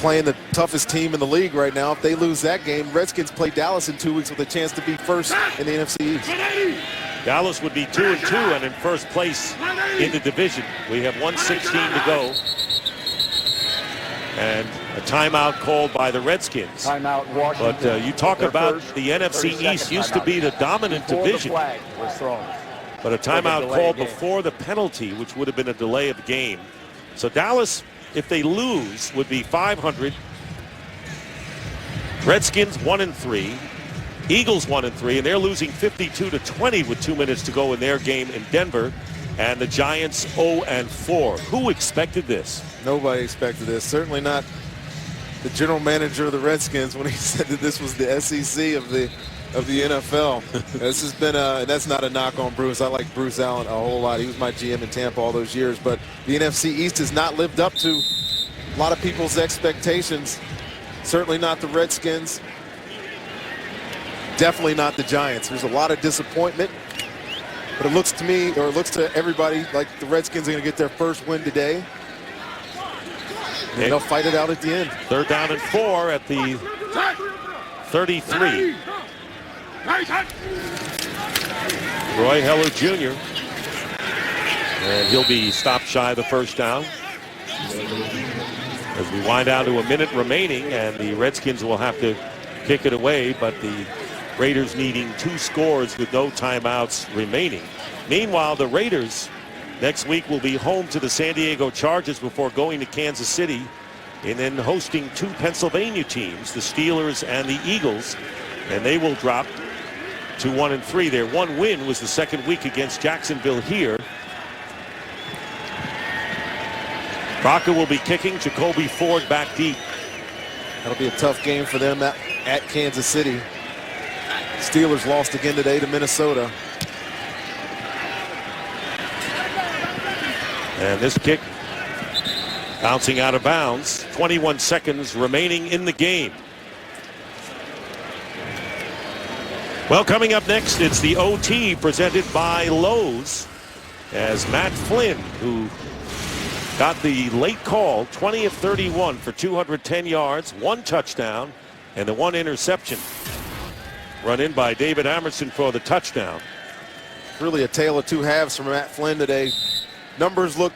playing the toughest team in the league right now. If they lose that game, Redskins play Dallas in 2 weeks with a chance to be first in the NFC East. Dallas would be 2-2 and in first place in the division. We have 1:16 to go. And a timeout called by the Redskins. Timeout, Washington. But you talk about the NFC East used to be the dominant division. The flag was thrown. But a timeout called before the penalty, which would have been a delay of the game. So Dallas, if they lose, would be 500. Redskins 1-3. Eagles 1-3, and they're losing 52-20 with 2 minutes to go in their game in Denver. And the Giants 0-4. Who expected this? Nobody expected this. Certainly not the general manager of the Redskins when he said that this was the SEC of the NFL. This has been that's not a knock on Bruce. I like Bruce Allen a whole lot. He was my GM in Tampa all those years. But the NFC East has not lived up to a lot of people's expectations. Certainly not the Redskins. Definitely not the Giants. There's a lot of disappointment. But it looks to me, or it looks to everybody, like the Redskins are going to get their first win today. And they'll fight it out at the end. 3rd down and 4 at the 33. Roy Heller Jr. And he'll be stopped shy of the first down. As we wind down to a minute remaining, and the Redskins will have to kick it away, but the Raiders needing 2 scores with no timeouts remaining. Meanwhile, the Raiders next week will be home to the San Diego Chargers before going to Kansas City and then hosting 2 Pennsylvania teams, the Steelers and the Eagles, and they will drop to 1-3. Their one win was the second week against Jacksonville here. Crocker will be kicking. Jacoby Ford back deep. That'll be a tough game for them at Kansas City. Steelers lost again today to Minnesota. And this kick bouncing out of bounds. 21 seconds remaining in the game. Well, coming up next, it's the OT presented by Lowe's, as Matt Flynn, who got the late call, 20 of 31 for 210 yards, 1 touchdown, and the 1 interception. Run in by David Amerson for the touchdown. Really a tale of 2 halves from Matt Flynn today. Numbers look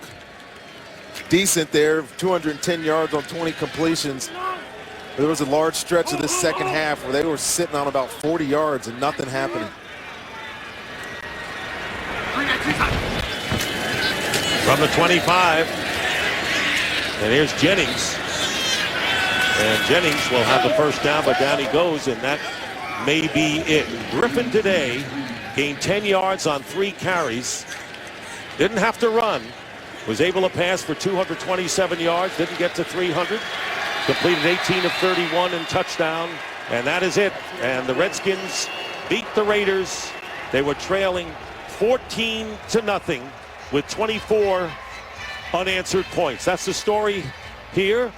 decent there, 210 yards on 20 completions. There was a large stretch of this second half where they were sitting on about 40 yards and nothing happening. From the 25, and here's Jennings. And Jennings will have the first down, but down he goes, and that may be it. Griffin today gained 10 yards on 3 carries. Didn't have to run. Was able to pass for 227 yards. Didn't get to 300. Completed 18 of 31 and touchdown. And that is it. And the Redskins beat the Raiders. They were trailing 14-0 with 24 unanswered points. That's the story here